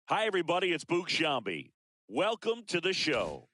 Hi, everybody. It's Boog Shambi. Welcome to the show.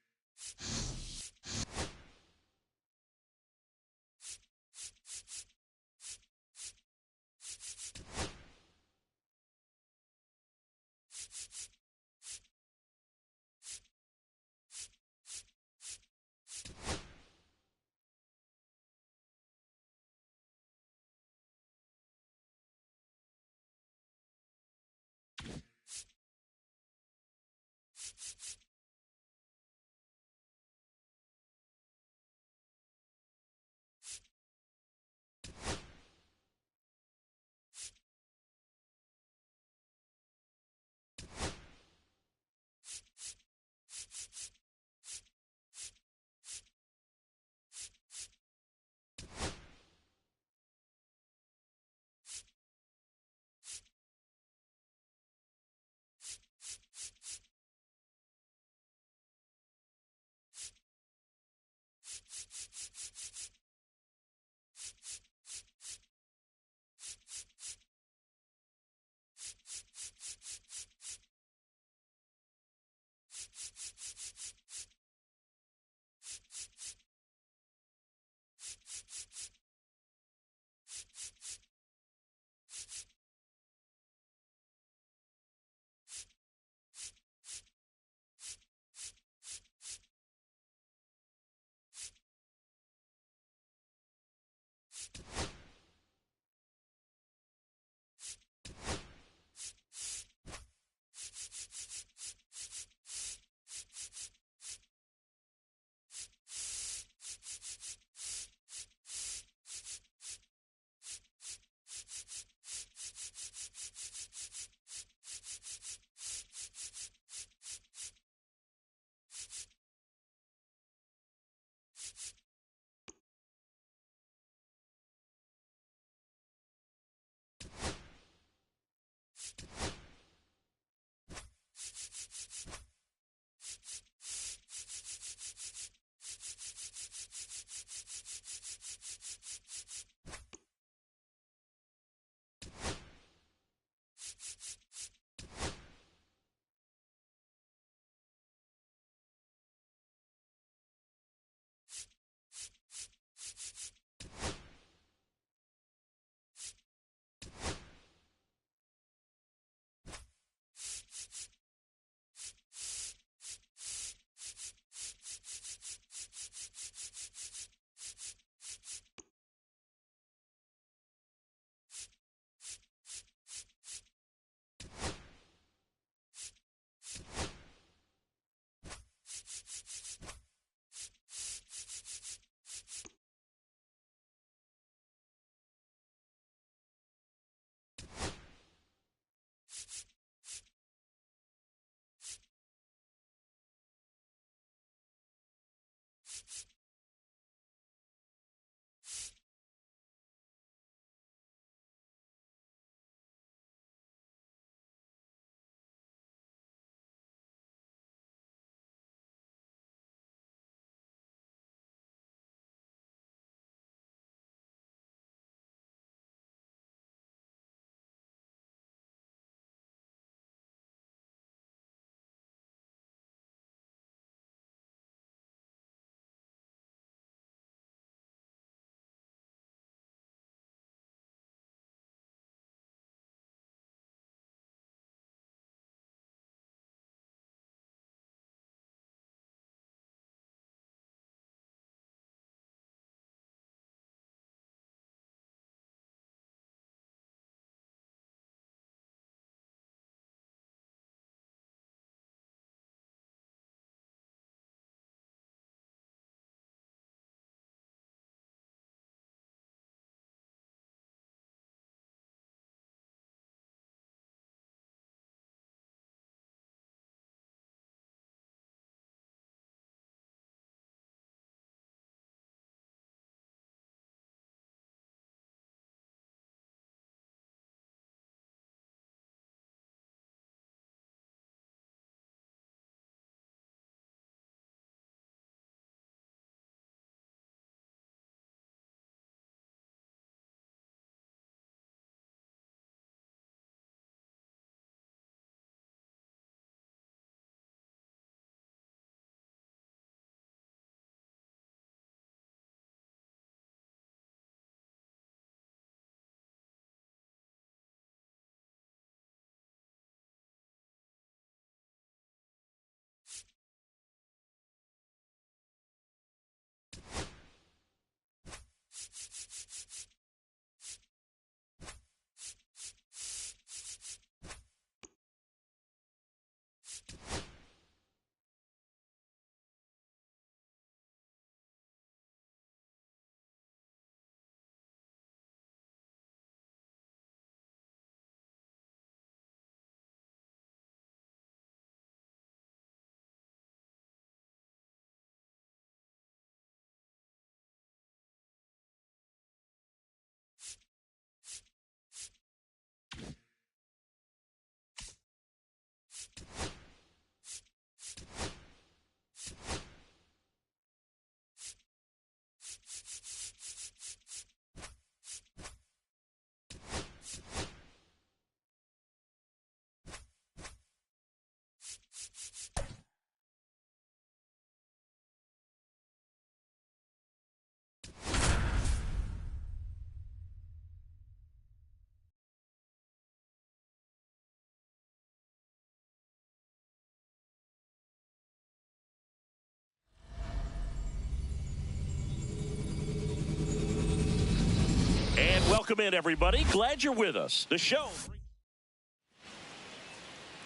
And welcome in, everybody. Glad you're with us. The show.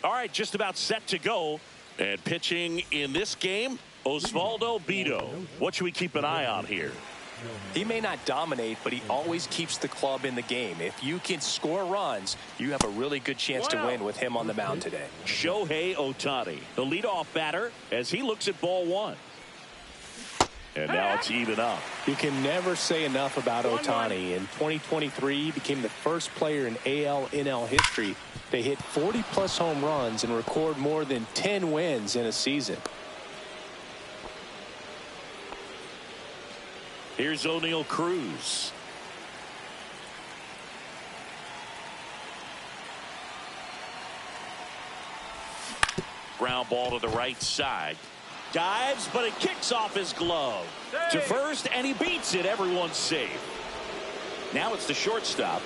All right, just about set to go. And pitching in this game, Osvaldo Bido. What should we keep an eye on here? He may not dominate, but he always keeps the club in the game. If you can score runs, you have a really good chance to win with him on the mound today. Shohei Ohtani, the leadoff batter, as he looks at ball one. And now it's even up. You can never say enough about Ohtani. In 2023, he became the first player in AL/NL history to hit 40-plus home runs and record more than 10 wins in a season. Here's O'Neal Cruz. Ground ball to the right side. Dives, but it kicks off his glove. To first, and he beats it. Everyone's safe. Now it's the shortstop.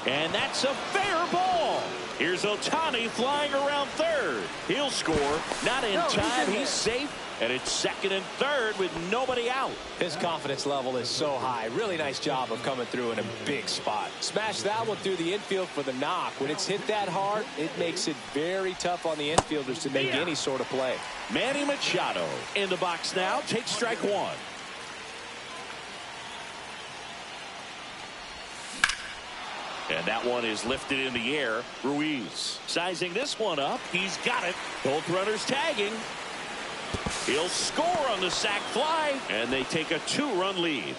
And that's a fair ball. Here's Ohtani flying around third. He'll score. Not in time. He's safe. And it's second and third with nobody out. His confidence level is so high. Really nice job of coming through in a big spot. Smash that one through the infield for the knock. When it's hit that hard, it makes it very tough on the infielders to make any sort of play. Manny Machado in the box now. Takes strike one. And that one is lifted in the air. Ruiz sizing this one up. He's got it. Both runners tagging. He'll score on the sac fly, and they take a 2-run lead.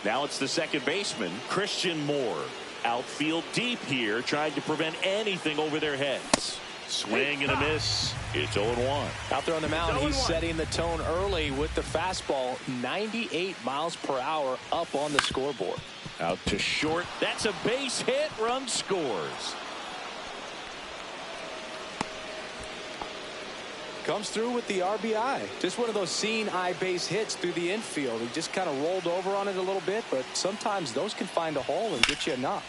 Now it's the second baseman, Christian Moore. Outfield deep here, trying to prevent anything over their heads. Swing and a miss. It's 0-1. Out there on the mound, he's setting the tone early with the fastball. 98 miles per hour up on the scoreboard. Out to short. That's a base hit. Run scores. Comes through with the RBI. Just one of those seeing eye base hits through the infield. He just kind of rolled over on it a little bit, but sometimes those can find a hole and get you a knock.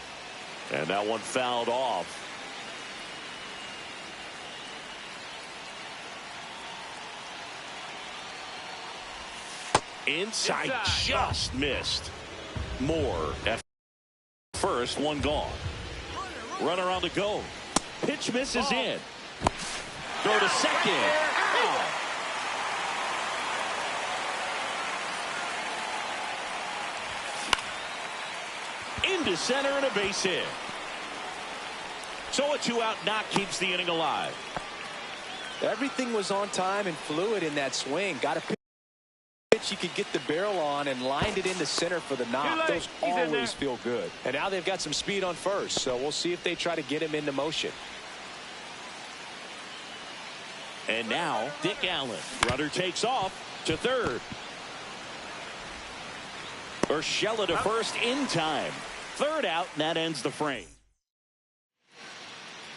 And that one fouled off. Inside just missed. Moore at first, one gone. Runner on the go. Pitch misses in. Throw to second. Out. Into center and a base hit. So a 2-out knock keeps the inning alive. Everything was on time and fluid in that swing. Got a pitch you could get the barrel on and lined it into center for the knock. Those always feel good. And now they've got some speed on first, so we'll see if they try to get him into motion. And now Dick Allen. Runner takes off to third. Urshela to first in time. Third out, and that ends the frame.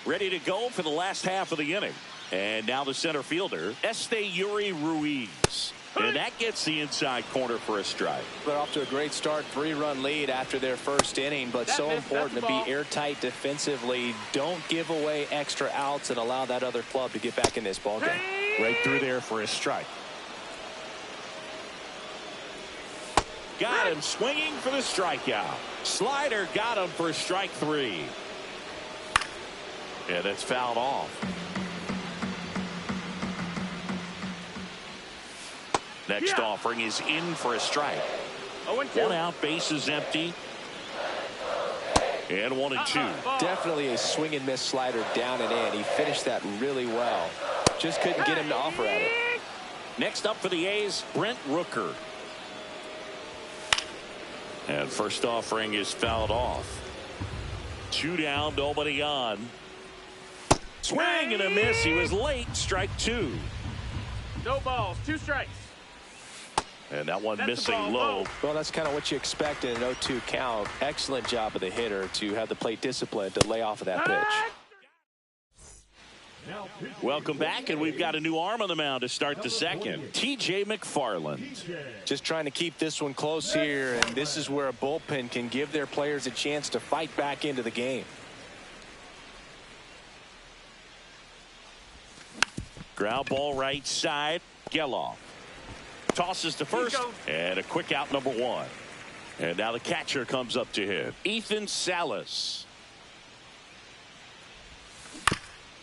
Ready to go for the last half of the inning. And now the center fielder, Yuri Ruiz. And that gets the inside corner for a strike. They're off to a great start, 3-run lead after their first inning, but so important to be airtight defensively. Don't give away extra outs and allow that other club to get back in this ballgame. Right through there for a strike. Got him swinging for the strikeout. Slider got him for strike 3. And it's fouled off. Next offering is in for a strike. 1 out, base is empty. And 1-2. Definitely a swing and miss slider down and in. He finished that really well. Just couldn't get him to offer at it. Next up for the A's, Brent Rooker. And first offering is fouled off. 2 down, nobody on. Swing and a miss. He was late. Strike 2. No balls, 2 strikes. And that one missing low. Well, that's kind of what you expect in an 0-2 count. Excellent job of the hitter to have the plate discipline to lay off of that pitch. Welcome back, and we've got a new arm on the mound to start the second. T.J. McFarland. Just trying to keep this one close here, and this is where a bullpen can give their players a chance to fight back into the game. Ground ball right side. Geloff tosses to first, and a quick out, number 1. And now the catcher comes up to hit. Ethan Salas.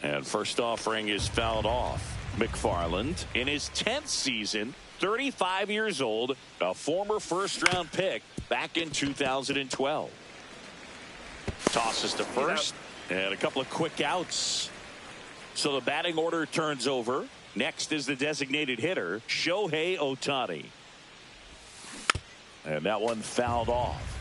And first offering is fouled off. McFarland, in his 10th season, 35 years old, a former first-round pick back in 2012. Tosses to first, and a couple of quick outs. So the batting order turns over. Next is the designated hitter, Shohei Ohtani. And that one fouled off.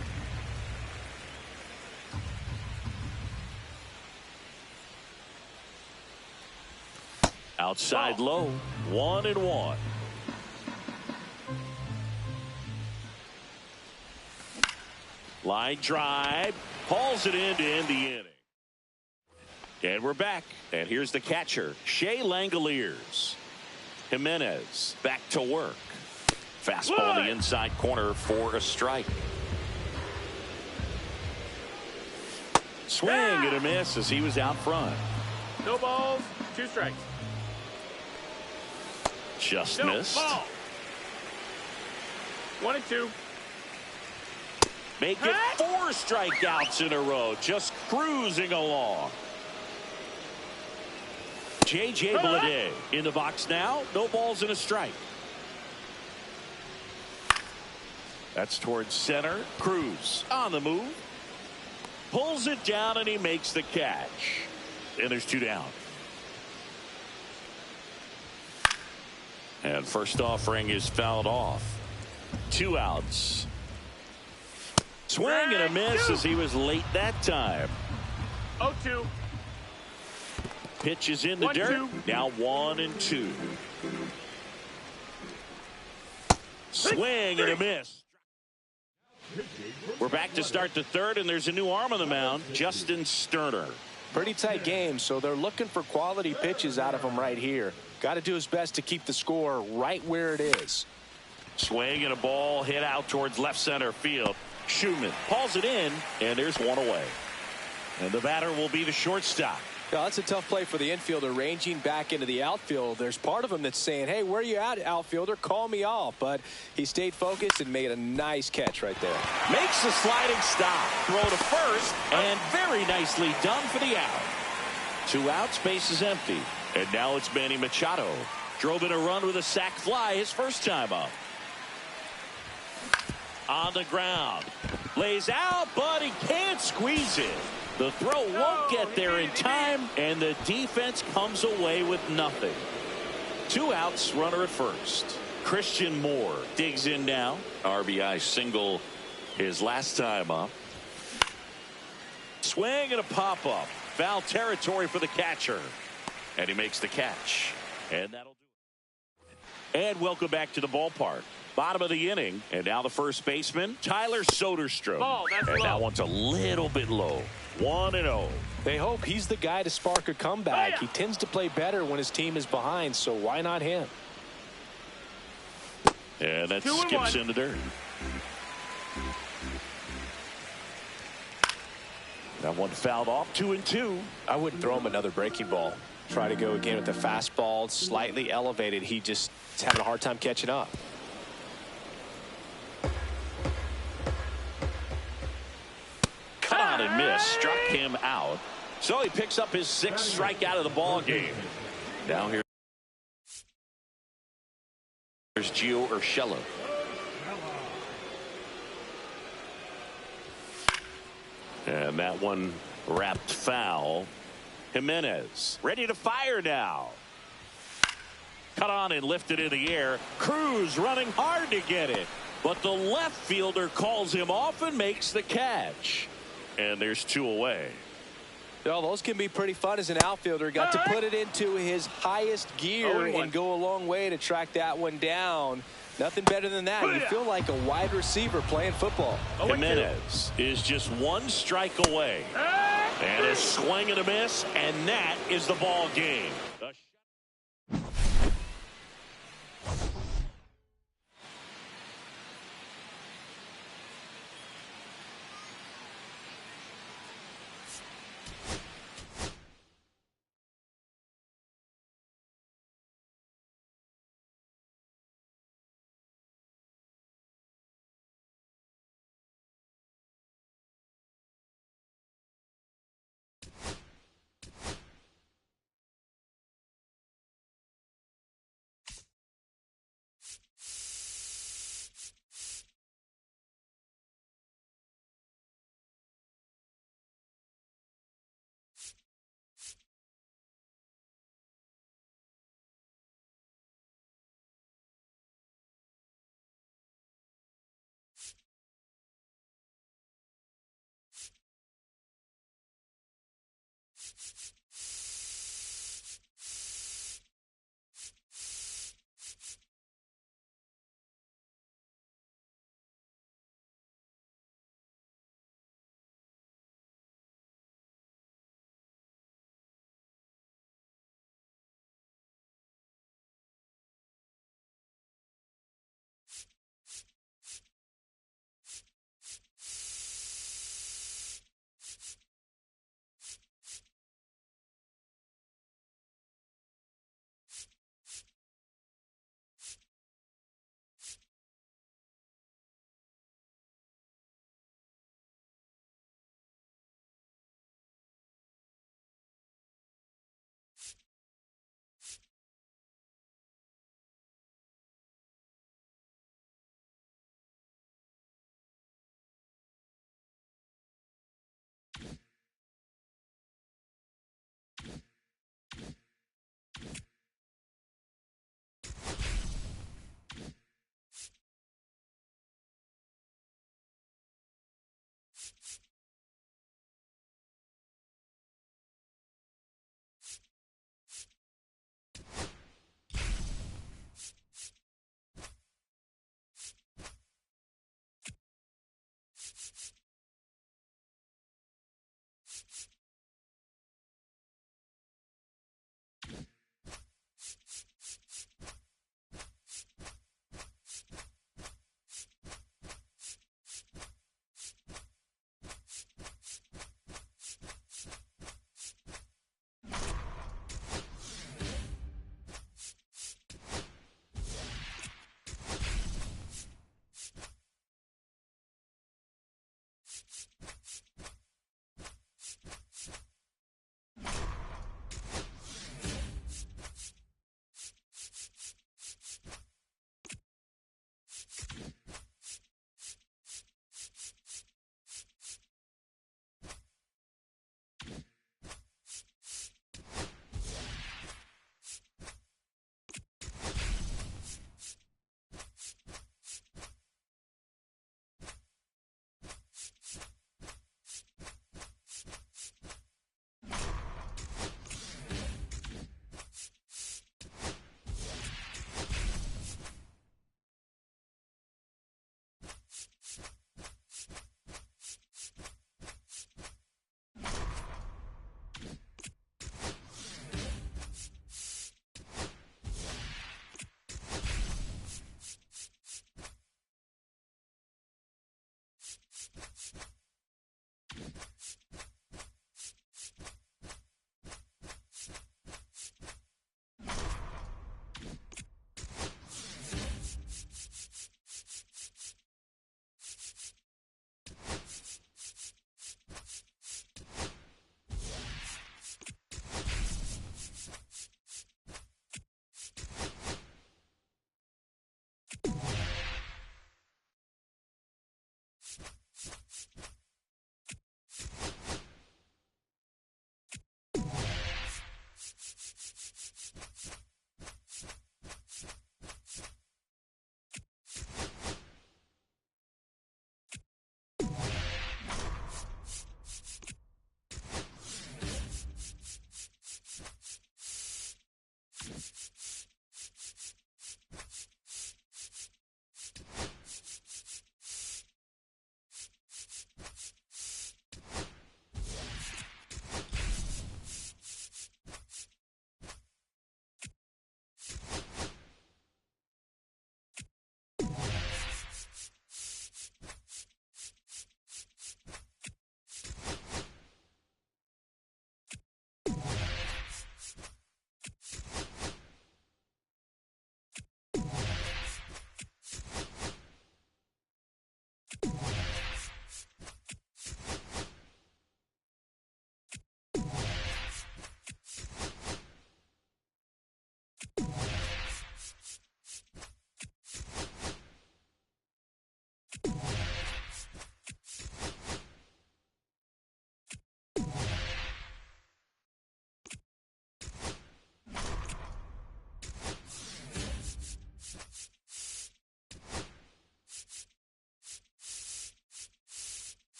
Outside low, 1-1. Line drive, hauls it in to end the inning. And we're back. And here's the catcher, Shea Langoliers. Jimenez back to work. Fastball in the inside corner for a strike. Swing and a miss as he was out front. No balls, 2 strikes. Just missed. Ball. 1-2. Make it 4 strikeouts in a row. Just cruising along. J.J. Bleday in the box now. No balls and a strike. That's towards center. Cruz on the move. Pulls it down and he makes the catch. And there's 2 down. And first offering is fouled off. 2 outs. Swing and a miss as he was late that time. 0-2. Pitch is in the dirt. Now 1-2. Swing and a miss. We're back to start the third, and there's a new arm on the mound, Justin Sterner. Pretty tight game, so they're looking for quality pitches out of him right here. Got to do his best to keep the score right where it is. Swing and a ball hit out towards left center field. Schumann hauls it in, and there's 1 away. And the batter will be the shortstop. Now, that's a tough play for the infielder, ranging back into the outfield. There's part of him that's saying, hey, where you at, outfielder? Call me off. But he stayed focused and made a nice catch right there. Makes a sliding stop. Throw to first, and very nicely done for the out. 2 outs, base is empty. And now it's Manny Machado. Drove in a run with a sac fly his first time up. On the ground. Lays out, but he can't squeeze it. The throw won't get there in time, and the defense comes away with nothing. 2 outs, runner at first. Christian Moore digs in now. RBI single his last time up. Swing and a pop-up. Foul territory for the catcher. And he makes the catch. And that'll do it. And welcome back to the ballpark. Bottom of the inning, and now the first baseman, Tyler Soderstrom. And that one's a little bit low. 1-0. They hope he's the guy to spark a comeback. He tends to play better when his team is behind, so why not him? And that skips in the dirt. That one fouled off. 2-2. I wouldn't throw him another breaking ball. Try to go again with the fastball, slightly elevated. He just is having a hard time catching up. and missed, struck him out. So he picks up his 6th strikeout of the ball game. Now here's Gio Urshela. And that one wrapped foul. Jimenez ready to fire now. Cut on and lifted in the air. Cruz running hard to get it. But the left fielder calls him off and makes the catch. And there's 2 away. Well, those can be pretty fun as an outfielder. Got to put it into his highest gear and go a long way to track that one down. Nothing better than that. You feel like a wide receiver playing football. Jimenez is just 1 strike away. And a swing and a miss, and that is the ball game.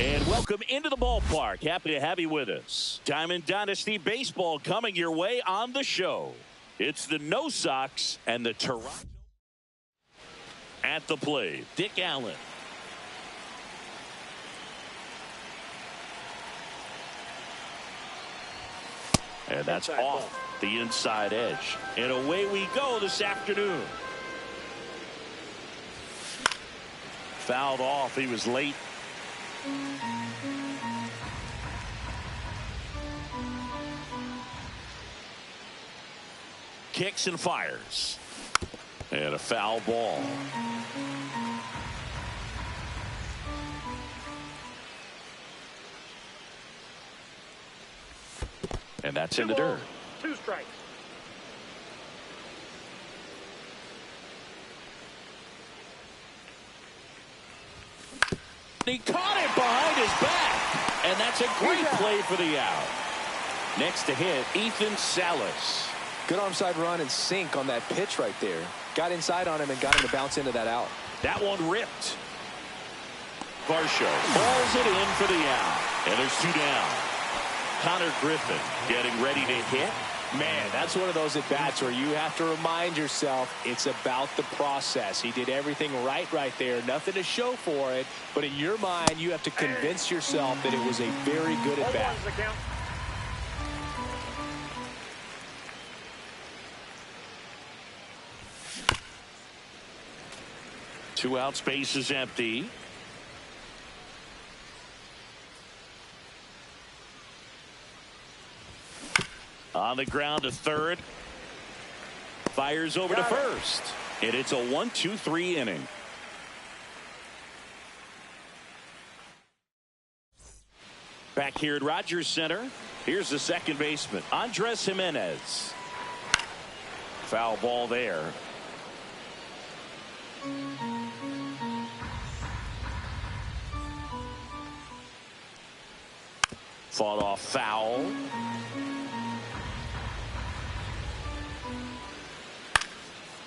And welcome into the ballpark. Happy to have you with us. Diamond Dynasty Baseball coming your way on the show. It's the No Sox and the Toronto. At the plate, Dick Allen. And that's off the inside edge. And away we go this afternoon. Fouled off. He was late. Kicks and fires. And a foul ball. And that's in the dirt. 2 strikes. He caught it behind his back. And that's a great play for the out. Next to hit, Ethan Salas. Good onside run and sink on that pitch right there. Got inside on him and got him to bounce into that out. That one ripped. Varsho balls it in for the out. And there's 2 down. Connor Griffin getting ready to hit. Man, that's one of those at-bats where you have to remind yourself it's about the process. He did everything right there. Nothing to show for it. But in your mind, you have to convince yourself that it was a very good at-bat. 2 outs, base is empty. On the ground to third. Fires over to first. And it's a 1-2-3 inning. here at Rogers Center. Here's the second baseman, Andres Jimenez. Foul ball there. Fought off foul.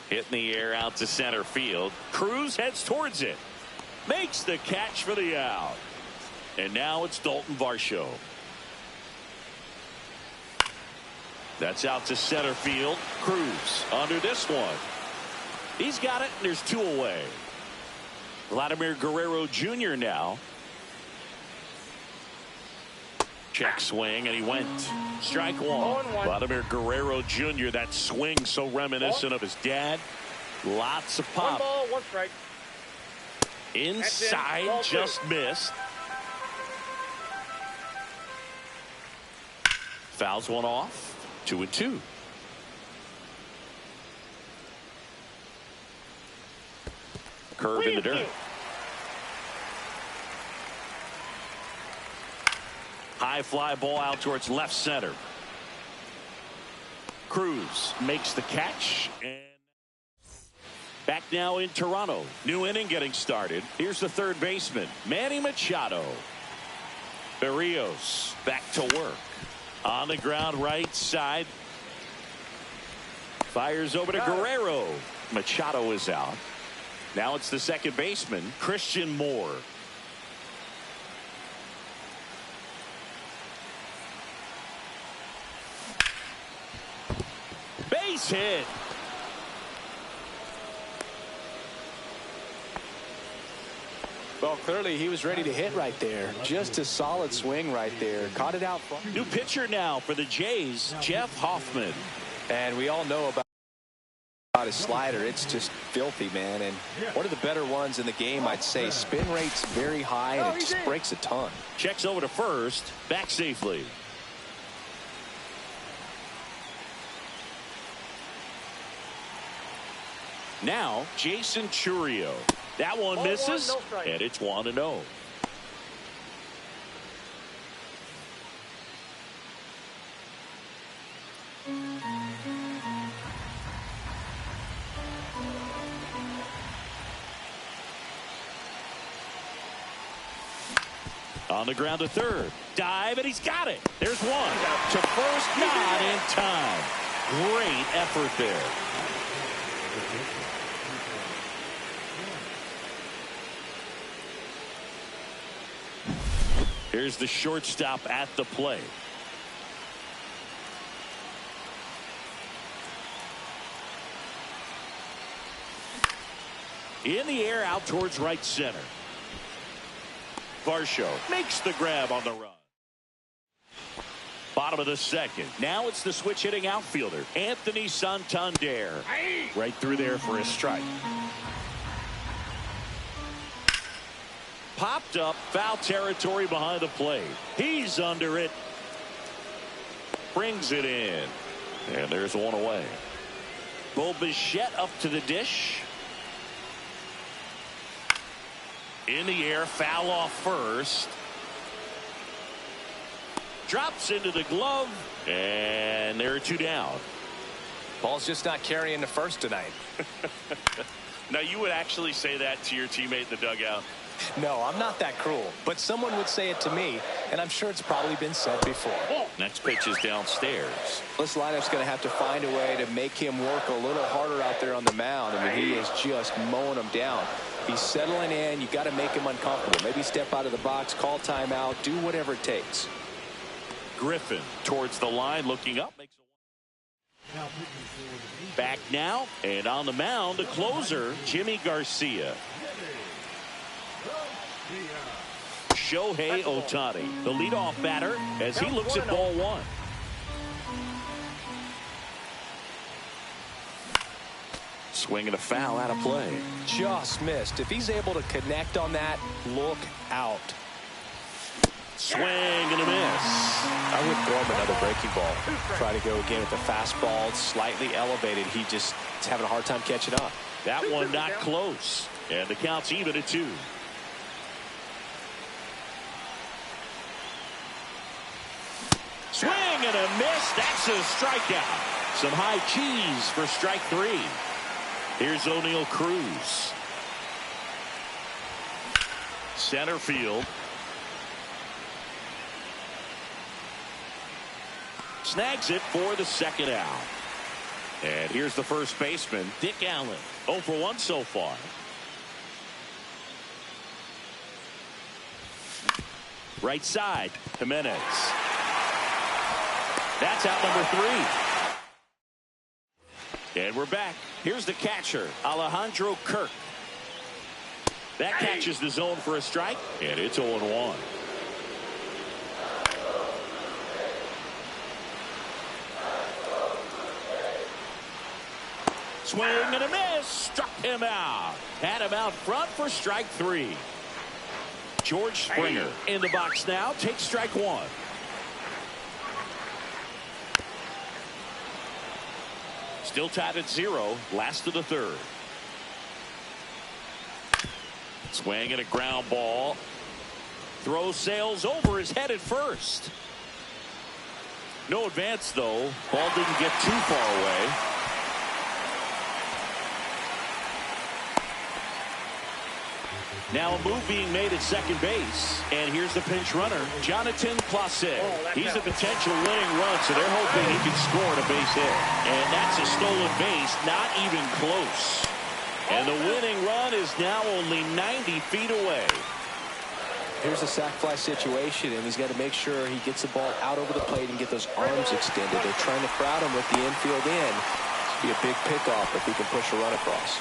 Hit in the air out to center field. Cruz heads towards it. Makes the catch for the out. And now it's Dalton Varsho. That's out to center field. Cruz under this one. He's got it, and there's two away. Vladimir Guerrero Jr. now. Check swing, and he went. Strike one. Vladimir Guerrero Jr., that swing so reminiscent of his dad. Lots of pop. 1 ball, 1 strike. Inside, just missed. Fouls one off. 2-2. Curve in the dirt. High fly ball out towards left center. Cruz makes the catch. And back now in Toronto. New inning getting started. Here's the third baseman, Manny Machado. Berrios back to work. On the ground right side. Fires over to Guerrero. Machado is out. Now it's the second baseman, Christian Moore. Base hit. Well, clearly he was ready to hit right there. Just a solid swing right there. Caught it out front. New pitcher now for the Jays, Jeff Hoffman. And we all know about his slider. It's just filthy, man. And one of the better ones in the game, I'd say. Spin rate's very high, and it just breaks a ton. Checks over to first. Back safely. Now, Jason Churio. That one misses, and it's 1-0. On the ground to third. Dive, and he's got it. There's one. To first, not in time. Great effort there. Here's the shortstop at the plate. In the air out towards right center. Varsho makes the grab on the run. Bottom of the second. Now it's the switch hitting outfielder, Anthony Santander. Right through there for a strike. Popped up, foul territory behind the plate. He's under it. Brings it in. And there's one away. Bo Bichette up to the dish. In the air, foul off first. Drops into the glove. And there are two down. Ball's just not carrying the first tonight. Now, you would actually say that to your teammate in the dugout? No, I'm not that cruel, but someone would say it to me, and I'm sure it's probably been said before. Next pitch is downstairs. This lineup's going to have to find a way to make him work a little harder out there on the mound. I mean, he is just mowing them down. He's settling in. You got to make him uncomfortable. Maybe step out of the box, call timeout, do whatever it takes. Griffin towards the line, looking up. Makes a back now, and on the mound, the closer, Jimmy Garcia. Shohei Ohtani, the leadoff batter, as he looks at ball one. Swing and a foul out of play. Just missed. If he's able to connect on that, look out. Swing and a miss. I would throw him another breaking ball. Try to go again with the fastball, slightly elevated. He just is having a hard time catching up. That one not close. And the count's even at 2. and a miss. That's a strikeout. Some high cheese for strike 3. Here's O'Neal Cruz. Center field. Snags it for the second out. And here's the first baseman, Dick Allen. 0 for 1 so far. Right side, Jimenez. That's out number 3. And we're back. Here's the catcher, Alejandro Kirk. That catches the zone for a strike, and it's 0-1. Swing and a miss. Struck him out. Had him out front for strike 3. George Springer in the box now. Takes strike 1. Still tied at 0. Last of the 3rd. Swing and a ground ball. Throw sails over his head at first. No advance though. Ball didn't get too far away. Now a move being made at second base. And here's the pinch runner, Jonathan Clase. He's a potential winning run, so they're hoping he can score a base hit. And that's a stolen base, not even close. And the winning run is now only 90 feet away. Here's a sac fly situation, and he's got to make sure he gets the ball out over the plate and get those arms extended. They're trying to crowd him with the infield in. It'll be a big pickoff if he can push a run across.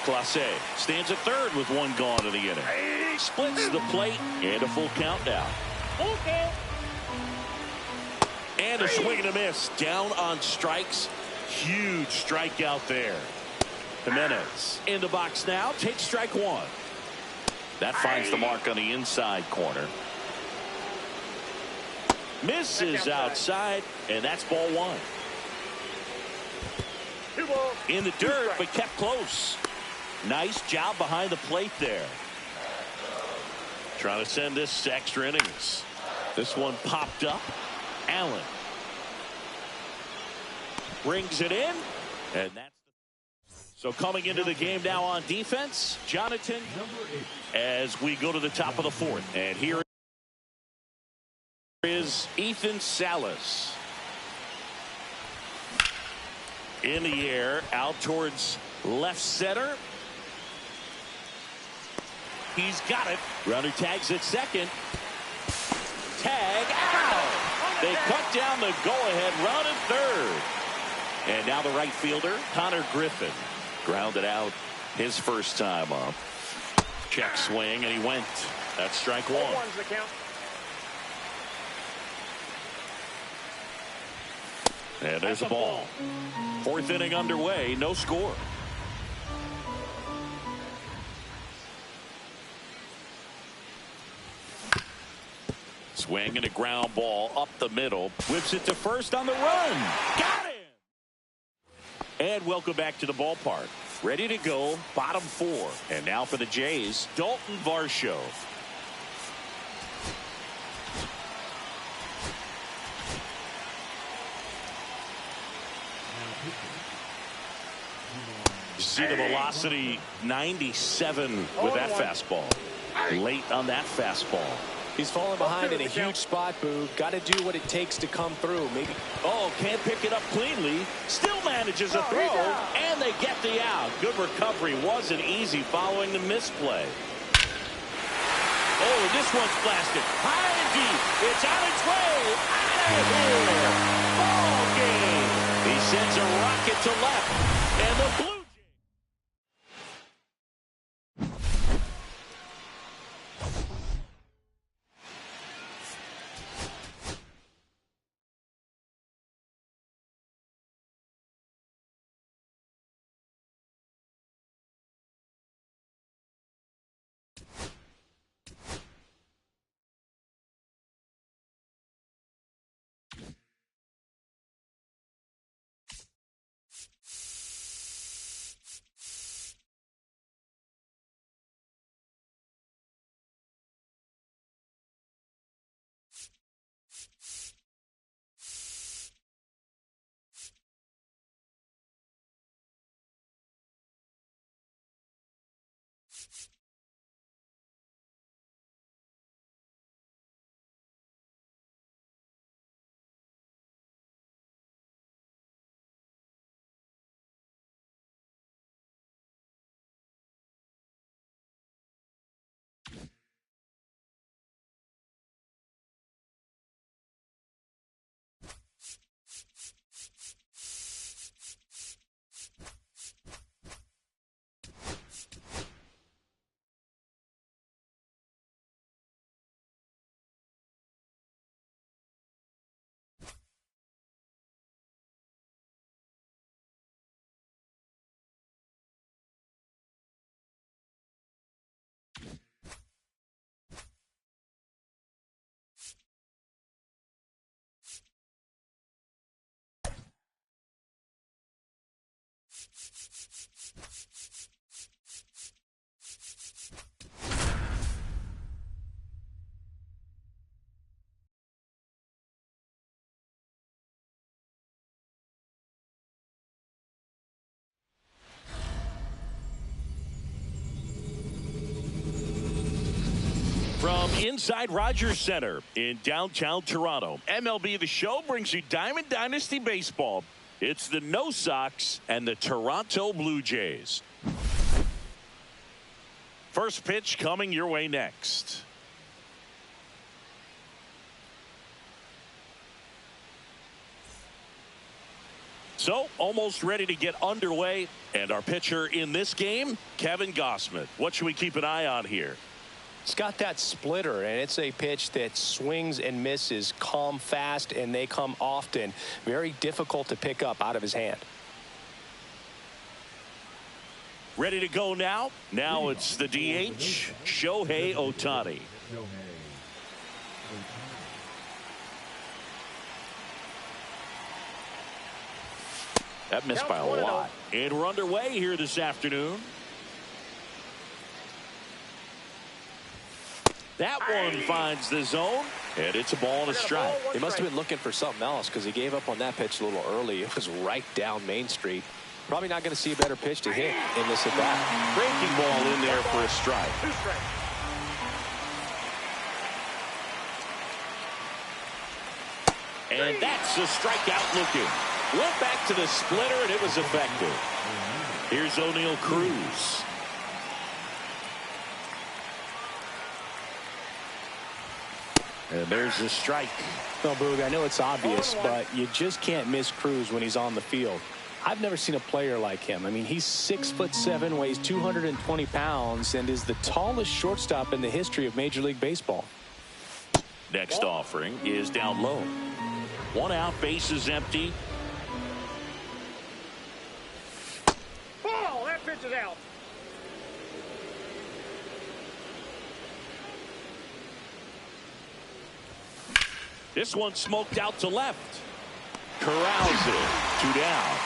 Clase stands at third with 1 gone in the inning. Splits the plate and a full count now. And a swing and a miss. Down on strikes. Huge strikeout there. Jimenez in the box now. Takes strike 1. That finds the mark on the inside corner. Misses outside, and that's ball 1. In the dirt, but kept close. Nice job behind the plate there. Trying to send this to extra innings. This one popped up. Allen brings it in, and that's so coming into the game now on defense, Jonathan, as we go to the top of the 4th. And here is Ethan Salas. In the air, out towards left center. He's got it. Runner tags at second. Tag out. They cut down the go-ahead run at third. And now the right fielder, Connor Griffin. Grounded out his first time up. Check swing, and he went. That's strike 1. And there's a ball. 4th inning underway, no score. Swing and a ground ball up the middle. Whips it to first on the run. Got him! And welcome back to the ballpark. Ready to go, bottom 4. And now for the Jays, Dalton Varsho. You see the velocity 97 with that fastball. Late on that fastball. He's falling behind in a huge spot, Boo. Got to do what it takes to come through. Maybe. Oh, can't pick it up cleanly. Still manages a throw, and they get the out. Good recovery. Wasn't easy following the misplay. Oh, this one's blasted. High and deep. It's on its way. Out of here. Ball game. He sends a rocket to left. And the Blue From inside Rogers Center in downtown Toronto, MLB The Show brings you Diamond Dynasty Baseball. It's the No Sox and the Toronto Blue Jays. First pitch coming your way next. So, almost ready to get underway. And our pitcher in this game, Kevin Gausman. What should we keep an eye on here? It's got that splitter, and it's a pitch that swings and misses, come fast, and they come often. Very difficult to pick up out of his hand. Ready to go now? Now it's the DH, Shohei Ohtani. That missed by a lot. And we're underway here this afternoon. That one finds the zone, and it's a ball and a strike. He must have been looking for something else because he gave up on that pitch a little early. It was right down Main Street. Probably not going to see a better pitch to hit in this at bat. Breaking ball in there for a strike. 2 strikes. And that's a strikeout looking. Went back to the splitter, and it was effective. Here's O'Neal Cruz. And there's the strike. Well, Boog, I know it's obvious, but you just can't miss Cruz when he's on the field. I've never seen a player like him. I mean, he's 6'7", weighs 220 pounds, and is the tallest shortstop in the history of Major League Baseball. Next offering is down low. 1 out, bases empty. Ball! That pitch is out. This one smoked out to left. Corrals it. 2 down.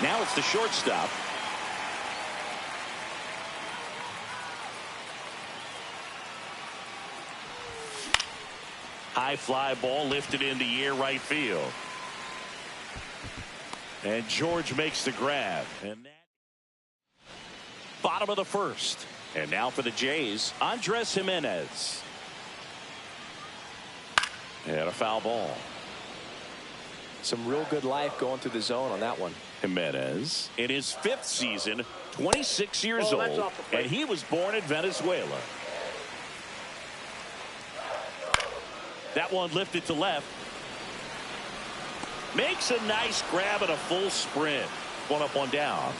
Now it's the shortstop. High fly ball lifted in the air right field. And George makes the grab. And that bottom of the first. And now for the Jays, Andres Jimenez. And a foul ball. Some real good life going through the zone on that one. Jimenez in his 5th season, 26 years old, and he was born in Venezuela. That one lifted to left. Makes a nice grab and a full sprint. 1 up, 1 down.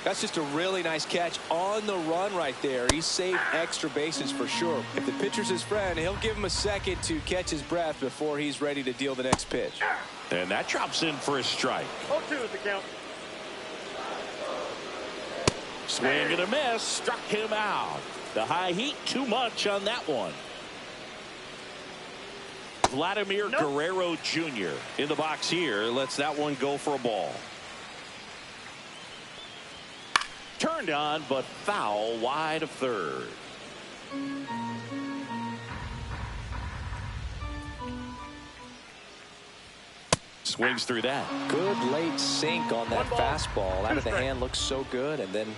That's just a really nice catch on the run right there. He saved extra bases for sure. If the pitcher's his friend, he'll give him a second to catch his breath before he's ready to deal the next pitch. And that drops in for a strike. 0-2 is the count. Swing and a miss. Struck him out. The high heat, too much on that one. Vladimir Guerrero Jr. in the box here. Lets that one go for a ball. Turned on, but foul wide of third. Swings through that. Good late sink on that fastball. Out of the hand, looks so good. And then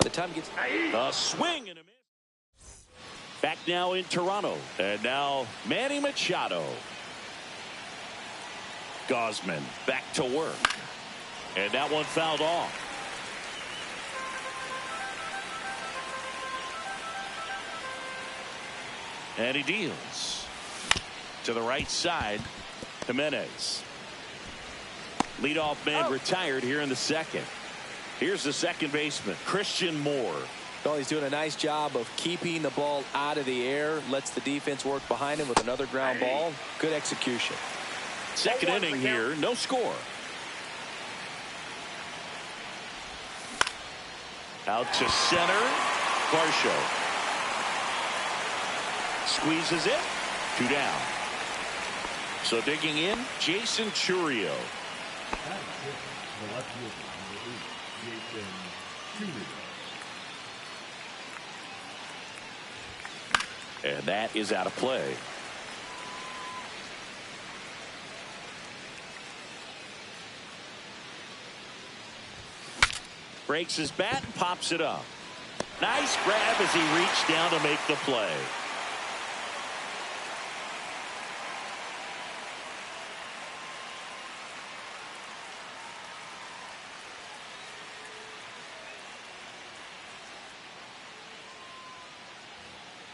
the time gets a swing and a miss. Back now in Toronto, and now Manny Machado. Gosman back to work, and that one fouled off. And he deals to the right side. Jimenez. Leadoff man retired here in the second. Here's the second baseman, Christian Moore. Well, he's doing a nice job of keeping the ball out of the air. Lets the defense work behind him with another ground ball. Good execution. Second inning here, no score. Out to center. Varsho squeezes it. 2 down. So digging in, Jason Churio. And that is out of play. Breaks his bat and pops it up. Nice grab as he reached down to make the play.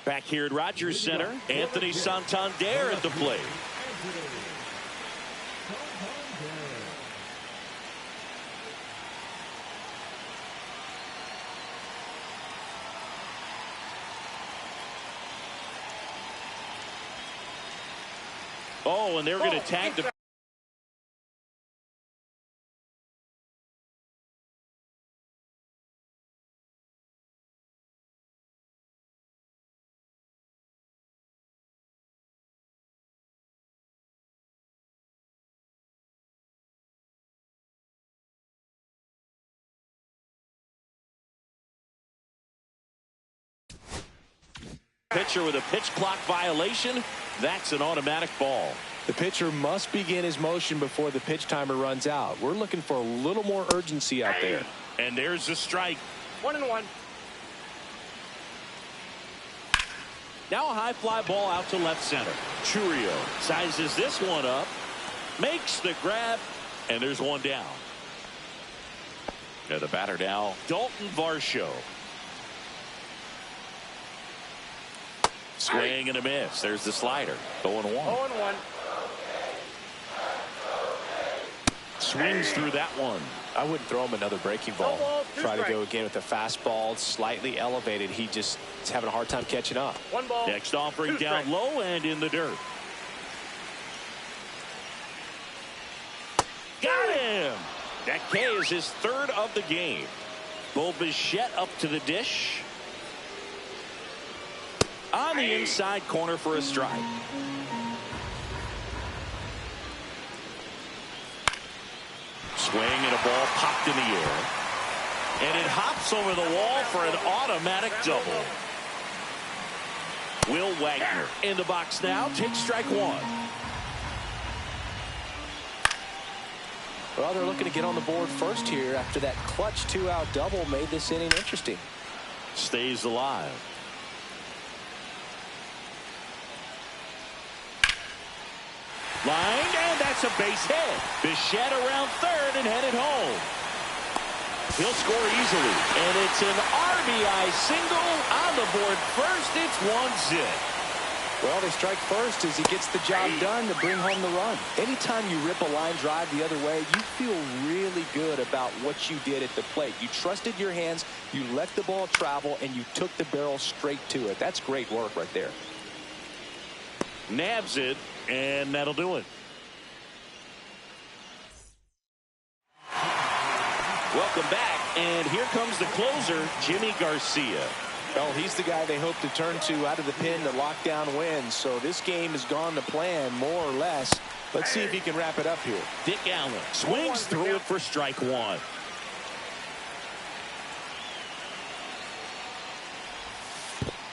Back here at Rogers Center, Anthony Santander at the plate. Oh, and they're going to tag the pitcher with a pitch clock violation. That's an automatic ball. The pitcher must begin his motion before the pitch timer runs out. We're looking for a little more urgency out there. And there's the strike. 1-1. Now a high fly ball out to left center. Churio sizes this one up, makes the grab, and there's one down. And the batter now, Dalton Varsho. Swing and a miss. There's the slider. 0-1. 0-1. Swings through that one. I wouldn't throw him another breaking ball. Try to go again with the fastball, slightly elevated. He just is having a hard time catching up. 1 ball. Next offering down low and in the dirt. Got him. That K is his third of the game. Bo Bichette up to the dish. On the inside corner for a strike. Swing and a ball popped in the air. And it hops over the wall for an automatic double. Will Wagner in the box now. Takes strike one. Well, they're looking to get on the board first here after that clutch 2-out double made this inning interesting. Stays alive. Line, and that's a base hit. Bichette around third and headed home. He'll score easily, and it's an RBI single on the board first. It's 1-0. Well, they strike first as he gets the job done to bring home the run. Anytime you rip a line drive the other way, you feel really good about what you did at the plate. You trusted your hands, you let the ball travel, and you took the barrel straight to it. That's great work right there. Nabs it, and that'll do it. Welcome back, and here comes the closer, Jimmy Garcia. Well, he's the guy they hope to turn to out of the pen to lock down wins. So this game has gone to plan, more or less. Let's see if he can wrap it up here. Dick Allen swings through it for strike one.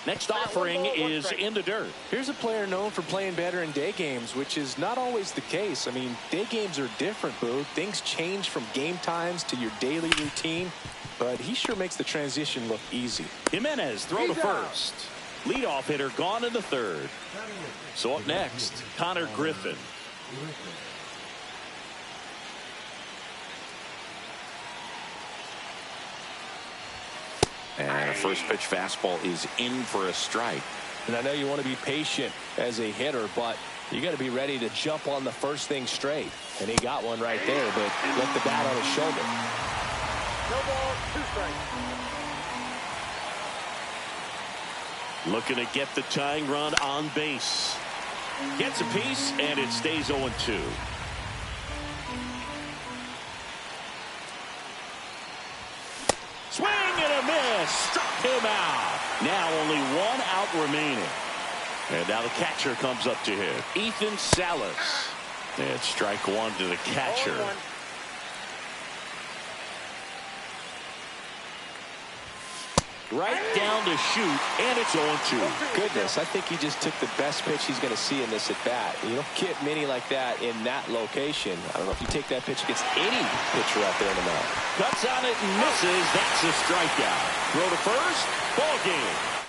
Next offering is in the dirt. Here's a player known for playing better in day games, which is not always the case. I mean, day games are different, Boo. Things change from game times to your daily routine. but he sure makes the transition look easy. Jimenez throw to first. Leadoff hitter gone in the third. So up next, Connor Griffin. And a first pitch fastball is in for a strike. And I know you want to be patient as a hitter, but you got to be ready to jump on the first thing straight. And he got one right there, but left the bat on his shoulder. No balls, 2 strikes. Looking to get the tying run on base. Gets a piece, and it stays 0-2. Swing and a miss. Struck him out. Now only 1 out remaining. And now the catcher comes up to hit. Ethan Salas. And strike 1 to the catcher. 0-1. Right down to shoot, and it's 0-2. Goodness, I think he just took the best pitch he's going to see in this at bat. You don't get many like that in that location. I don't know if you take that pitch against any pitcher out there in the mound. Cuts on it and misses. That's a strikeout. Throw to first. Ball game.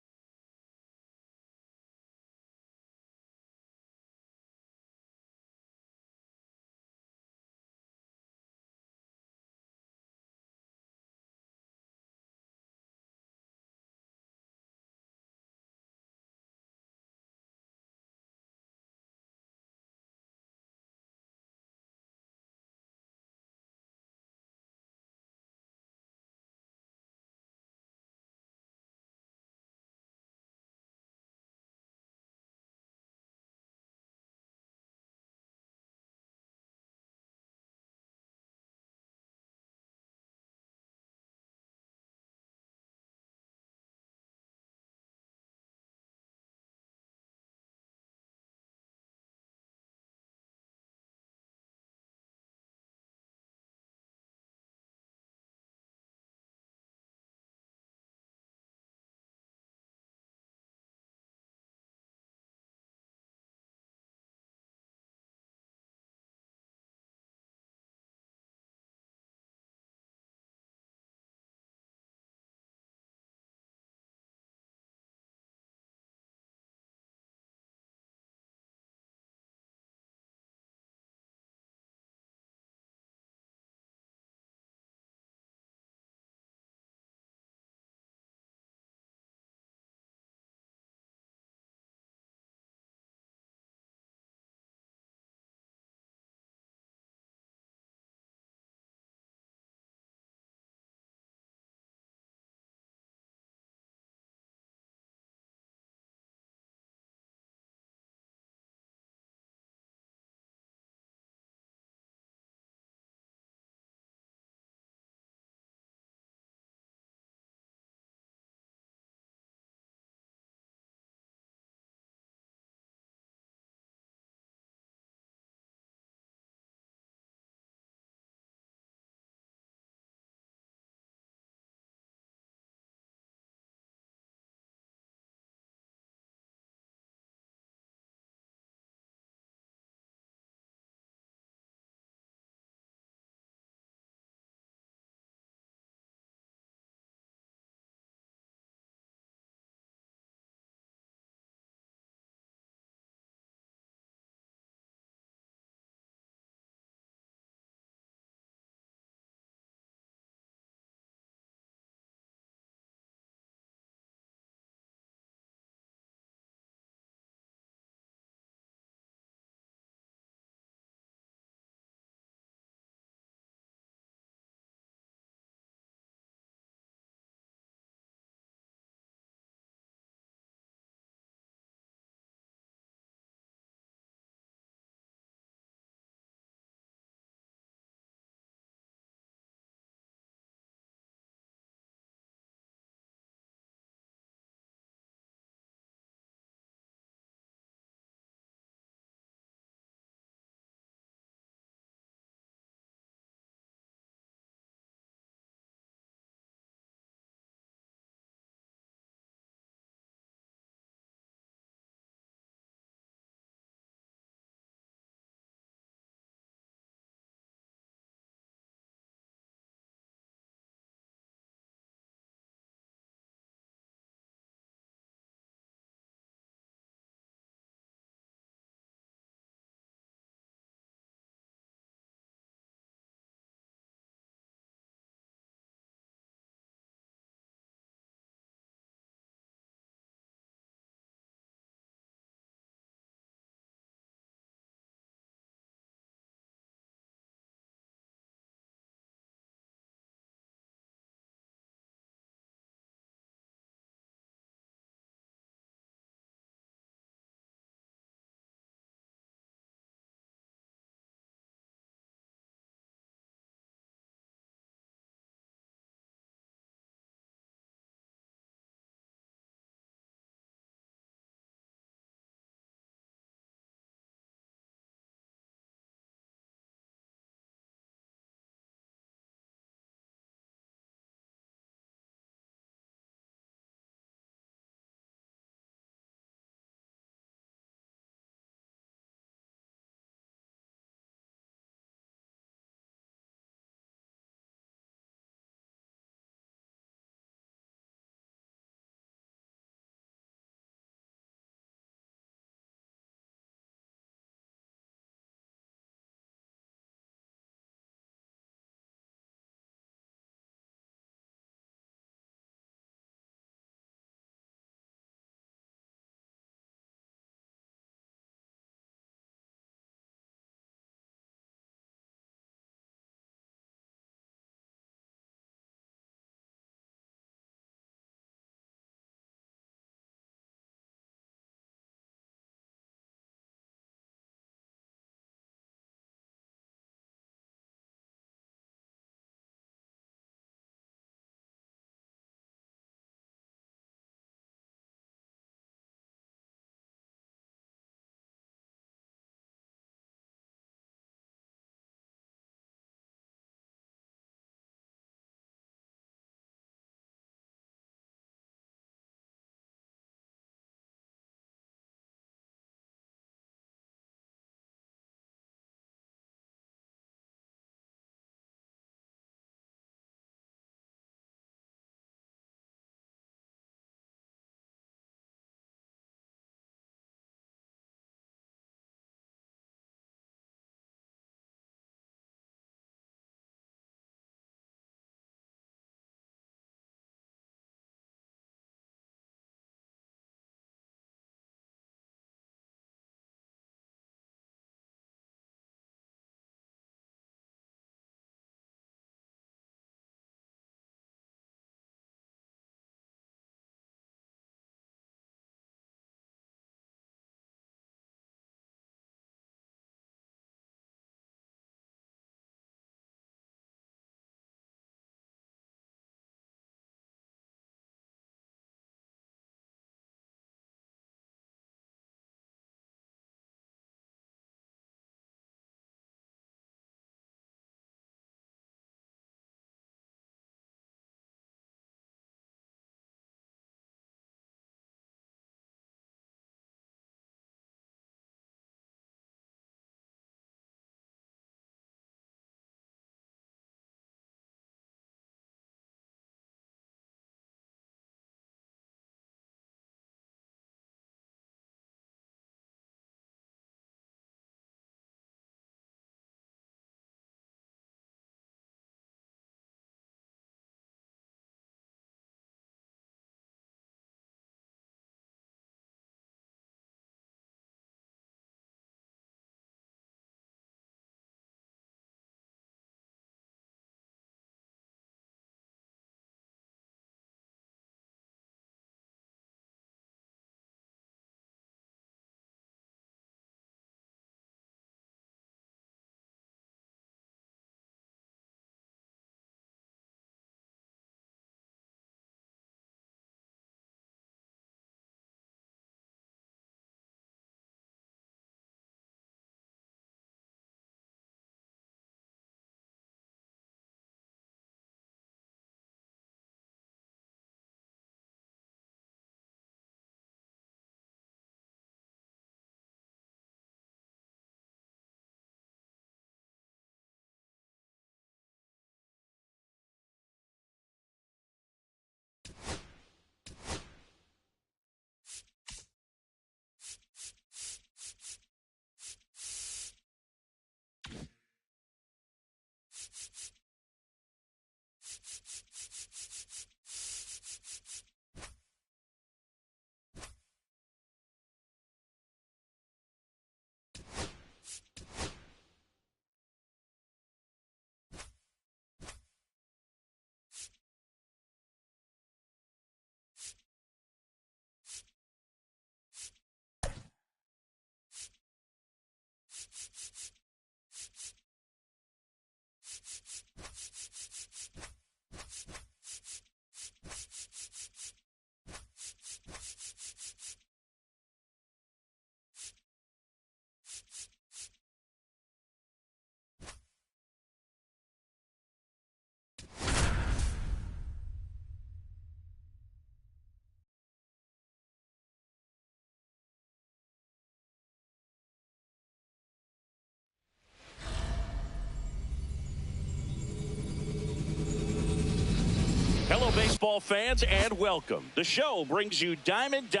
baseball fans, and welcome. The show brings you Dynasty.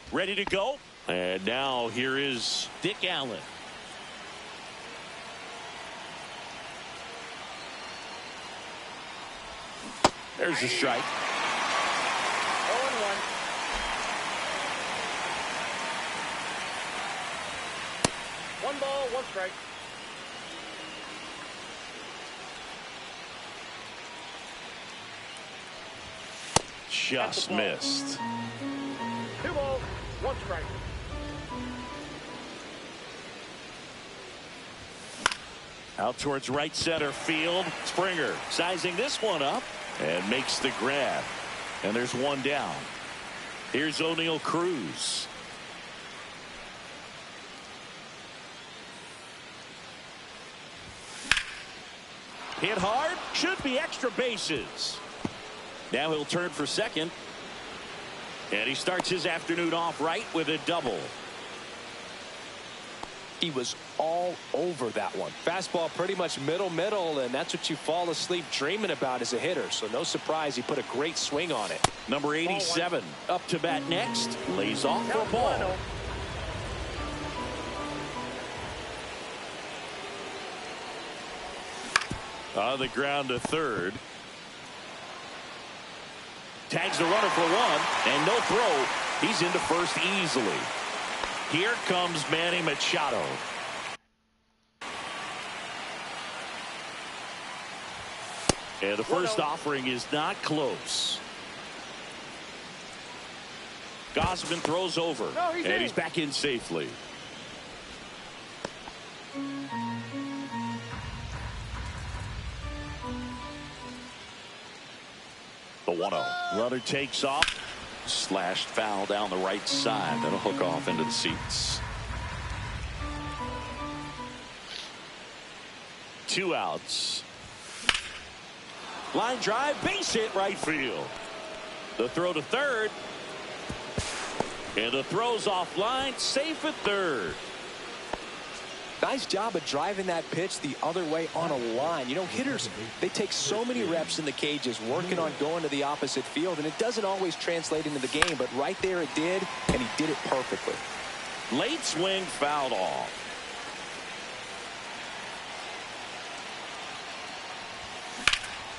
Ready to go? And now here is Dick Allen. There's a strike. 0-1. One ball, one strike. Just missed. 2 balls, 1 strike. Out towards right center field. Springer sizing this one up and makes the grab. And there's one down. Here's O'Neal Cruz. Hit hard. Should be extra bases. Now he'll turn for second. And he starts his afternoon off right with a double. He was all over that one. Fastball pretty much middle, and that's what you fall asleep dreaming about as a hitter. So no surprise he put a great swing on it. Number 87 up to bat next. Lays off for a ball. On the ground to third. Tags the runner for one, and no throw. He's into first easily. Here comes Manny Machado. And the first offering is not close. Gausman throws over, and he's back in safely. The 1-0. Runner takes off. Slashed foul down the right side. That'll hook off into the seats. 2 outs. Line drive, base hit right field. The throw to third. And the throw's offline, safe at third. Nice job of driving that pitch the other way on a line. You know, hitters, they take so many reps in the cages working on going to the opposite field, and it doesn't always translate into the game, but right there it did, and he did it perfectly. Late swing fouled off.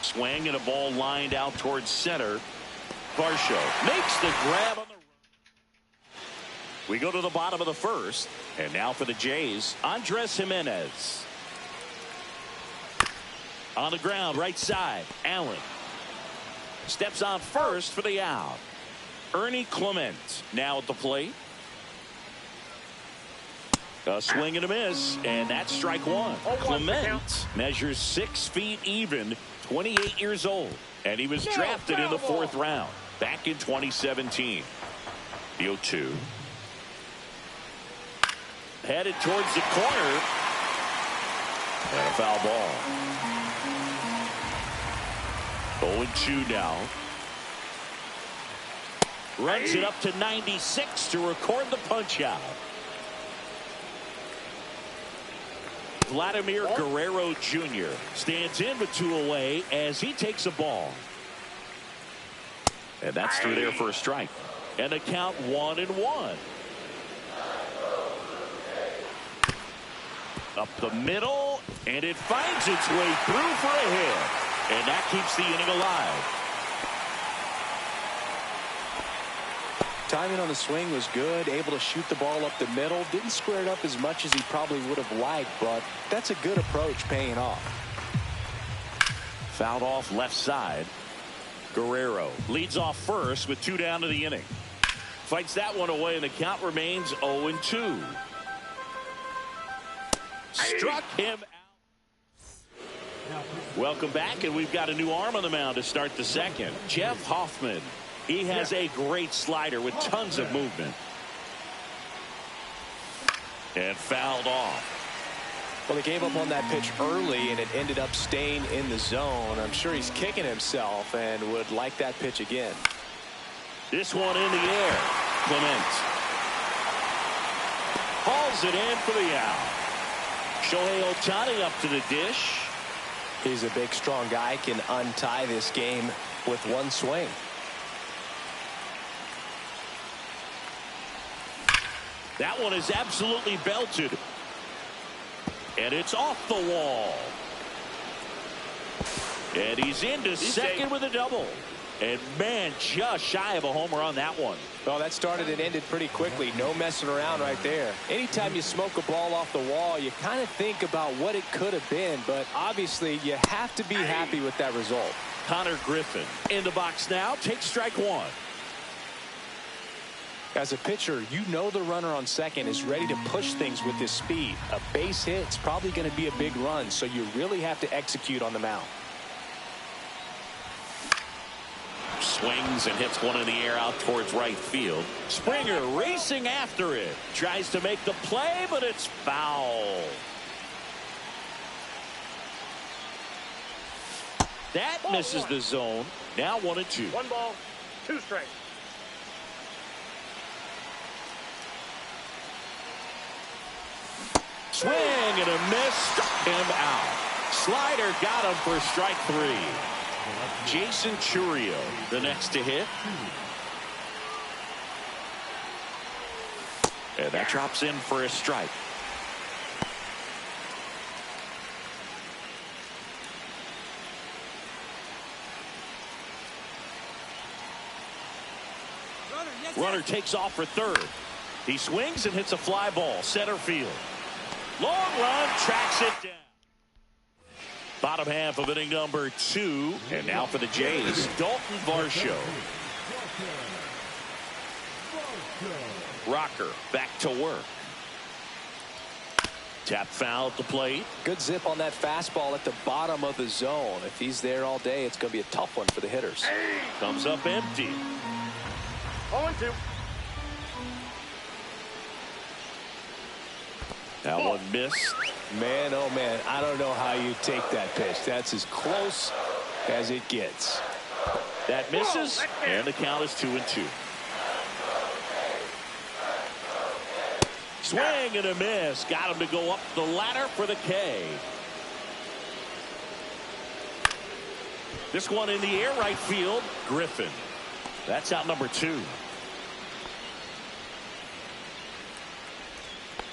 Swing and a ball lined out towards center. Varsho makes the grab on the. We go to the bottom of the first, and now for the Jays, Andres Jimenez. On the ground, right side, Allen. Steps on first for the out. Ernie Clement now at the plate. A swing and a miss, and that's strike one. Clement measures 6 feet even, 28 years old, and he was drafted in the 4th round back in 2017. The 0-2. Headed towards the corner. And a foul ball. 0-2 now. Runs it up to 96 to record the punch out. Vladimir Guerrero Jr. stands in with 2 away as he takes a ball. And that's through there for a strike. And a count 1-1. Up the middle, and it finds its way through for a hit. And that keeps the inning alive. Timing on the swing was good, able to shoot the ball up the middle. Didn't square it up as much as he probably would have liked, but that's a good approach paying off. Fouled off left side. Guerrero leads off first with 2 down to the inning. Fights that one away, and the count remains 0-2. Struck him out. Welcome back, and we've got a new arm on the mound to start the second. Jeff Hoffman. He has a great slider with tons of movement. And fouled off. Well, they gave up on that pitch early, and it ended up staying in the zone. I'm sure he's kicking himself and would like that pitch again. This one in the air. Clement hauls it in for the out. Shohei Ohtani up to the dish. He's a big, strong guy, can untie this game with one swing. That one is absolutely belted. And it's off the wall. And he's into second with a double. And man, just shy of a homer on that one. Well, that started and ended pretty quickly. No messing around right there. Anytime you smoke a ball off the wall, you kind of think about what it could have been. But obviously, you have to be happy with that result. Connor Griffin in the box now. Takes strike one. As a pitcher, you know the runner on second is ready to push things with his speed. A base hit is probably going to be a big run, so you really have to execute on the mound. Swings and hits one in the air out towards right field. Springer racing after it. Tries to make the play, but it's foul. That misses the zone. Now 1-2. 1 ball, 2 strikes. Swing and a miss. Struck him out. Slider got him for strike 3. Jason Churio, the next to hit. And that drops in for a strike. Runner takes off for third. He swings and hits a fly ball. Center field. Long run, tracks it down. Bottom half of inning number 2. And now for the Jays, Dalton Varsho. Rocker back to work. Tap foul at the plate. Good zip on that fastball at the bottom of the zone. If he's there all day, it's going to be a tough one for the hitters. Comes up empty. 0-2. That one missed. Man, oh man, I don't know how you take that pitch. That's as close as it gets. That misses, and the count is 2-2. Swing and a miss. Got him to go up the ladder for the K. This one in the air, right field. Griffin. That's out number 2.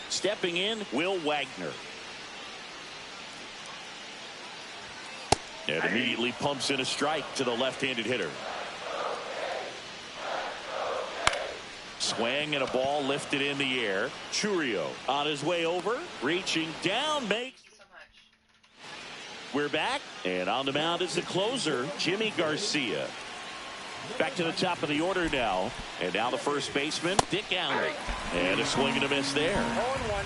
Stepping in, Will Wagner. And immediately pumps in a strike to the left-handed hitter. Swing and a ball lifted in the air. Churio on his way over, reaching down, makes. We're back, and on the mound is the closer, Jimmy Garcia. Back to the top of the order now, and now the first baseman, Dick Allen. And a swing and a miss there. 0-1.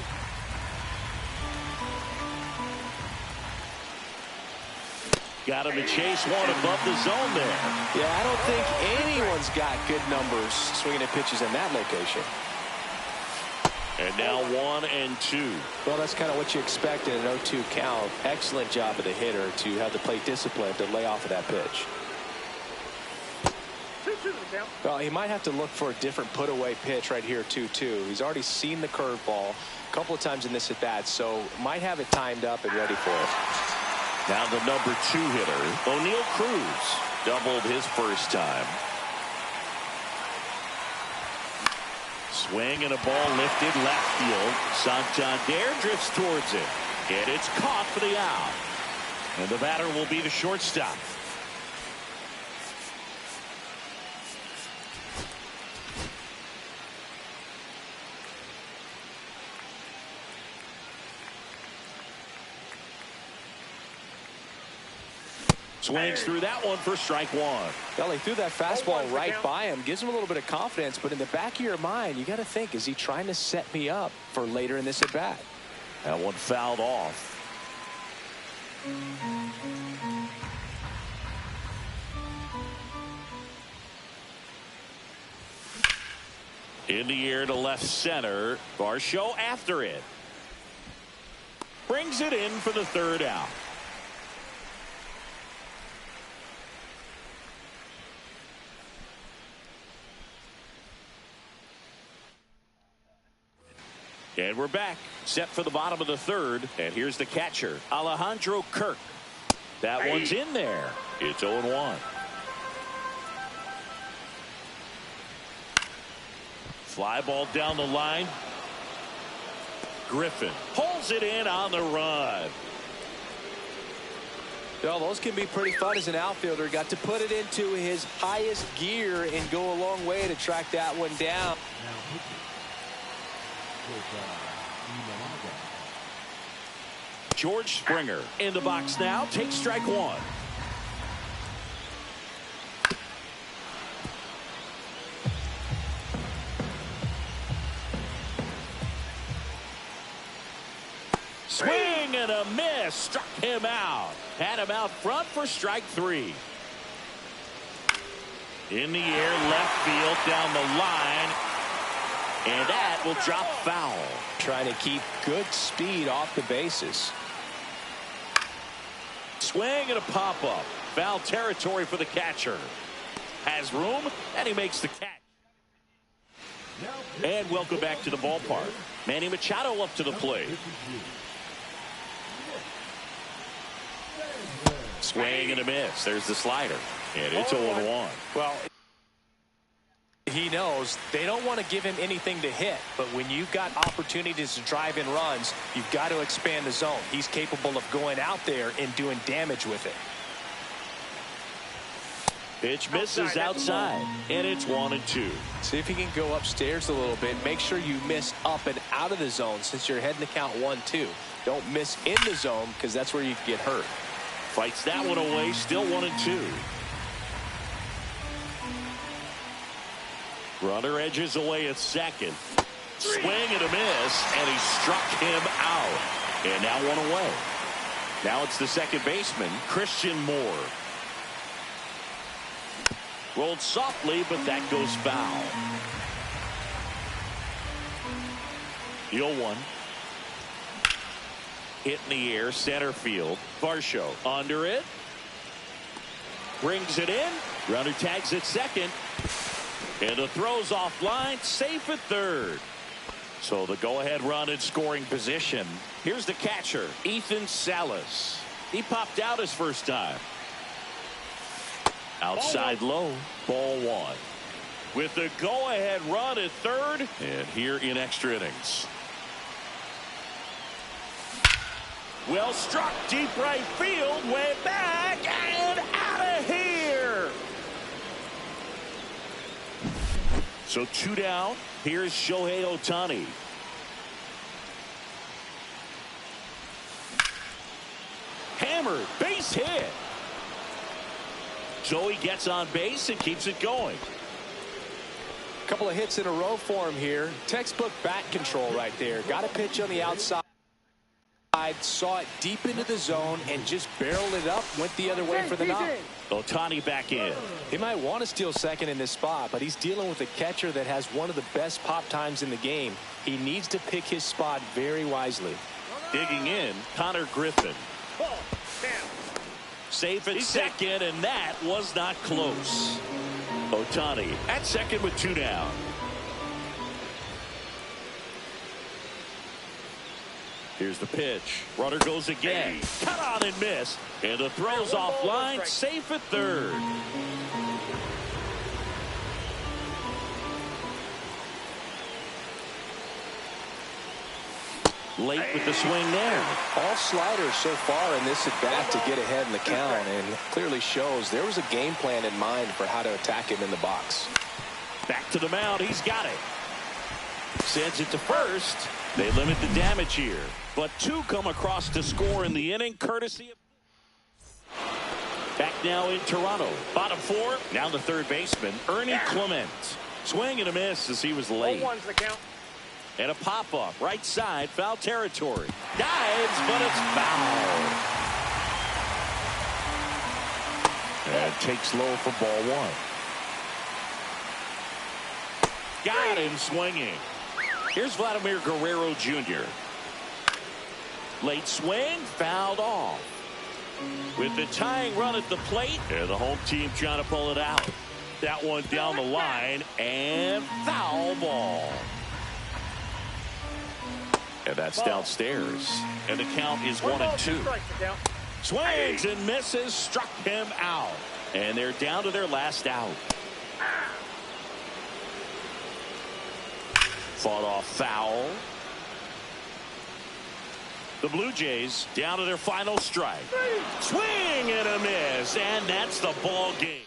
Got him to chase one above the zone there. Yeah, I don't think anyone's got good numbers swinging at pitches in that location. And now 1-2. Well, that's kind of what you expect in an 0-2 count. Excellent job of the hitter to have the plate discipline to lay off of that pitch. 2-2 to the count. Well, he might have to look for a different put-away pitch right here, 2-2. He's already seen the curveball a couple of times in this at-bat, so might have it timed up and ready for it. Now the number 2 hitter, O'Neal Cruz, doubled his first time. Swing and a ball lifted left field. Santander drifts towards it. And it's caught for the out. And the batter will be the shortstop. Swings through that one for strike 1. Well, he threw that fastball right by him. Gives him a little bit of confidence, but in the back of your mind, you got to think, is he trying to set me up for later in this at-bat? That one fouled off. In the air to left center. Varsho after it. Brings it in for the third out. And we're back, set for the bottom of the third. And here's the catcher, Alejandro Kirk. That one's in there. It's 0-1. Fly ball down the line. Griffin pulls it in on the run. Well, those can be pretty fun as an outfielder. Got to put it into his highest gear and go a long way to track that one down. George Springer in the box now. Takes strike one. Swing and a miss. Struck him out. Had him out front for strike three. In the air, left field, down the line. And that will drop foul. Trying to keep good speed off the bases. Swing and a pop-up. Foul territory for the catcher. Has room, and he makes the catch. And welcome back to the ballpark. Manny Machado up to the plate. Swing and a miss. There's the slider. And it's 0-1. Well, he knows they don't want to give him anything to hit, but when you've got opportunities to drive in runs, you've got to expand the zone. He's capable of going out there and doing damage with it. Pitch misses outside, and it's 1-2. See if he can go upstairs a little bit. Make sure you miss up and out of the zone since you're heading to count 1-2. Don't miss in the zone because that's where you can get hurt. Fights that one away, still 1-2. Runner edges away at second. Swing and a miss, and he struck him out. And now one away. Now it's the second baseman, Christian Moore. Rolled softly, but that goes foul. 0-1. Hit in the air, center field. Varsho under it. Brings it in. Runner tags at second. And the throw's offline, safe at third. So the go-ahead run in scoring position. Here's the catcher, Ethan Salas. He popped out his first time. Outside low, ball one. With the go-ahead run at third, and here in extra innings. Well struck, deep right field, way back, and out of here. So two down. Here's Shohei Ohtani. Hammered, base hit. So he gets on base and keeps it going. A couple of hits in a row for him here. Textbook bat control right there. Got a pitch on the outside. Saw it deep into the zone and just barreled it up. Went the other way for the knock. Ohtani back in. He might want to steal second in this spot, but he's dealing with a catcher that has one of the best pop times in the game. He needs to pick his spot very wisely. Digging in, Connor Griffin. Safe at second, and that was not close. Ohtani at second with two down. Here's the pitch. Runner goes again. Cut on and miss. And the throw's offline. Safe at third. Late with the swing there. All sliders so far in this at bat to get ahead in the count, and clearly shows there was a game plan in mind for how to attack him in the box. Back to the mound. He's got it. Sends it to first. They limit the damage here, but two come across to score in the inning, courtesy of. Back now in Toronto. Bottom four. Now the third baseman, Ernie Clement. Swing and a miss as he was late. 0-1's the count. And a pop-up, right side, foul territory. Dives, but it's foul. And takes low for ball one. Got him swinging. Here's Vladimir Guerrero Jr. Late swing, fouled off. With the tying run at the plate, and the home team trying to pull it out. That one down the line, and foul ball. And that's downstairs. And the count is 1-2. Swings and misses, struck him out. And they're down to their last out. Fought off foul. The Blue Jays down to their final strike. Swing and a miss, and that's the ball game.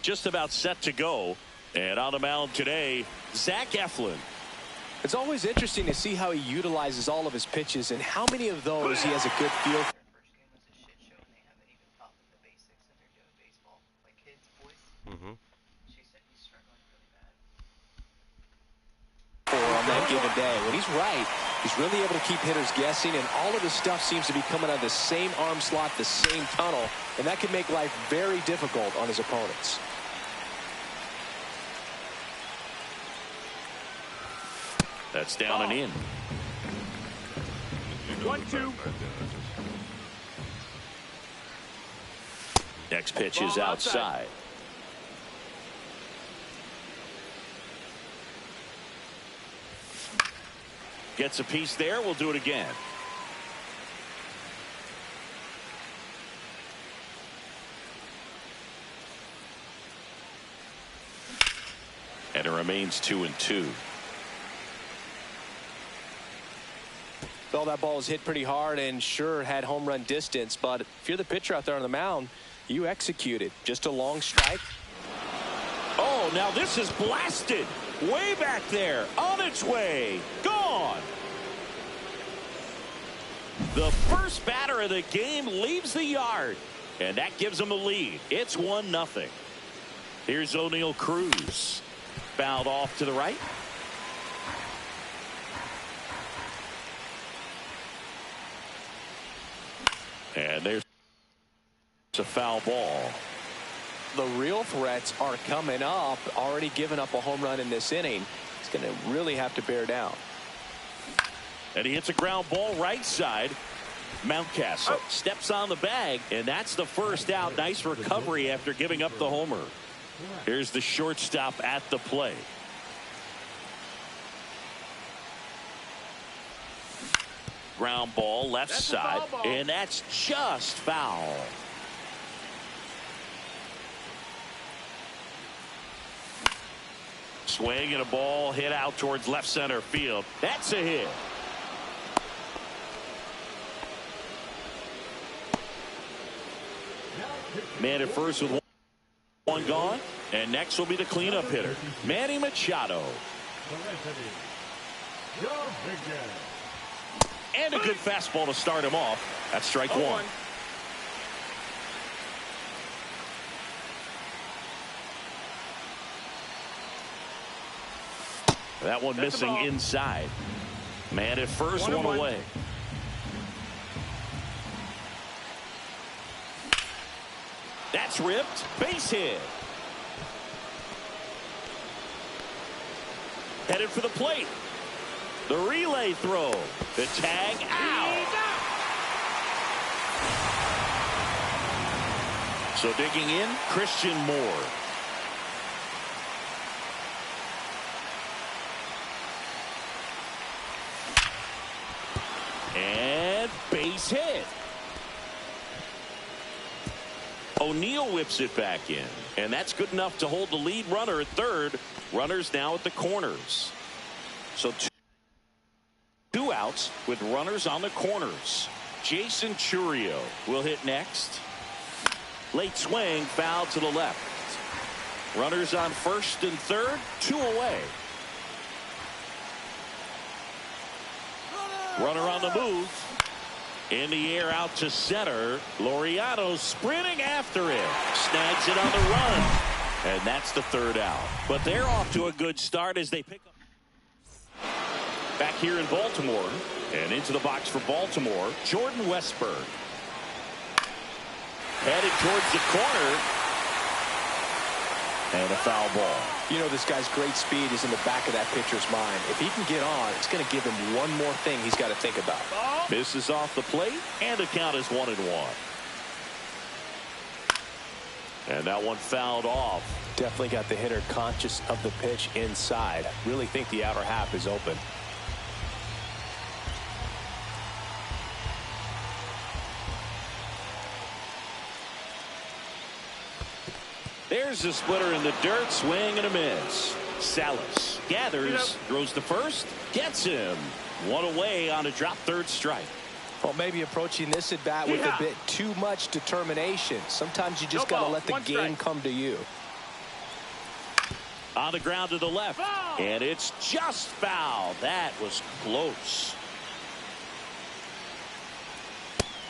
Just about set to go. And on the mound today, Zach Eflin. It's always interesting to see how he utilizes all of his pitches and how many of those he has a good feel. On that given day, when he's right, he's really able to keep hitters guessing, and all of his stuff seems to be coming out of the same arm slot, the same tunnel, and that can make life very difficult on his opponents. That's down and in. 1-2. Next pitch is outside. Gets a piece there. We'll do it again. And it remains 2-2. Well, that ball was hit pretty hard and sure had home run distance, but if you're the pitcher out there on the mound, you executed. Just a long strike. Oh, now this is blasted. Way back there. On its way. Gone. The first batter of the game leaves the yard. And that gives them a lead. It's 1-0. Here's O'Neal Cruz. Fouled off to the right. And there's a foul ball. The real threats are coming up. Already given up a home run in this inning. He's going to really have to bear down. And he hits a ground ball right side. Mountcastle steps on the bag, and that's the first out. Nice recovery after giving up the homer. Here's the shortstop at the plate. Ground ball left side, and that's just foul. Swing and a ball hit out towards left center field. That's a hit. Man at first with one gone, and next will be the cleanup hitter, Manny Machado. And a good fastball to start him off. That's strike one. That one missing inside. Man at first, one away. That's ripped. Base hit. Headed for the plate. The relay throw. The tag out. So digging in, Christian Moore. And base hit. O'Neal whips it back in, and that's good enough to hold the lead runner at third. Runners now at the corners. So two outs with runners on the corners. Jason Churio will hit next. Late swing, foul to the left. Runners on first and third, two away. Runner on the move. In the air out to center. Laureano sprinting after it. Snags it on the run. And that's the third out. But they're off to a good start as they pick up. Back here in Baltimore. And into the box for Baltimore, Jordan Westburg. Headed towards the corner. And a foul ball. You know, this guy's great speed is in the back of that pitcher's mind. If he can get on, it's going to give him one more thing he's got to think about. Misses off the plate, and the count is 1-1. And that one fouled off. Definitely got the hitter conscious of the pitch inside. Really think the outer half is open. There's the splitter in the dirt, swing and a miss. Salas gathers, throws to first, gets him. One away on a drop third strike. Well, maybe approaching this at bat with a bit too much determination. Sometimes you just got to let the game come to you. On the ground to the left, and it's just foul. That was close.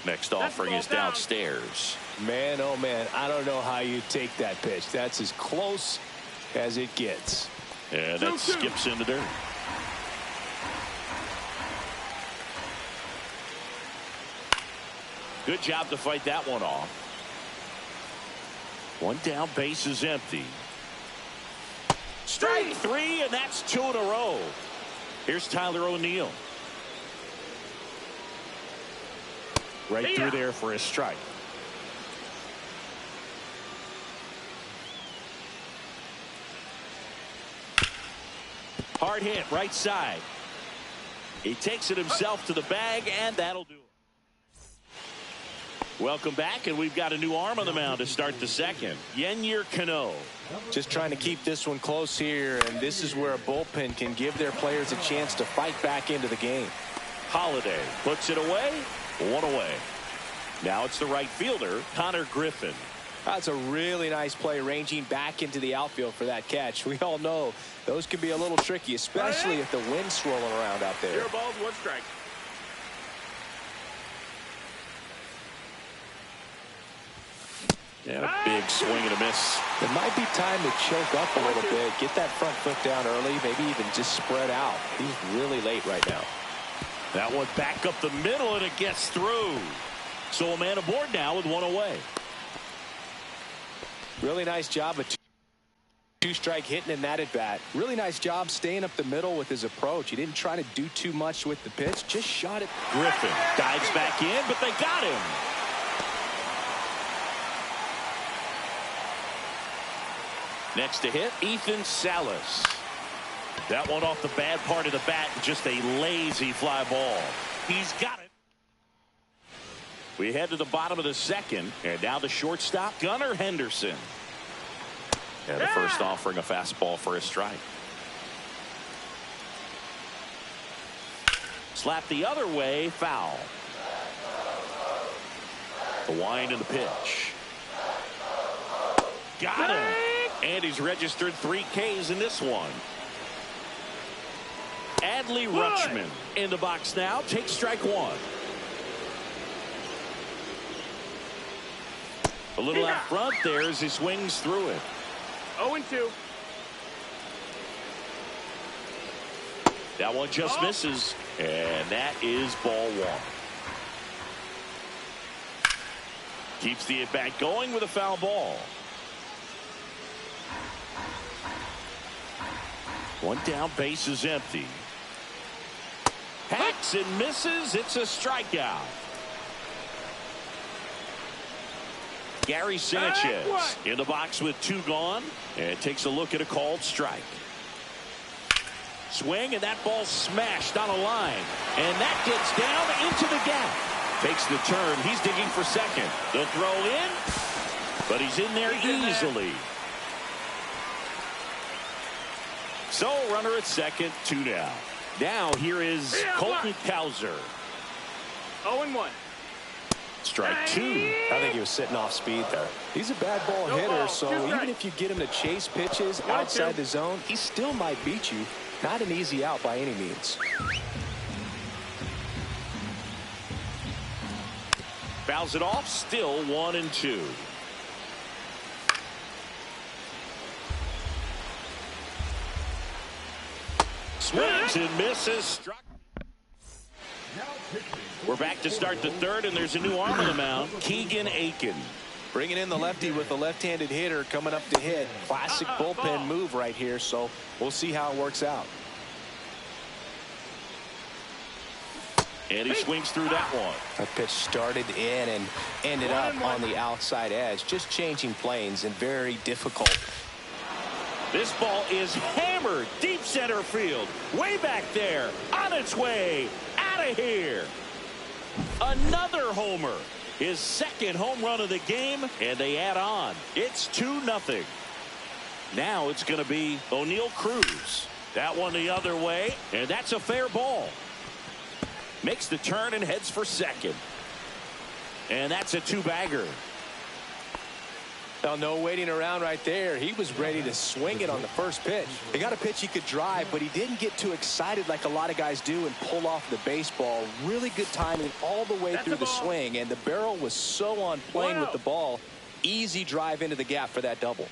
Next offering is downstairs. Man, oh man, I don't know how you take that pitch. That's as close as it gets. And that skips in the dirt. Good job to fight that one off. One down, base is empty. Strike three, and that's two in a row. Here's Tyler O'Neill. Right through there for a strike. Hard hit right side. He takes it himself to the bag, and that'll do it. Welcome back, and we've got a new arm on the mound to start the second. Yennier Cano. Just trying to keep this one close here, and this is where a bullpen can give their players a chance to fight back into the game. Holiday puts it away, one away. Now it's the right fielder, Connor Griffin. That's a really nice play, ranging back into the outfield for that catch. We all know those can be a little tricky, especially if the wind's swirling around out there. 0 balls, 1 strike. And a big swing and a miss. It might be time to choke up a little bit, get that front foot down early, maybe even just spread out. He's really late right now. That one back up the middle, and it gets through. So a man aboard now with 1 away. Really nice job of two-strike hitting in that at-bat. Really nice job staying up the middle with his approach. He didn't try to do too much with the pitch, just shot it. Griffin dives back in, but they got him. Next to hit, Ethan Salas. That one off the bad part of the bat, just a lazy fly ball. He's got it. We head to the bottom of the second, and now the shortstop, Gunnar Henderson. And the first offering a fastball for a strike. Slap the other way, foul. The wind and the pitch. Got him. And he's registered 3 Ks in this one. Adley Rutschman in the box now. Takes strike 1. A little out front there as he swings through it. 0-2. That one just misses. And that is ball 1. Keeps the at-bat going with a foul ball. 1 down, base is empty. Hacks and misses. It's a strikeout. Gary Sanchez in the box with 2 gone, and takes a look at a called strike. Swing, and that ball smashed on a line, and that gets down into the gap. Takes the turn. He's digging for second. The throw in, but he's in there easily. So runner at second, 2 down. Now here is Colton Cowser. 0-1. Strike 2. I think he was sitting off speed there. He's a bad ball hitter, so even if you get him to chase pitches outside the zone, he still might beat you. Not an easy out by any means. Fouls it off, still 1-2. Swings and misses. Struck. We're back to start the third, and there's a new arm on the mound, Keegan Aiken. Bringing in the lefty with the left-handed hitter coming up to hit. Classic bullpen move right here, so we'll see how it works out. And he swings through that one. That pitch started in and ended up on the outside edge. Just changing planes and very difficult. This ball is hammered deep center field. Way back there. On its way. Out of here. Another homer. His second home run of the game, and they add on. It's 2-0. Now it's going to be O'Neal Cruz. That one the other way, and that's a fair ball. Makes the turn and heads for second. And that's a 2-bagger. Now, no waiting around right there. He was ready to swing it on the first pitch. He got a pitch he could drive, but he didn't get too excited like a lot of guys do and pull off the baseball. Really good timing all the way through the swing, and the barrel was so on plane with the ball. Easy drive into the gap for that double.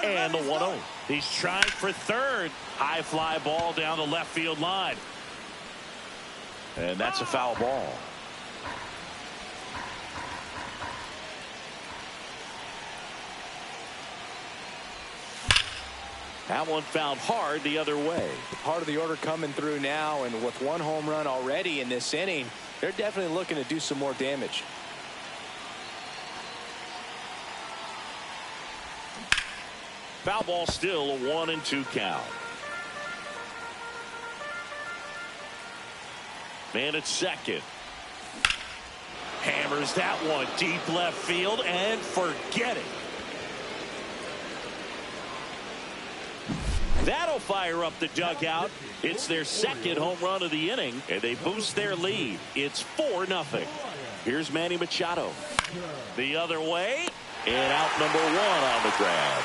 And the 1-0. He's trying for third. High fly ball down the left field line. And that's a foul ball. That one fouled hard the other way. Part of the order coming through now, and with one home run already in this inning, they're definitely looking to do some more damage. Foul ball, still a 1-2 count. Man at second. Hammers that one deep left field and forget it. That'll fire up the dugout. It's their second home run of the inning, and they boost their lead. It's 4-0. Here's Manny Machado. The other way, and out number 1 on the grab.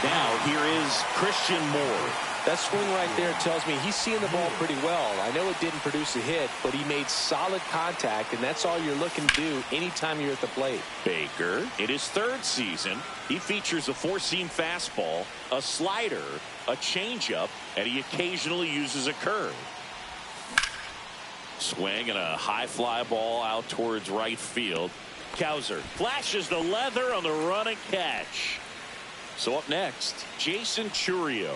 Now here is Christian Moore. That swing right there tells me he's seeing the ball pretty well. I know it didn't produce a hit, but he made solid contact, and that's all you're looking to do anytime you're at the plate. Baker, in his 3rd season, he features a 4-seam fastball, a slider, a changeup, and he occasionally uses a curve. Swing and a high fly ball out towards right field. Cowser flashes the leather on the run and catch. So up next, Jason Churio.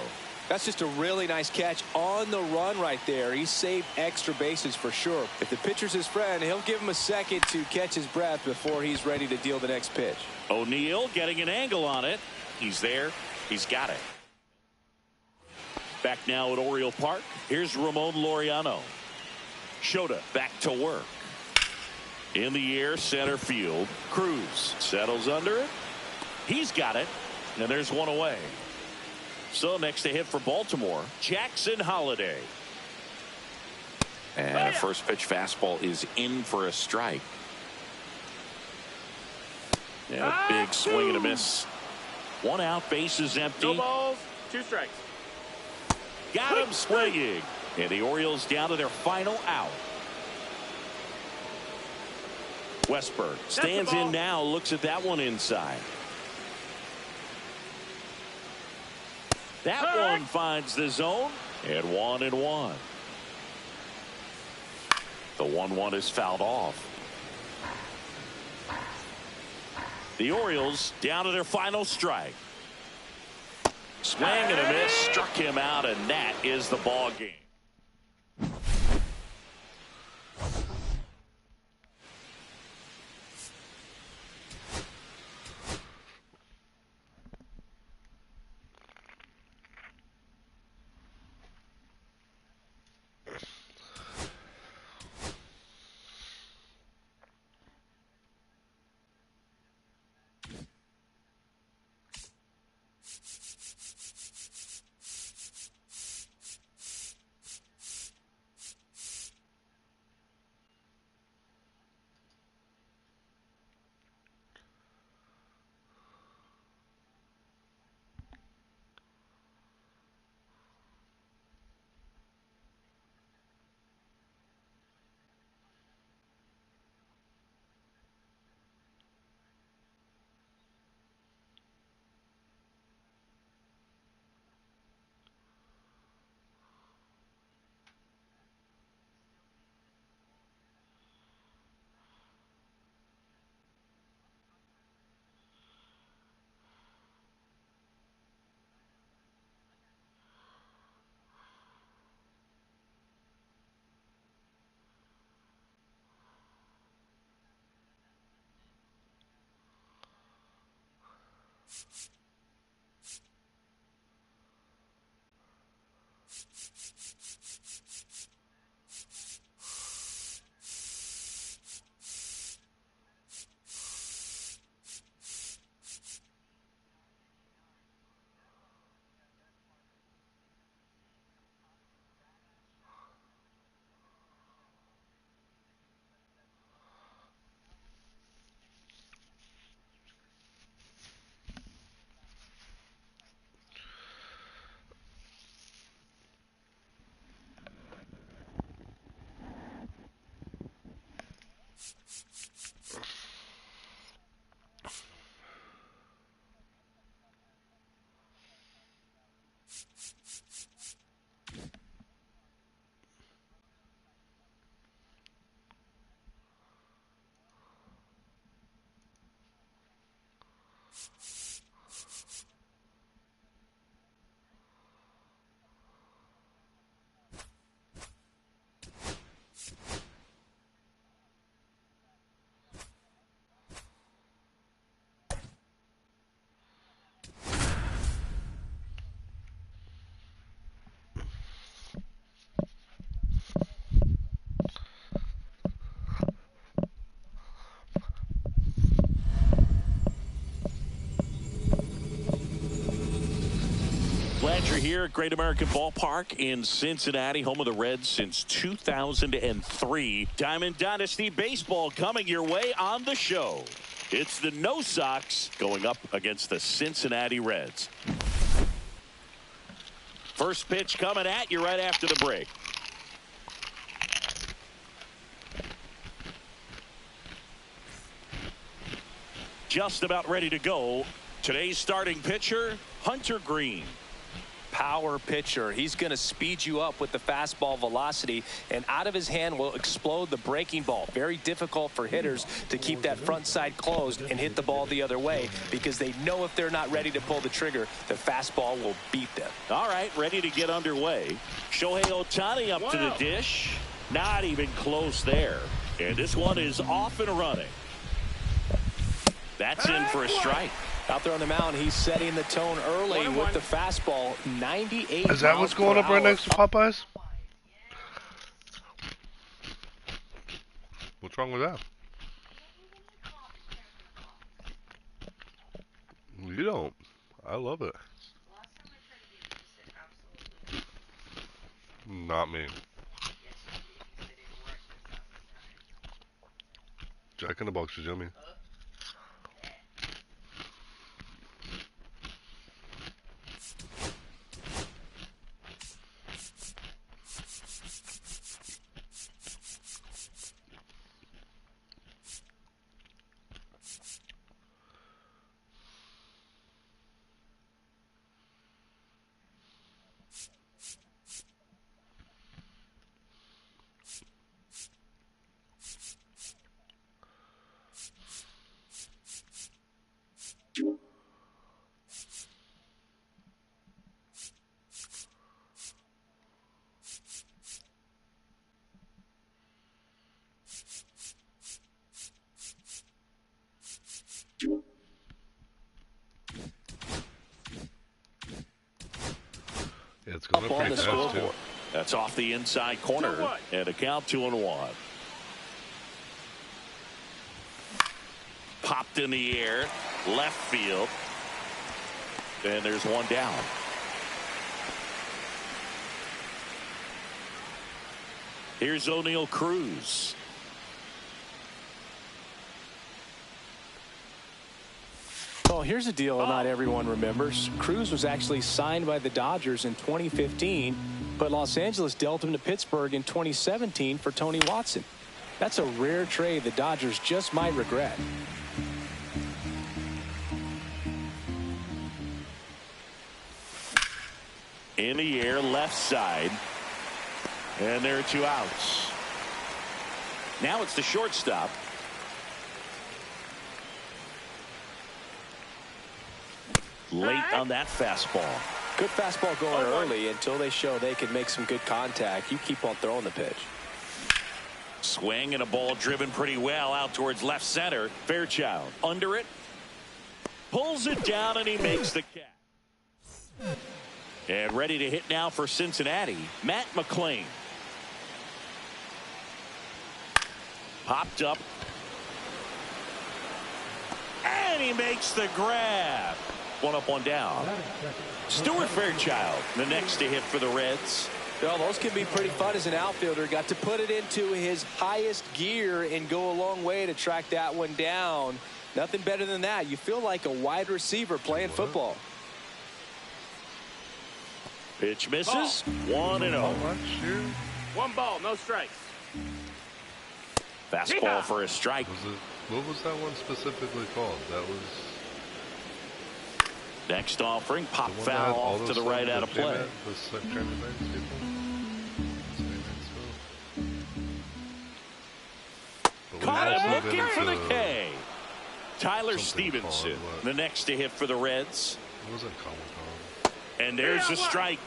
That's just a really nice catch on the run right there. He saved extra bases for sure. If the pitcher's his friend, he'll give him a second to catch his breath before he's ready to deal the next pitch. O'Neill getting an angle on it. He's there. He's got it. Back now at Oriole Park. Here's Ramon Laureano. Shota back to work. In the air, center field. Cruz settles under it. He's got it. And there's one away. So next to hit for Baltimore, Jackson Holliday. And a first pitch fastball is in for a strike. Yeah, big swing and a miss. 1 out, bases empty. No balls, 2 strikes. Got him swinging. And the Orioles down to their final out. Westberg stands in now, looks at that one inside. That one finds the zone, and 1-1. The 1-1 is fouled off. The Orioles down to their final strike. Swing and a miss, struck him out, and that is the ball game. Roger here at Great American Ballpark in Cincinnati, home of the Reds since 2003. Diamond Dynasty Baseball coming your way on the show. It's the No Sox going up against the Cincinnati Reds. First pitch coming at you right after the break. Just about ready to go. Today's starting pitcher, Hunter Green. Power pitcher. He's going to speed you up with the fastball velocity, and out of his hand will explode the breaking ball. Very difficult for hitters to keep that front side closed and hit the ball the other way, because they know if they're not ready to pull the trigger, the fastball will beat them. All right, ready to get underway. Shohei Ohtani up to the dish. Not even close there. And this one is off and running. That's in for a strike. Out there on the mound, he's setting the tone early with the fastball. 98. Is that what's going up right next to Popeyes? What's wrong with that? You don't. I love it. Not me. Jack in the Box is yummy. It's going up on the scoreboard. That's off the inside corner, and a count 2-1. Popped in the air, left field, and there's one down. Here's O'Neal Cruz. Well, here's a deal not everyone remembers. Cruz was actually signed by the Dodgers in 2015, but Los Angeles dealt him to Pittsburgh in 2017 for Tony Watson. That's a rare trade the Dodgers just might regret. In the air, left side, and there are 2 outs. Now it's the shortstop. Late on that fastball. Good fastball going early until they show they can make some good contact. You keep on throwing the pitch. Swing and a ball driven pretty well out towards left center. Fairchild under it. Pulls it down and he makes the catch. And ready to hit now for Cincinnati, Matt McClain. Popped up. And he makes the grab. 1 up, 1 down. Stuart Fairchild, the next to hit for the Reds. Well, those can be pretty fun as an outfielder. Got to put it into his highest gear and go a long way to track that one down. Nothing better than that. You feel like a wide receiver playing football. Pitch misses. 1-0. 1 ball, no strikes. Fastball for a strike. What was that one specifically called? That was... Next offering, pop foul off to the right out of play. Caught him looking for the K. Tyler Stevenson, the next to hit for the Reds. And there's a strike.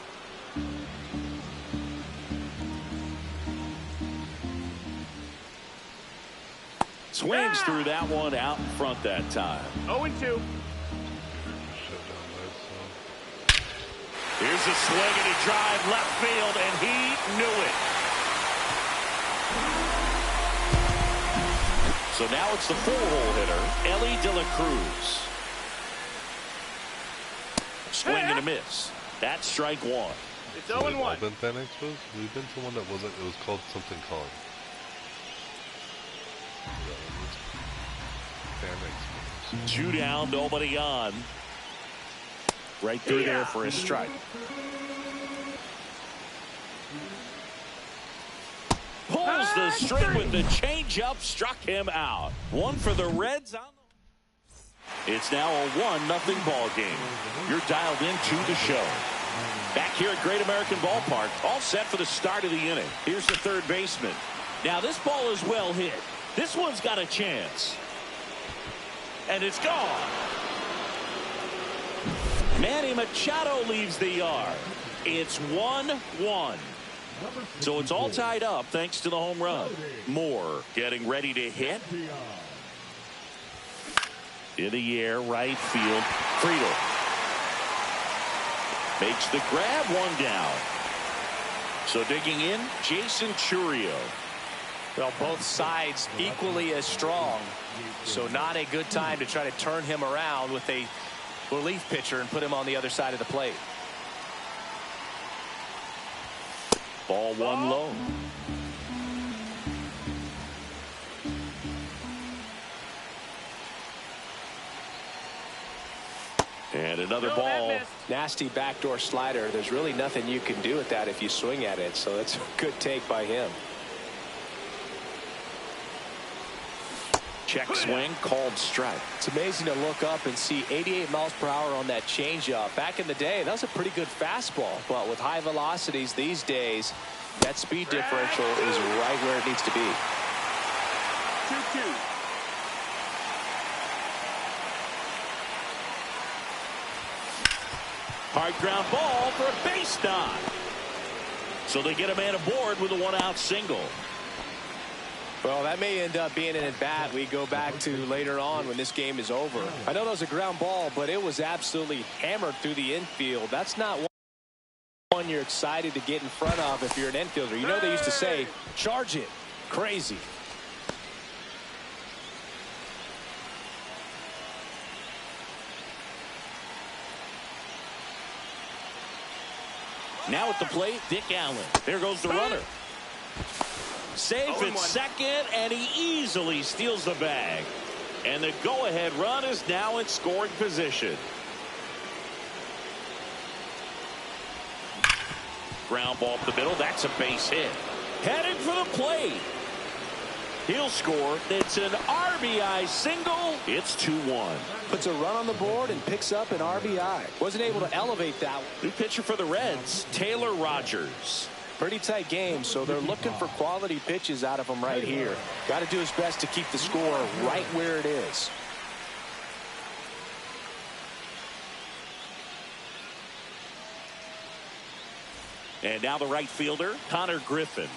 Swings through that one out in front that time. 0-2. Here's a swing and a drive left field, and he knew it. So now it's the 4-hole hitter, Ellie De La Cruz. Swing and a miss. That's strike one. It's So we've all 0-1. been fan expos. We've been to one that wasn't. It was called something con. That one was fan expos. 2 down, nobody on. Right through there for a strike. Pulls the string with the changeup, struck him out. One for the Reds. It's now a 1-0 ball game. You're dialed into the show. Back here at Great American Ballpark, all set for the start of the inning. Here's the third baseman. Now this ball is well hit. This one's got a chance. And it's gone. Manny Machado leaves the yard. It's 1-1. So it's all tied up thanks to the home run. Moore getting ready to hit. In the air, right field. Friedel makes the grab, 1 down. So digging in, Jason Churio. Well, both sides equally as strong. So not a good time to try to turn him around with a relief pitcher and put him on the other side of the plate. Ball 1 low. And another ball. Nasty backdoor slider. There's really nothing you can do with that if you swing at it. So that's a good take by him. Check swing, called strike. It's amazing to look up and see 88 miles per hour on that changeup. Back in the day, that was a pretty good fastball. But with high velocities these days, that speed differential is right where it needs to be. 2-2. Hard ground ball for a base knock. So they get a man aboard with a 1-out single. Well, that may end up being an at-bat we go back to later on when this game is over. I know that was a ground ball, but it was absolutely hammered through the infield. That's not one you're excited to get in front of if you're an infielder. You know they used to say, charge it. Crazy. Now at the plate, Dick Allen. There goes the runner. Safe at second, and he easily steals the bag. And the go-ahead run is now in scoring position. Ground ball up the middle. That's a base hit. Headed for the plate. He'll score. It's an RBI single. It's 2-1. Puts a run on the board and picks up an RBI. Wasn't able to elevate that one. New pitcher for the Reds, Taylor Rogers. Pretty tight game, so they're looking for quality pitches out of him right here. Got to do his best to keep the score right where it is. And now the right fielder, Connor Griffin.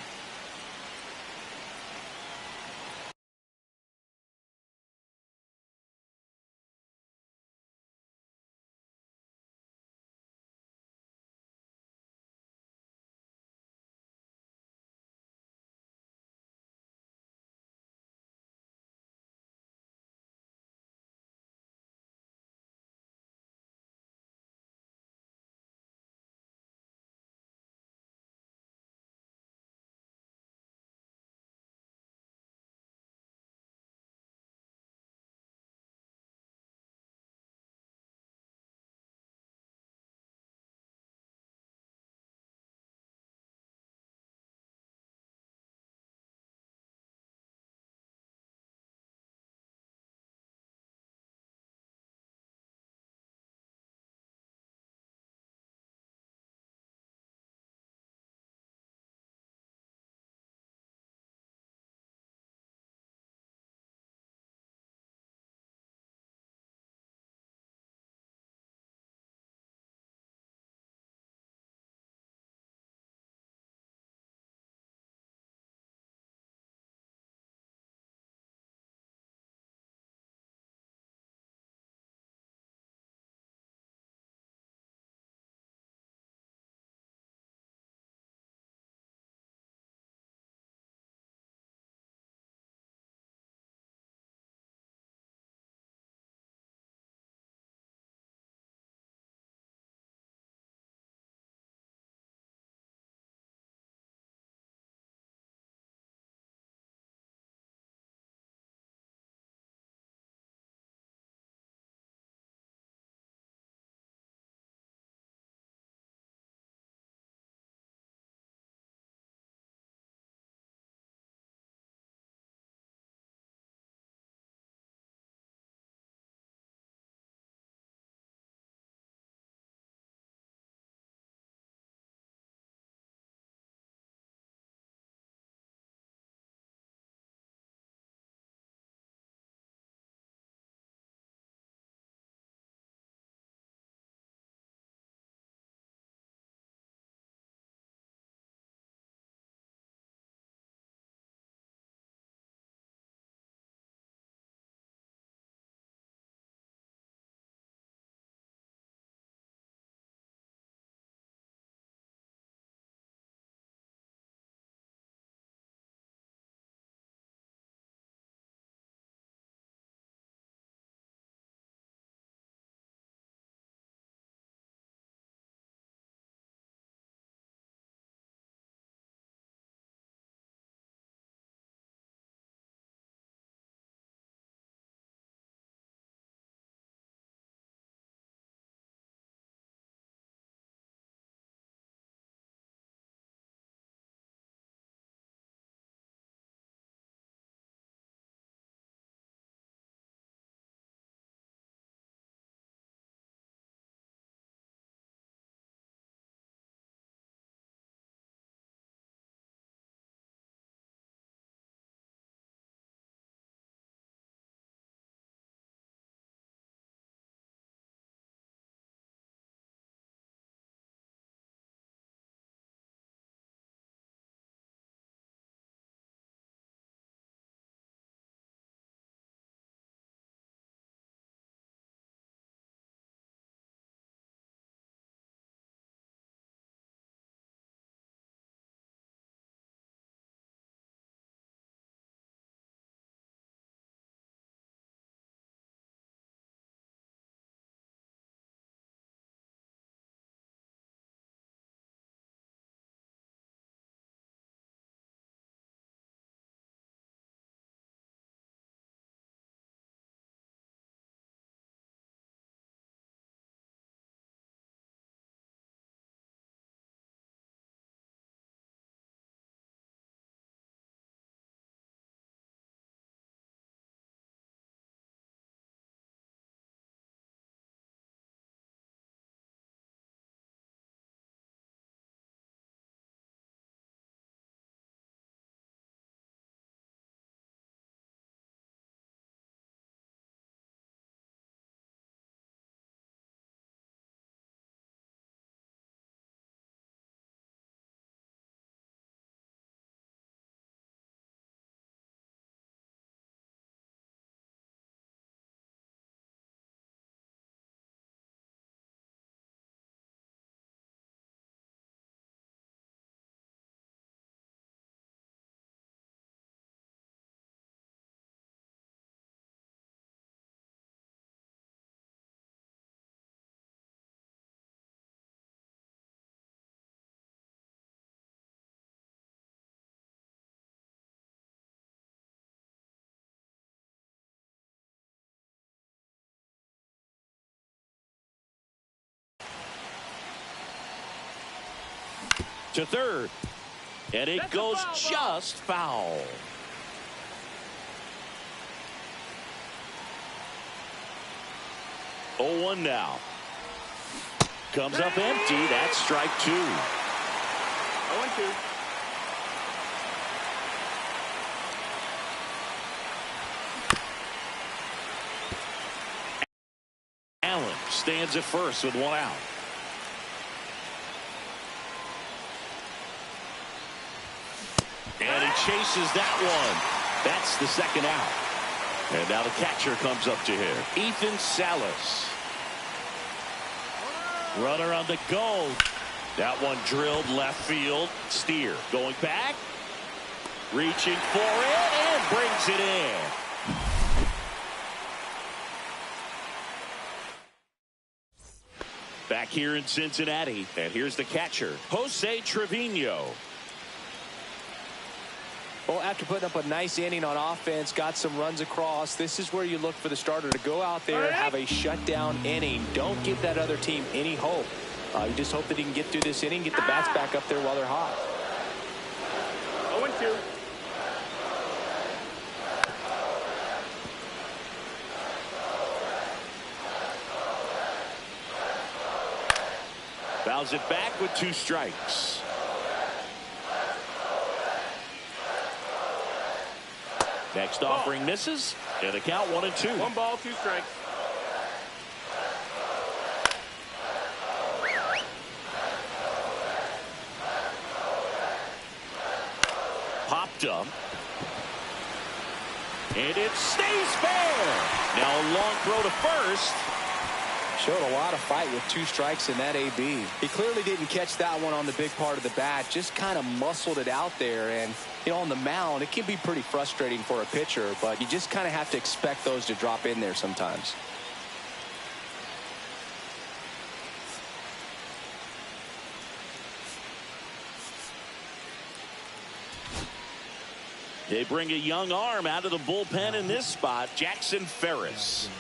to third. And it goes just foul. Oh, 1 now. Comes up empty. That's strike 2. 0-2. Allen stands at first with 1 out. And he chases that one. That's the second out. And now the catcher comes up to him. Ethan Salas. Runner on the go. That one drilled left field. Steer going back. Reaching for it and brings it in. Back here in Cincinnati. And here's the catcher, Jose Trevino. Well, after putting up a nice inning on offense, got some runs across, this is where you look for the starter to go out there and have a shutdown inning. Don't give that other team any hope. You just hope that he can get through this inning, get the bats back up there while they're hot. 0-2. Fouls it back with 2 strikes. Next offering misses, and the count 1-2. 1 ball, 2 strikes. Popped up. And it stays fair. Now a long throw to first. Showed a lot of fight with 2 strikes in that AB. He clearly didn't catch that one on the big part of the bat, just kind of muscled it out there. And, you know, on the mound, it can be pretty frustrating for a pitcher, but you just kind of have to expect those to drop in there sometimes. They bring a young arm out of the bullpen in this spot, Jackson Ferris.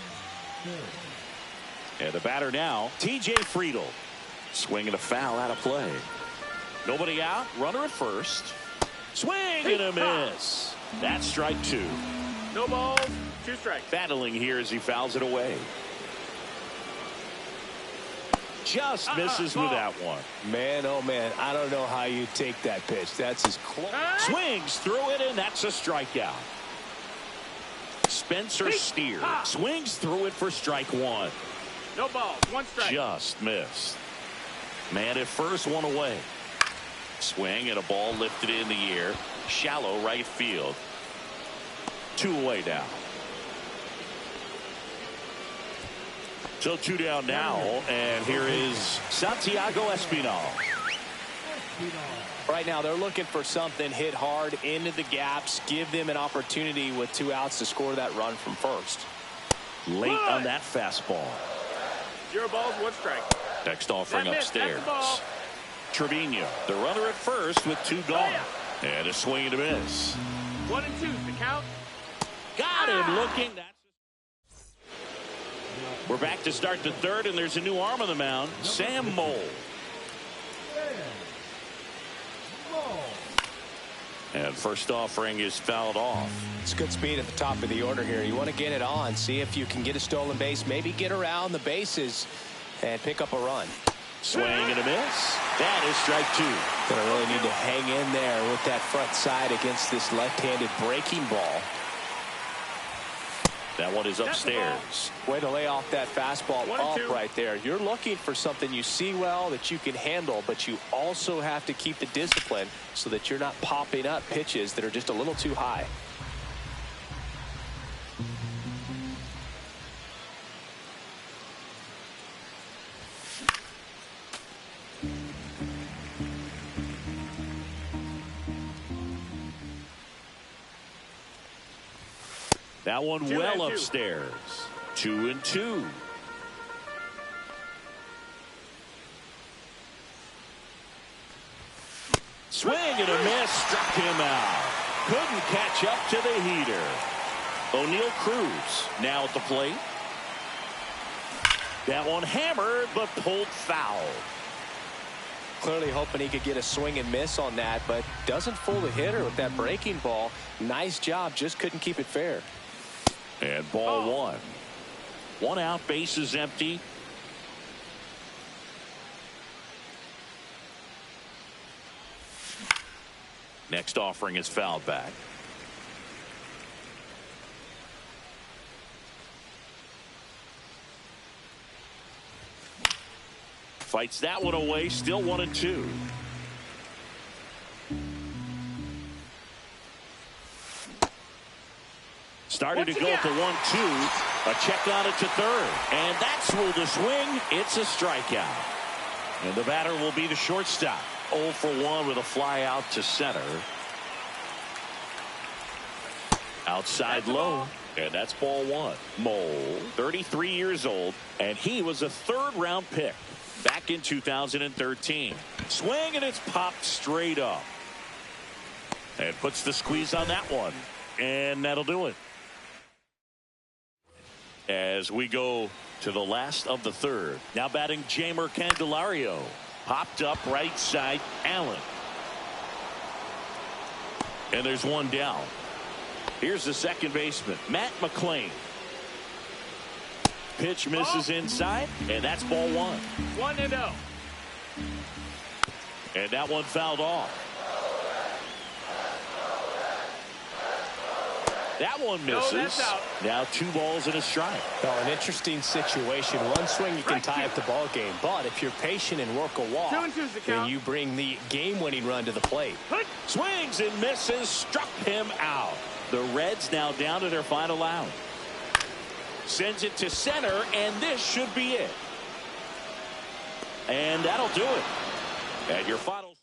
And the batter now, TJ Friedel. Swinging a foul out of play. Nobody out, runner at first. Swing and a miss. That's strike 2. No balls, 2 strikes. Battling here as he fouls it away. Just misses with that one. Man, oh man, I don't know how you take that pitch. That's as close. Swings through it, and that's a strikeout. Spencer Steer swings through it for strike 1. No balls, 1 strike. Just missed. Man at first, 1 away. Swing and a ball lifted in the air. Shallow right field. 2 away now. So 2 down now, and here is Santiago Espinal. Right now, they're looking for something hit hard into the gaps, give them an opportunity with 2 outs to score that run from first. Late on that fastball. 0 balls, 1 strike. Next offering That missed, upstairs. that's the ball. Trevino, the runner at first with 2 gone. And a swing and a miss. 1-2, the count. Got him looking. We're back to start the 3rd, and there's a new arm on the mound, Sam Mole. And first offering is fouled off. It's good speed at the top of the order here. You want to get it on, see if you can get a stolen base, maybe get around the bases and pick up a run. Swing and a miss. That is strike 2. Gonna really need to hang in there with that front side against this left-handed breaking ball. That one is upstairs. Way to lay off that fastball 1-2. up right there. You're looking for something you see well that you can handle, but you also have to keep the discipline so that you're not popping up pitches that are just a little too high. That one well upstairs. 2-2. Swing and a miss. Struck him out. Couldn't catch up to the heater. O'Neal Cruz now at the plate. That one hammered but pulled foul. clearly hoping he could get a swing and miss on that, but doesn't fool the hitter with that breaking ball. Nice job, just couldn't keep it fair. And ball one. One out, bases empty. Next offering is fouled back. Fights that one away, still 1-2. Started to go at the 1-2. A check on it to third. And that's ruled a swing. It's a strikeout. And the batter will be the shortstop. 0 for 1 with a fly out to center. Outside low. And that's ball one. Mole, 33 years old. And he was a third-round pick back in 2013. Swing, and it's popped straight up. And puts the squeeze on that one. And that'll do it. As we go to the last of the third. Now batting Jamer Candelario. Popped up right side, Allen. And there's one down. Here's the second baseman, Matt McClain. Pitch misses inside, and that's ball one. 1-0. And that one fouled off. That one misses. No, that's out. Now 2 balls and a strike. Well, an interesting situation. One swing you can tie up the ball game, but if you're patient and work a walk, 2-2's the then count. you bring the game-winning run to the plate. Swings and misses, struck him out. The Reds now down to their final out. Sends it to center, and this should be it. And that'll do it. And your final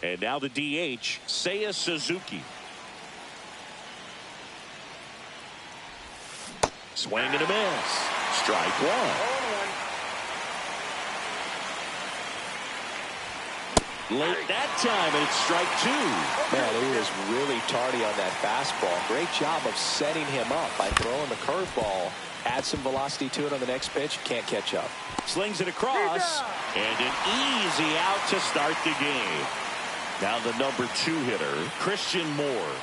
And now the DH, Seiya Suzuki. Swing and a miss. Strike one. Late that time, and it's strike two. Man, he was really tardy on that fastball. Great job of setting him up by throwing the curveball. Add some velocity to it on the next pitch. Can't catch up. Slings it across, and an easy out to start the game. Now the number 2 hitter, Christian Moore.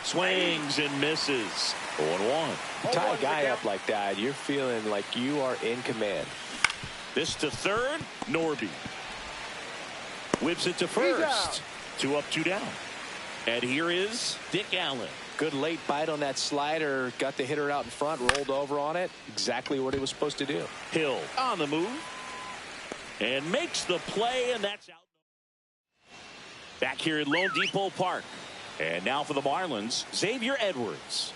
Swings and misses. 0-1. You tie a guy up like that, you're feeling like you are in command. This to third, Norby. Whips it to first. 2 up, 2 down. And here is Dick Allen. Good late bite on that slider. Got the hitter out in front, rolled over on it. Exactly what he was supposed to do. Hill on the move. And makes the play, and that's out. Back here at Lone Depot Park. And now for the Marlins, Xavier Edwards.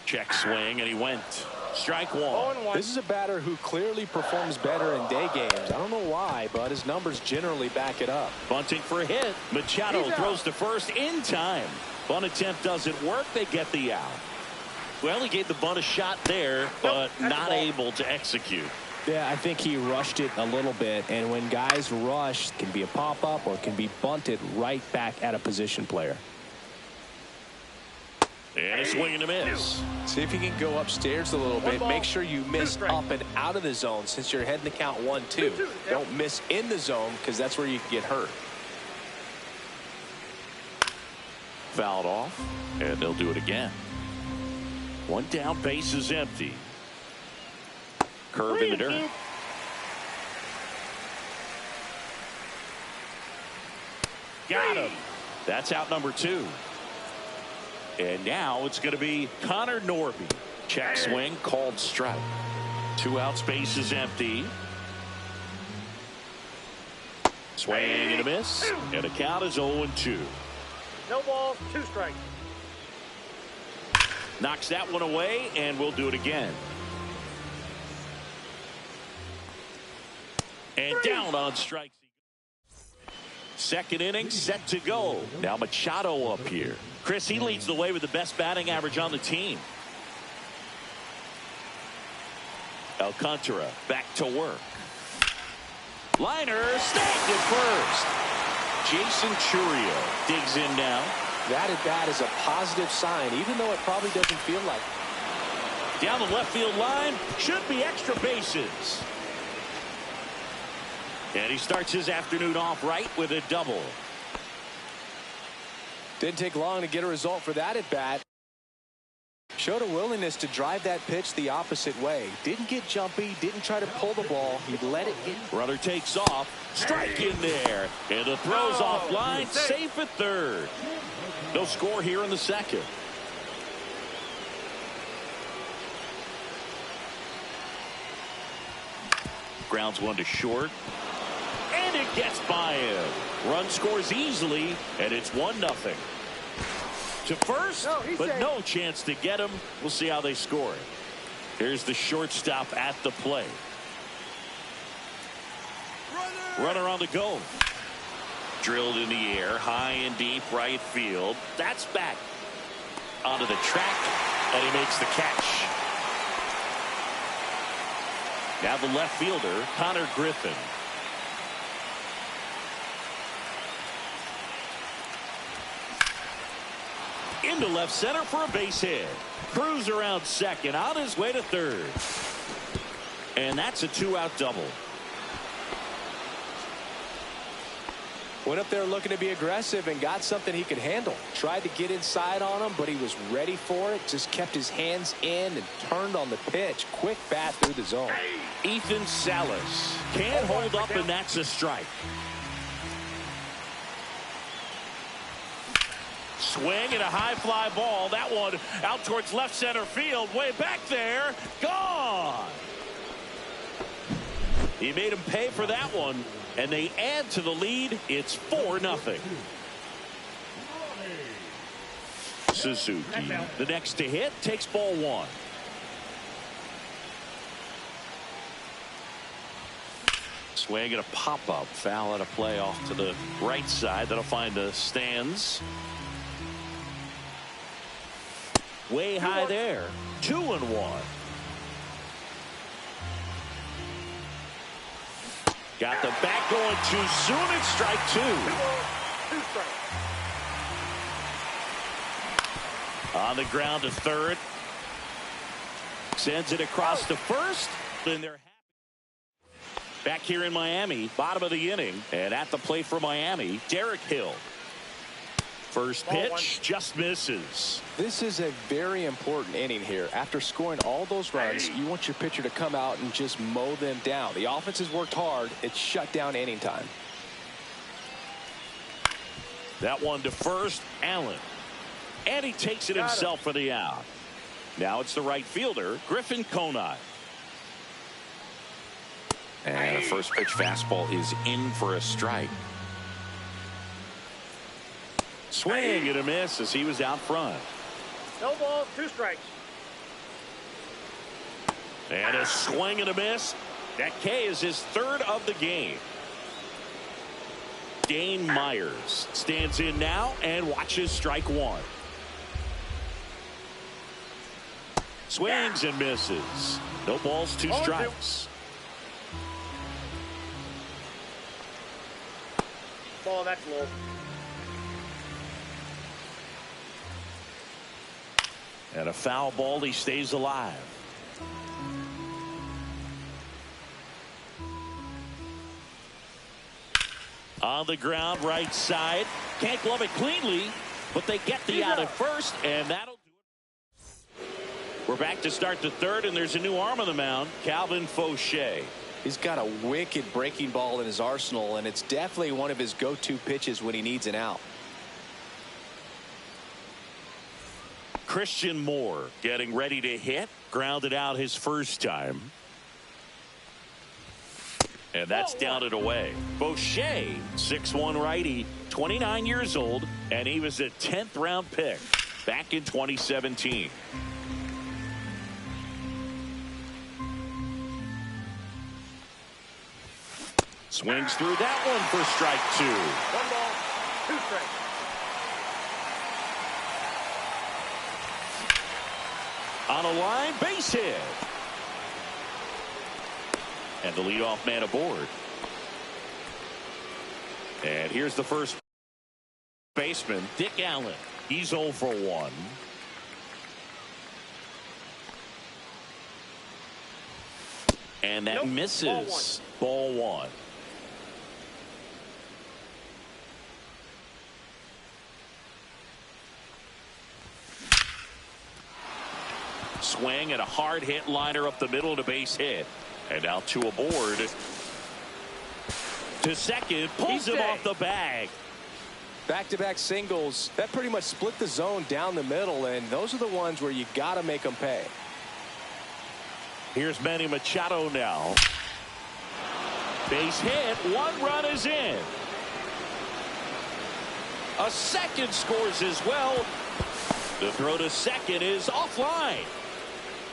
Check swing, and he went. Strike one. This is a batter who clearly performs better in day games. I don't know why, but his numbers generally back it up. Bunting for a hit. Machado throws to first in time. Bunt attempt doesn't work. They get the out. Well, he gave the bunt a shot there, but not able to execute. Yeah, I think he rushed it a little bit, and when guys rush, it can be a pop-up or it can be bunted right back at a position player. And a swing and a miss. See if you can go upstairs a little bit. Make sure you miss up and out of the zone since you're heading to count 1-2. Don't miss in the zone because that's where you can get hurt. Fouled off, and they'll do it again. 1 down, base is empty. Curve in the dirt. Got him. That's out number 2. And now it's going to be Connor Norby. Check swing, called strike. 2 outs, base is empty. Swing and a miss. And the count is 0-2. No balls, 2 strikes. Knocks that one away, and we'll do it again. And down on strikes. Second inning set to go. Now Machado up here. Chris, he leads the way with the best batting average on the team. Alcantara back to work. Liner snagged at first. Jason Churio digs in now. That at bat is a positive sign, even though it probably doesn't feel like it. Down the left field line. Should be extra bases. And he starts his afternoon off right with a double. Didn't take long to get a result for that at bat. Showed a willingness to drive that pitch the opposite way. Didn't get jumpy, didn't try to pull the ball. He let it get. Runner takes off. Strike in there. And the throw's offline. Safe at third. No score here in the second. Grounds one to short. And it gets by him. Run scores easily, and it's 1-0. To first, but no chance to get him. We'll see how they score it. Here's the shortstop at the plate. Runner on the go. Drilled in the air, high and deep right field. That's back onto the track, and he makes the catch. Now the left fielder, Connor Griffin. Into left center for a base hit. Cruz around second, on his way to third. And that's a 2-out double. Went up there looking to be aggressive and got something he could handle. Tried to get inside on him, but he was ready for it. Just kept his hands in and turned on the pitch. Quick bat through the zone. Ethan Salas can't hold up, and that's a strike. Swing and a high fly ball. That one out towards left center field. Way back there. Gone. He made him pay for that one, and they add to the lead. It's 4-0. Suzuki, the next to hit, takes ball 1. Swing and a pop-up. Foul at a play off to the right side. That'll find the stands. Way high there. 2-1. Got the bat going too soon. It's strike 2. 2 strikes. On the ground to third. Sends it across to first. Then they're back here in Miami, bottom of the inning, and at the plate for Miami, Derek Hill. First pitch just misses. This is a very important inning here. After scoring all those runs, you want your pitcher to come out and just mow them down. The offense has worked hard. It's shut down inning time. That one to first, Allen. And he takes it himself for the out. Now it's the right fielder, Griffin Conine. And a first pitch fastball is in for a strike. Swing and a miss as he was out front. No balls, 2 strikes. And a swing and a miss. That K is his third of the game. Dane Myers stands in now and watches strike 1. Swings and misses. No balls, 2 strikes. Ball, that's low. And a foul ball. He stays alive. On the ground, right side. Can't glove it cleanly, but they get the out at first, and that'll do it. We're back to start the third, and there's a new arm on the mound, Calvin Fauché. He's got a wicked breaking ball in his arsenal, and it's definitely one of his go-to pitches when he needs an out. Christian Moore getting ready to hit. Grounded out his first time. And that's down and away. Fauché, 6'1" righty, 29 years old, and he was a 10th round pick back in 2017. Swings through that one for strike 2. 1 ball, 2 strikes. On a line, base hit. And the leadoff man aboard. And here's the first baseman, Dick Allen. He's 0 for 1. And that misses. Ball 1. Swing and a hard hit liner up the middle to base hit. And now 2 aboard. To second, pulls him off the bag. Back-to-back singles. That pretty much split the zone down the middle, and those are the ones where you got to make them pay. Here's Manny Machado now. Base hit. 1 run is in. A second scores as well. The throw to second is offline.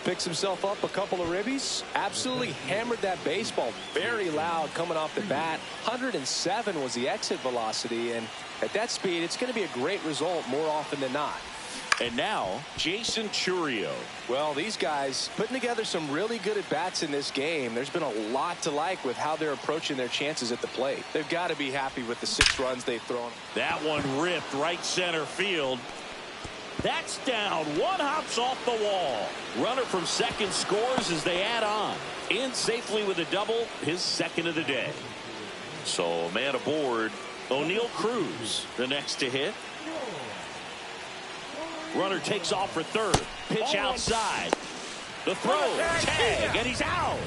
Picks himself up a couple of ribbies. Absolutely hammered that baseball. Very loud coming off the bat. 107 was the exit velocity, and at that speed, it's going to be a great result more often than not. And now, Jason Chourio. Well, these guys putting together some really good at-bats in this game. There's been a lot to like with how they're approaching their chances at the plate. They've got to be happy with the 6 runs they've thrown. That one ripped right center field. That's down. 1 hops off the wall. Runner from second scores as they add on. In safely with a double, his second of the day. So, man aboard, O'Neal Cruz, the next to hit. Runner takes off for third. Pitch outside. The throw, tag, and he's out.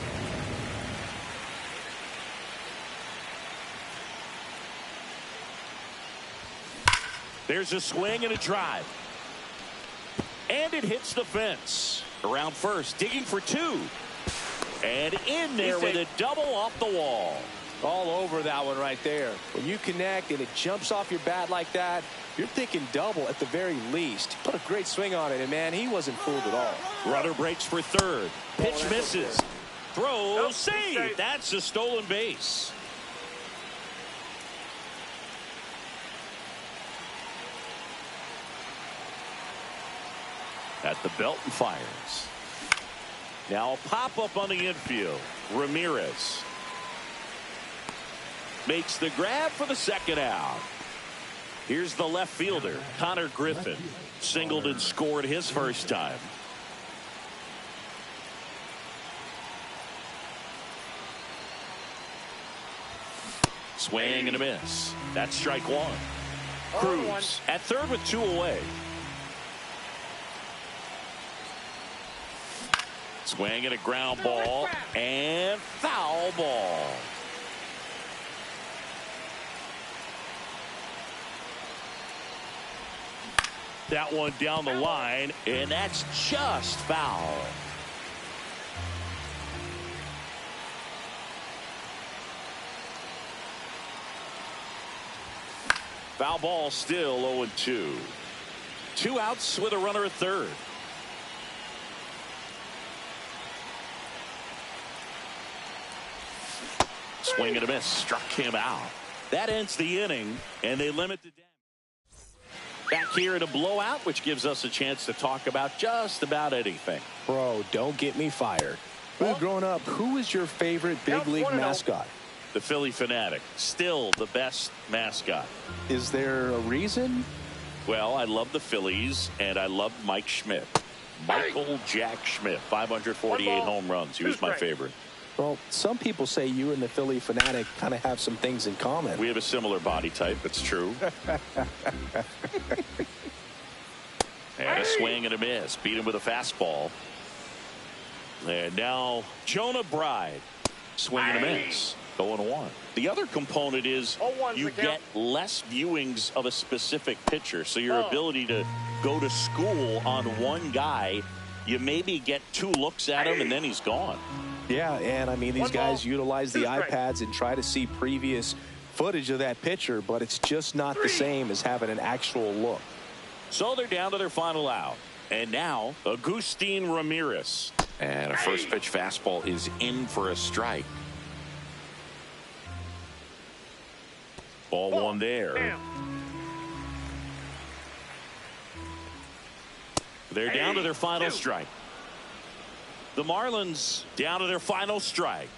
There's a swing and a drive. And it hits the fence. Around first, digging for 2. And in there with a double off the wall. All over that one right there. When you connect and it jumps off your bat like that, you're thinking double at the very least. Put a great swing on it, and man, he wasn't fooled at all. Runner breaks for third. Pitch misses. Throw, Nope, save. safe. That's a stolen base. At the belt and fires. Now a pop-up on the infield. Ramirez makes the grab for the second out. Here's the left fielder, Connor Griffin. Singled and scored his first time. Swing and a miss. That's strike one. Cruz at third with 2 away. Swing and a ground ball and foul ball. That one down the line, and that's just foul. Foul ball, still 0-2. 2 outs with a runner at third. Swing and a miss, struck him out. That ends the inning, and they limit the damage. Back here in a blowout, which gives us a chance to talk about just about anything. Bro, don't get me fired. Well, growing up, who was your favorite big league mascot? The Philly Fanatic, still the best mascot. Is there a reason? Well, I love the Phillies, and I love Mike Schmidt. Michael Jack Schmidt, 548 home runs. He was my favorite. Well, some people say you and the Philly Fanatic kind of have some things in common. We have a similar body type. It's true. And a swing and a miss. Beat him with a fastball. And now Jonah Bride. Swing and a miss. 0-1. The other component is you get less viewings of a specific pitcher. So your ability to go to school on one guy, you maybe get 2 looks at him and then he's gone. Yeah, and I mean, these guys utilize the iPads and try to see previous footage of that pitcher, but it's just not the same as having an actual look. So they're down to their final out. And now, Agustin Ramirez. And a first pitch fastball is in for a strike. Ball 1 there. They're down to their final strike. The Marlins down to their final strike.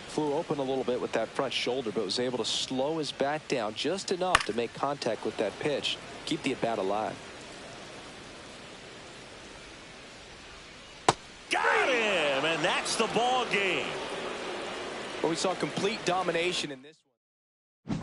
Flew open a little bit with that front shoulder, but was able to slow his bat down just enough to make contact with that pitch. Keep the at-bat alive. Got him, and that's the ball game. Well, we saw complete domination in this one.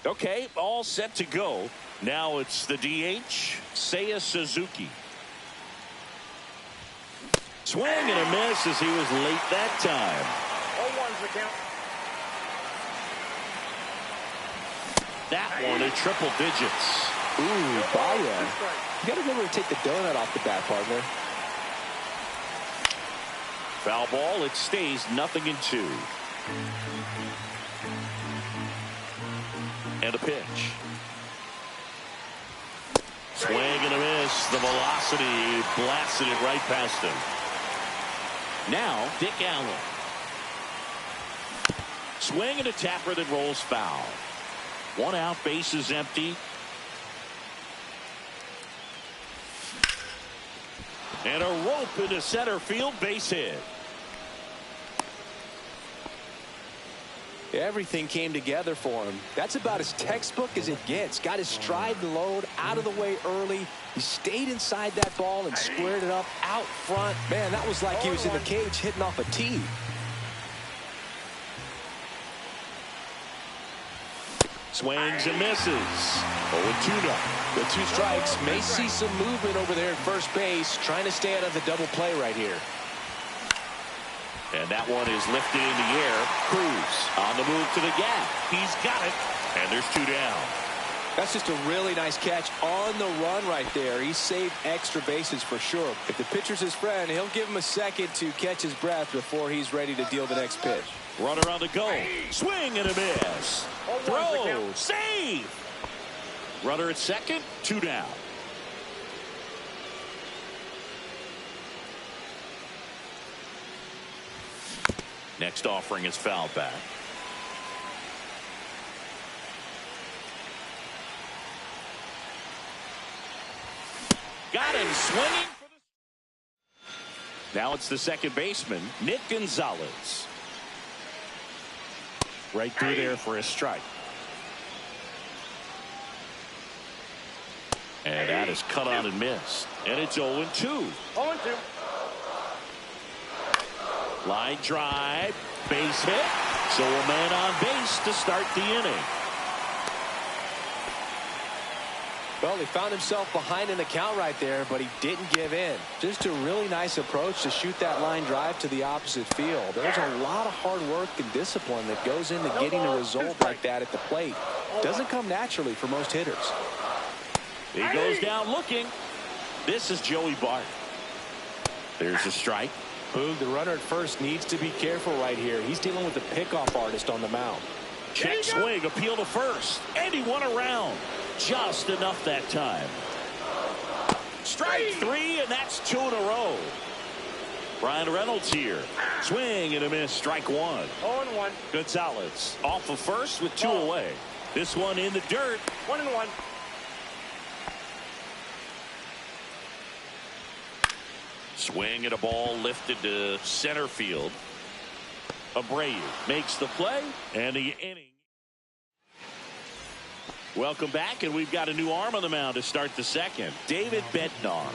Okay, all set to go. Now it's the DH, Seiya Suzuki. Swing and a miss as he was late that time. 0-1's the count. That one in triple digits. Ooh, Baya. You got to remember to take the donut off the bat, partner. Foul ball, it stays 0-2. And a pitch. Swing and a miss. The velocity blasted it right past him. Now, Dick Allen. Swing and a tapper that rolls foul. 1 out, base is empty. And a rope into center field, base hit. Everything came together for him. That's about as textbook as it gets. Got his stride and load out of the way early. He stayed inside that ball and squared it up out front. Man, that was like he was in the cage hitting off a tee. Swings and misses. 0-2 now. The 2 strikes. May see some movement over there at first base. Trying to stay out of the double play right here. And that one is lifted in the air. Cruz on the move to the gap. He's got it. And there's 2 down. That's just a really nice catch on the run right there. He saved extra bases for sure. If the pitcher's his friend, he'll give him a second to catch his breath before he's ready to deal the next pitch. Runner on the go. Swing and a miss. Throw. Save. Runner at second. 2 down. Next offering is foul back. Got him swinging. Now it's the second baseman, Nick Gonzalez. Right through there for a strike. And that is cut on and missed. And it's 0-2. 0-2. Line drive, base hit. So a man on base to start the inning. Well, he found himself behind in the count right there, but he didn't give in. Just a really nice approach to shoot that line drive to the opposite field. There's a lot of hard work and discipline that goes into getting a result like that at the plate. Doesn't come naturally for most hitters. He goes down looking. This is Joey Bart. There's a strike. Boog, the runner at first needs to be careful right here. He's dealing with the pickoff artist on the mound. Check swing, appeal to first. And he won around. Just enough that time. Strike 3, and that's 2 in a row. Ryan Reynolds here. Swing and a miss. Strike one. 0-1. Gonzalez off of first with two away. This one in the dirt. 1-1. Swing and a ball lifted to center field. Abreu makes the play and the inning. Welcome back, and we've got a new arm on the mound to start the second. David Bednar.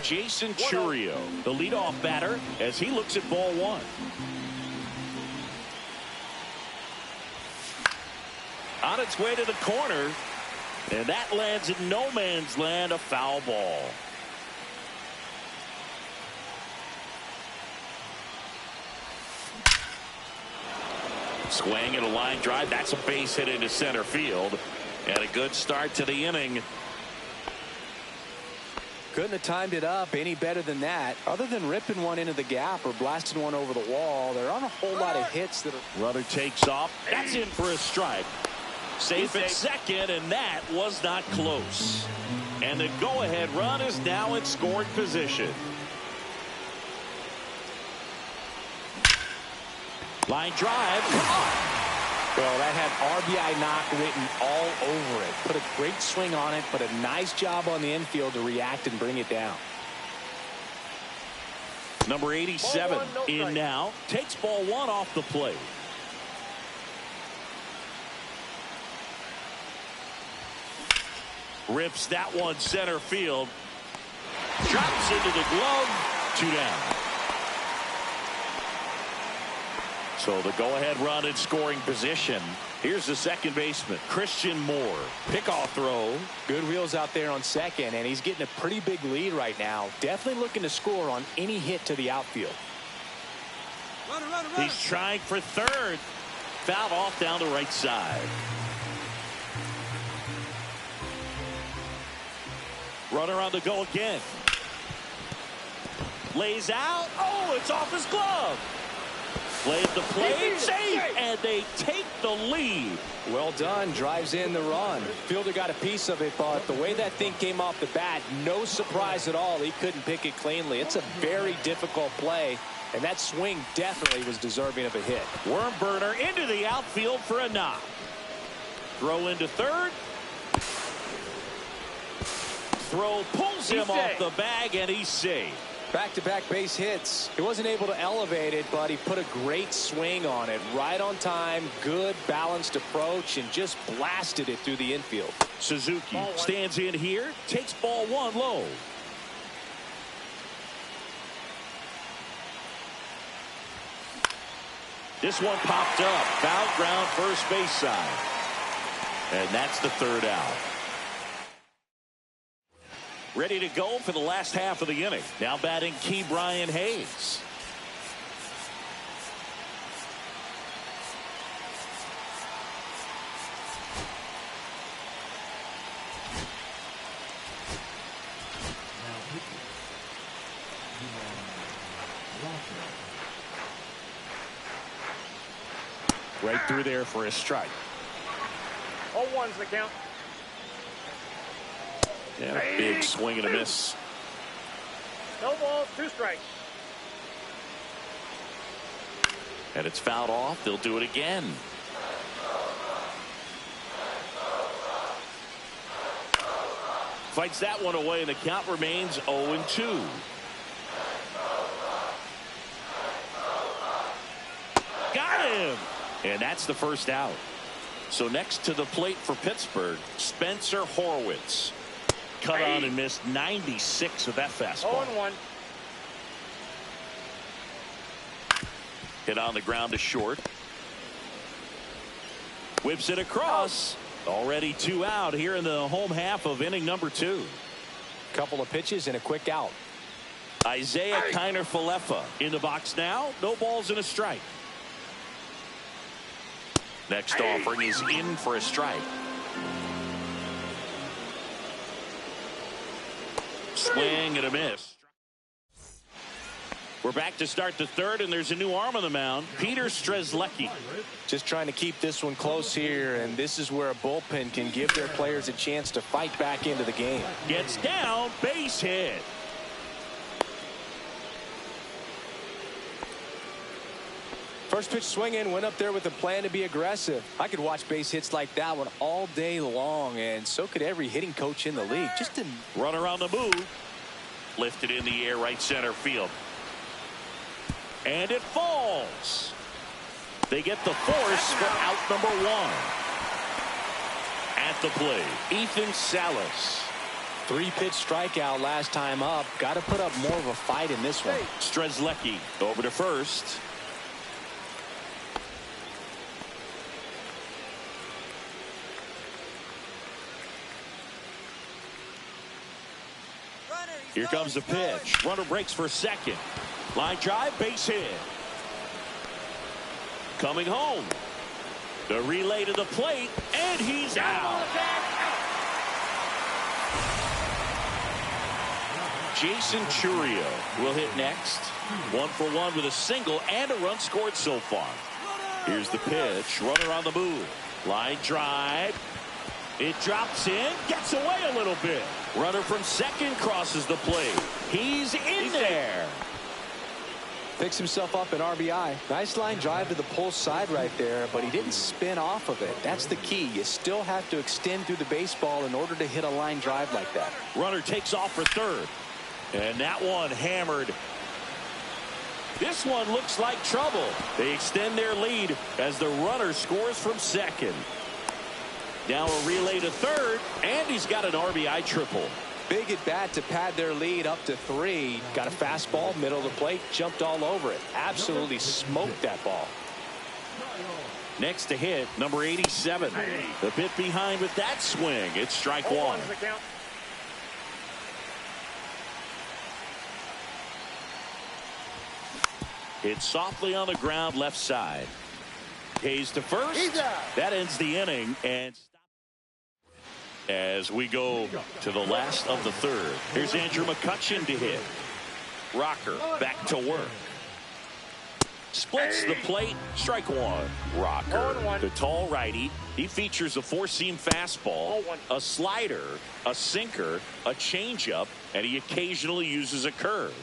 Jason Churio, the leadoff batter, as he looks at ball one. On its way to the corner, and that lands in no man's land, a foul ball. Swing and a line drive. That's a base hit into center field. And a good start to the inning. Couldn't have timed it up any better than that. Other than ripping one into the gap or blasting one over the wall, there aren't a whole lot of hits that are... Runner takes off. That's in for a strike. Safe at second, and that was not close. And the go-ahead run is now in scoring position. Line drive. Come on. Well, that had RBI knock written all over it. Put a great swing on it, but a nice job on the infield to react and bring it down. Number 87 in now. Takes ball one off the plate. Rips that one center field. Drops into the glove. 2 down. So the go-ahead run in scoring position. Here's the second baseman, Christian Moore. Pickoff throw. Good wheels out there on second, and he's getting a pretty big lead right now. Definitely looking to score on any hit to the outfield. He's trying for third. Fouled off down the right side. Runner on the go again. Lays out. Oh, it's off his glove. Played the play, safe, and they take the lead. Well done, drives in the run. Fielder got a piece of it, but the way that thing came off the bat, no surprise at all. He couldn't pick it cleanly. It's a very difficult play, and that swing definitely was deserving of a hit. Worm burner into the outfield for a knock. Throw into third. Throw pulls him off the bag, and he's safe. Back-to-back base hits. He wasn't able to elevate it, but he put a great swing on it. Right on time, good balanced approach, and just blasted it through the infield. Suzuki stands in here, takes ball one low. This one popped up. Foul ground first base side. And that's the third out. Ready to go for the last half of the inning. Now batting Key Brian Hayes. Right through there for a strike. 0-1's the count. Yeah, big swing and a miss. No balls, 2 strikes. And it's fouled off. They'll do it again. Fights that one away, and the count remains 0-2. Got him! And that's the first out. So next to the plate for Pittsburgh, Spencer Horwitz. Cut on and missed 96 of that fastball. 0-1. Hit on the ground to short. Whips it across. Already 2 out here in the home half of inning number 2. Couple of pitches and a quick out. Isaiah Kiner-Falefa in the box now. No balls and a strike. Next offering is in for a strike. Swing and a miss. We're back to start the third, and there's a new arm on the mound, Peter Strzelecki. Just trying to keep this one close here, and this is where a bullpen can give their players a chance to fight back into the game. Gets down, base hit. First pitch swinging, went up there with a plan to be aggressive. I could watch base hits like that one all day long, and so could every hitting coach in the league. Just a runner on the move. Lifted in the air, right center field. And it falls. They get the force for out number one. At the plate, Ethan Salas. 3-pitch strikeout last time up. Got to put up more of a fight in this one. Strzelecki over to first. Here comes the pitch. Runner breaks for second. Line drive, base hit. Coming home. The relay to the plate, and he's out. Jason Churio will hit next. 1 for 1 with a single and a run scored so far. Here's the pitch. Runner on the move. Line drive. It drops in, gets away a little bit. Runner from second crosses the plate. He's in there. Picks himself up an RBI. Nice line drive to the pull side right there, but he didn't spin off of it. That's the key. You still have to extend through the baseball in order to hit a line drive like that. Runner takes off for third. And that one hammered. This one looks like trouble. They extend their lead as the runner scores from second. Now a relay to third, and he's got an RBI triple. Big at bat to pad their lead up to 3. Got a fastball, middle of the plate, jumped all over it. Absolutely smoked that ball. Next to hit, number 87. A bit behind with that swing. It's strike one. Hit softly on the ground, left side. Hayes to first. That ends the inning. And as we go to the last of the third, here's Andrew McCutchen to hit. Rocker back to work. Splits the plate. Strike one. Rocker, the tall righty. He features a four-seam fastball, a slider, a sinker, a changeup, and he occasionally uses a curve.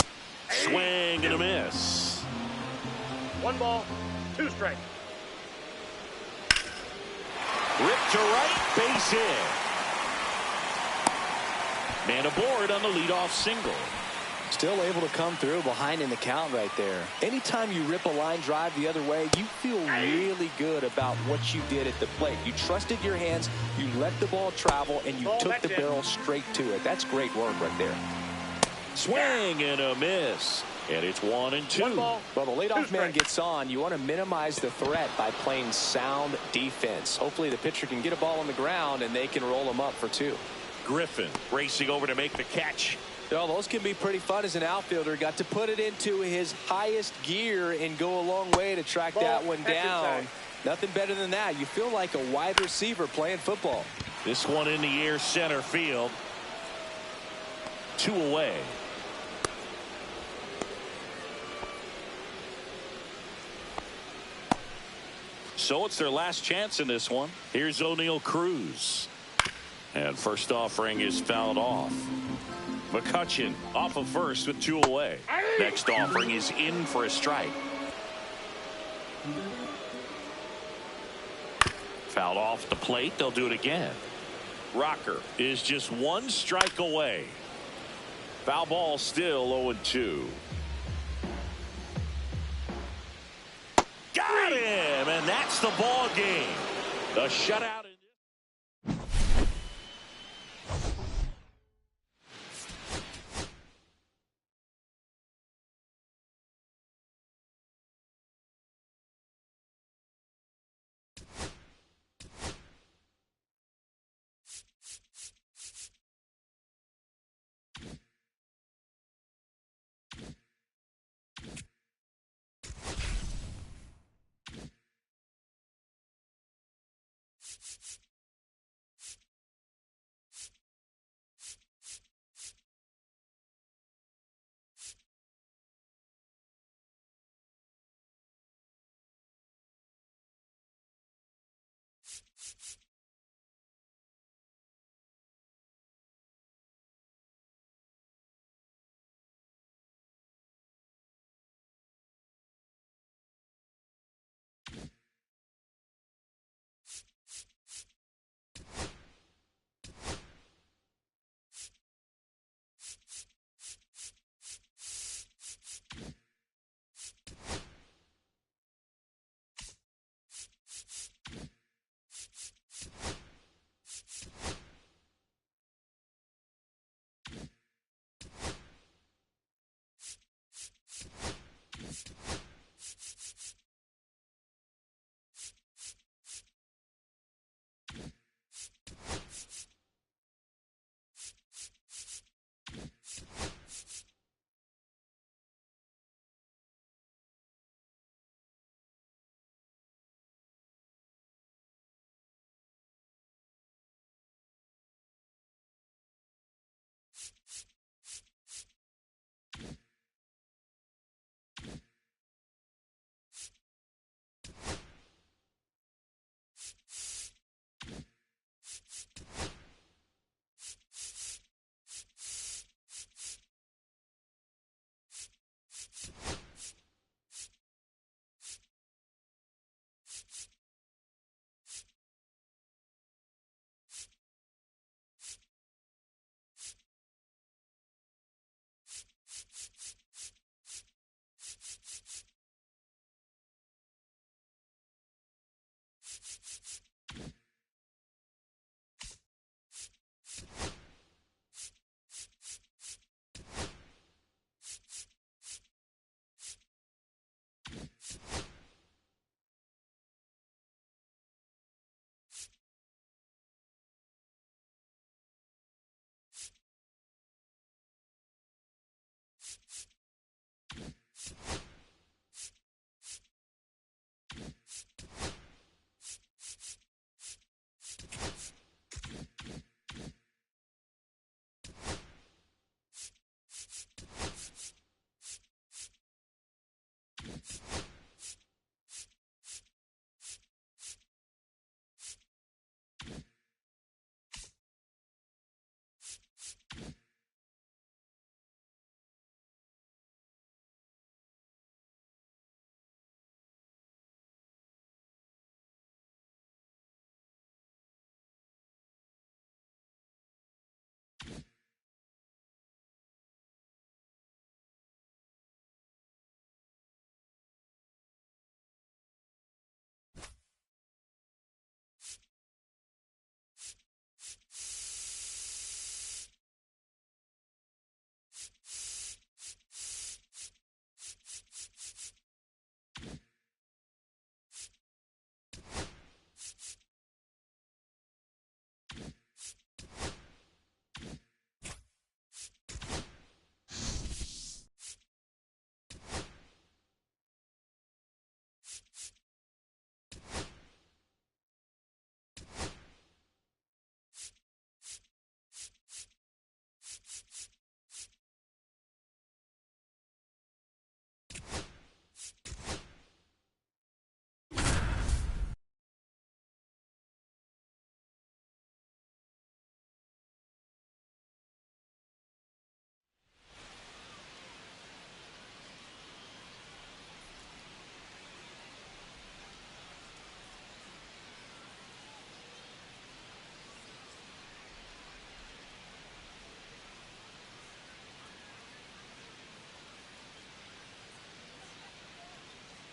Swing and a miss. 1 ball, 2 strikes. Ripped to right, base hit. Man aboard on the leadoff single. Still able to come through behind in the count right there. Anytime you rip a line drive the other way, you feel really good about what you did at the plate. You trusted your hands, you let the ball travel, and you took the barrel straight to it. That's great work right there. Swing and a miss. And it's 1 and 2. Well, the leadoff man gets on. You want to minimize the threat by playing sound defense. Hopefully the pitcher can get a ball on the ground and they can roll him up for 2. Griffin racing over to make the catch. Well, those can be pretty fun as an outfielder. Got to put it into his highest gear and go a long way to track that one down. Nothing better than that. You feel like a wide receiver playing football. This one in the air, center field. 2 away. So it's their last chance in this one. Here's O'Neal Cruz. And first offering is fouled off. McCutchen off of first with 2 away. Next offering is in for a strike. Fouled off the plate. They'll do it again. Rocker is just 1 strike away. Foul ball still 0-2. Got him, and that's the ball game. The shutout.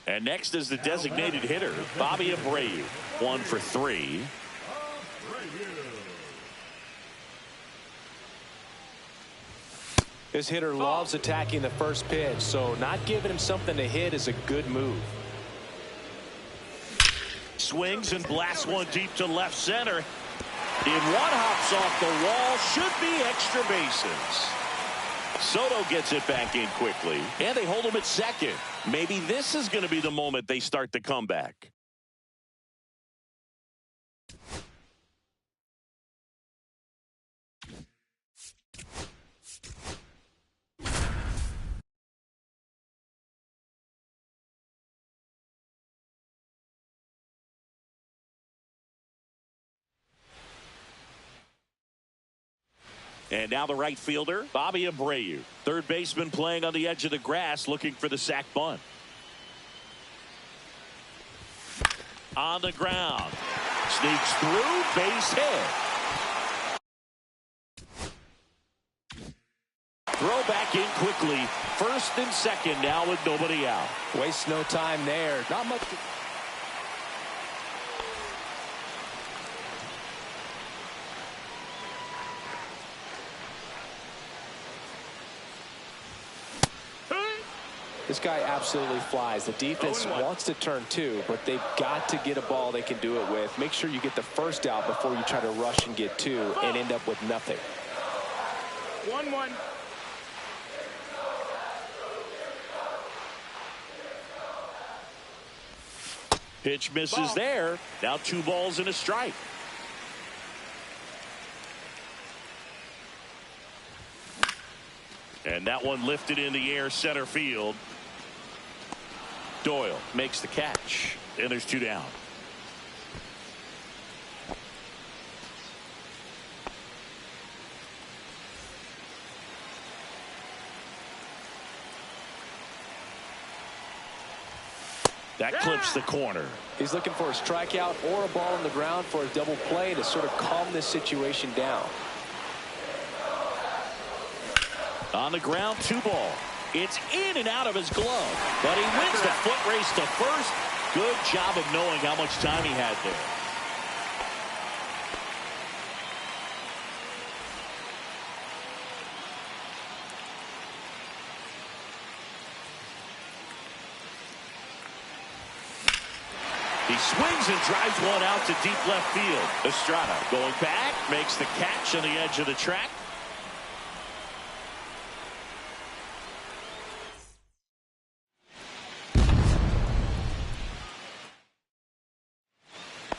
And next is the designated hitter, Bobby Abreu. 1 for 3. This hitter loves attacking the first pitch, so not giving him something to hit is a good move. Swings and blasts one deep to left center. In one hops off the wall, should be extra bases. Soto gets it back in quickly, and they hold him at second. Maybe this is going to be the moment they start the comeback. And now the right fielder, Bobby Abreu. Third baseman playing on the edge of the grass, looking for the sac bunt. On the ground. Sneaks through, base hit. Throw back in quickly. First and second now with nobody out. Waste no time there. Not much. This guy absolutely flies. The defense wants to turn two, but they've got to get a ball they can do it with. Make sure you get the first out before you try to rush and get two and end up with nothing. 1-1. Pitch misses there. Now 2 balls and a strike. And that one lifted in the air, center field. Doyle makes the catch. And there's 2 down. That clips the corner. He's looking for a strikeout or a ball on the ground for a double play to sort of calm this situation down. On the ground, 2 ball. It's in and out of his glove, but he wins the foot race to first. Good job of knowing how much time he had there. He swings and drives one out to deep left field. Estrada going back, makes the catch on the edge of the track.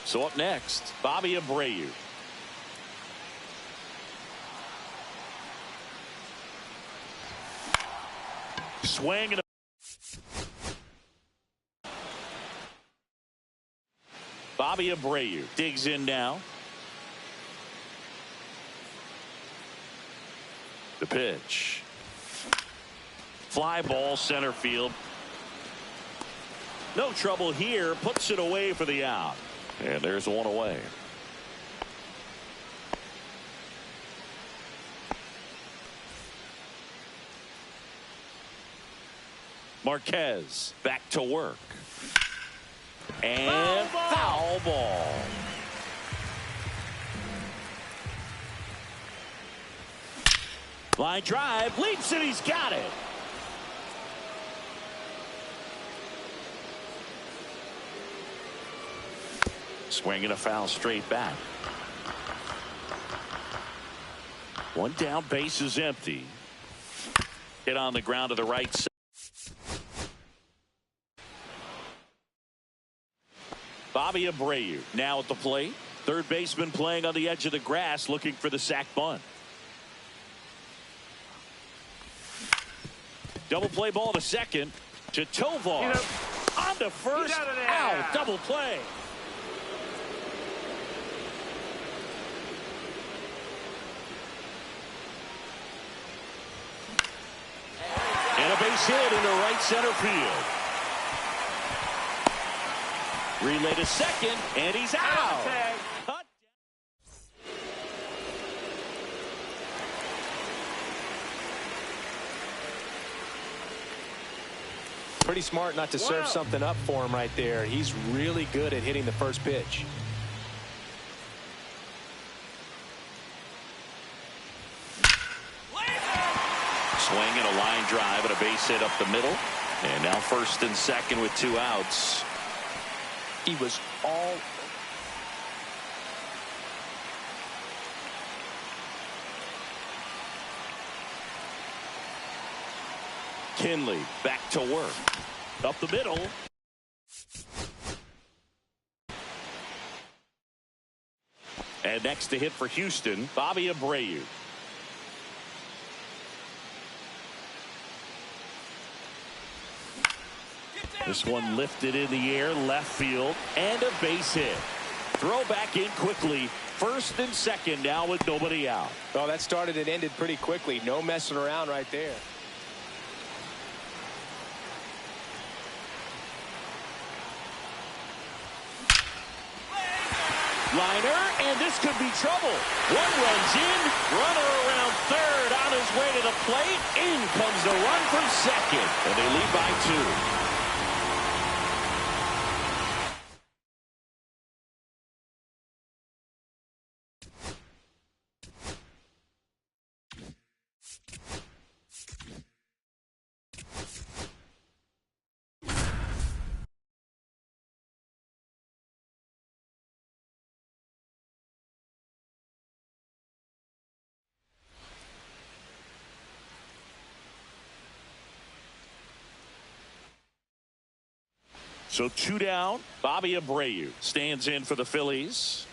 So up next, Bobby Abreu. Swing and Bobby Abreu digs in now. The pitch. Fly ball center field. No trouble here. Puts it away for the out. And there's one away. Marquez back to work. And foul ball. Line drive, leaps and he's got it. Swinging a foul straight back. One down, base is empty. Hit on the ground to the right side. Bobby Abreu now at the plate. Third baseman playing on the edge of the grass, looking for the sac bunt. Double play ball to second. To Tovar. On to first. Out. Double play. And a base hit into right center field. Relay to second, and he's out. Pretty smart not to serve something up for him right there. He's really good at hitting the first pitch. Swinging a line drive and a base hit up the middle. And now first and second with 2 outs. He was all. Kinley back to work. Up the middle. And next to hit for Houston, Bobby Abreu. This one lifted in the air, left field, and a base hit. Throw back in quickly. First and second now with nobody out. Oh, that started and ended pretty quickly. No messing around right there. Liner, and this could be trouble. One runs in, runner around third, on his way to the plate. In comes the run for second, and they lead by 2. So 2 down. Bobby Abreu stands in for the Phillies.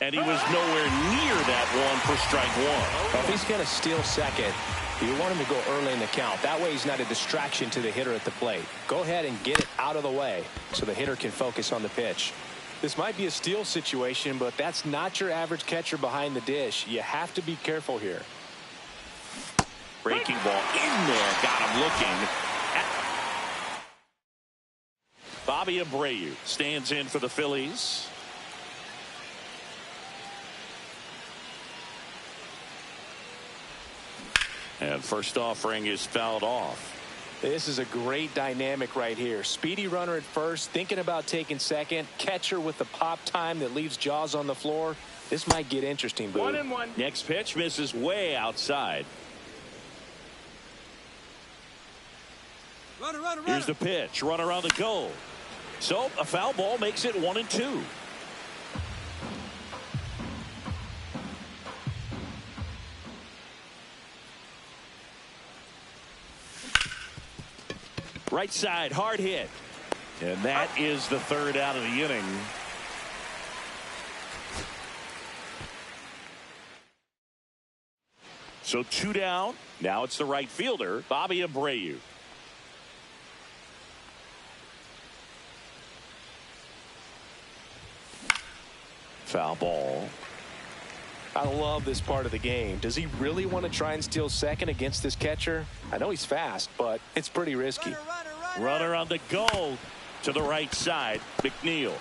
And he was nowhere near that one for strike 1. Well, if he's going to steal second, you want him to go early in the count. That way he's not a distraction to the hitter at the plate. Go ahead and get it out of the way so the hitter can focus on the pitch. This might be a steal situation, but that's not your average catcher behind the dish. You have to be careful here. Breaking ball in there. Got him looking. Bobby Abreu stands in for the Phillies. And first offering is fouled off. This is a great dynamic right here. Speedy runner at first, thinking about taking second. Catcher with the pop time that leaves Jaws on the floor. This might get interesting, Boo. 1-1. Next pitch misses way outside. Runner. Here's the pitch. Runner on the goal. So a foul ball makes it 1-2. Right side, hard hit. And that is the third out of the inning. So 2 down. Now it's the right fielder, Bobby Abreu. Foul ball. I love this part of the game. Does he really want to try and steal second against this catcher? I know he's fast, but it's pretty risky. Runner on the goal to the right side. McNeil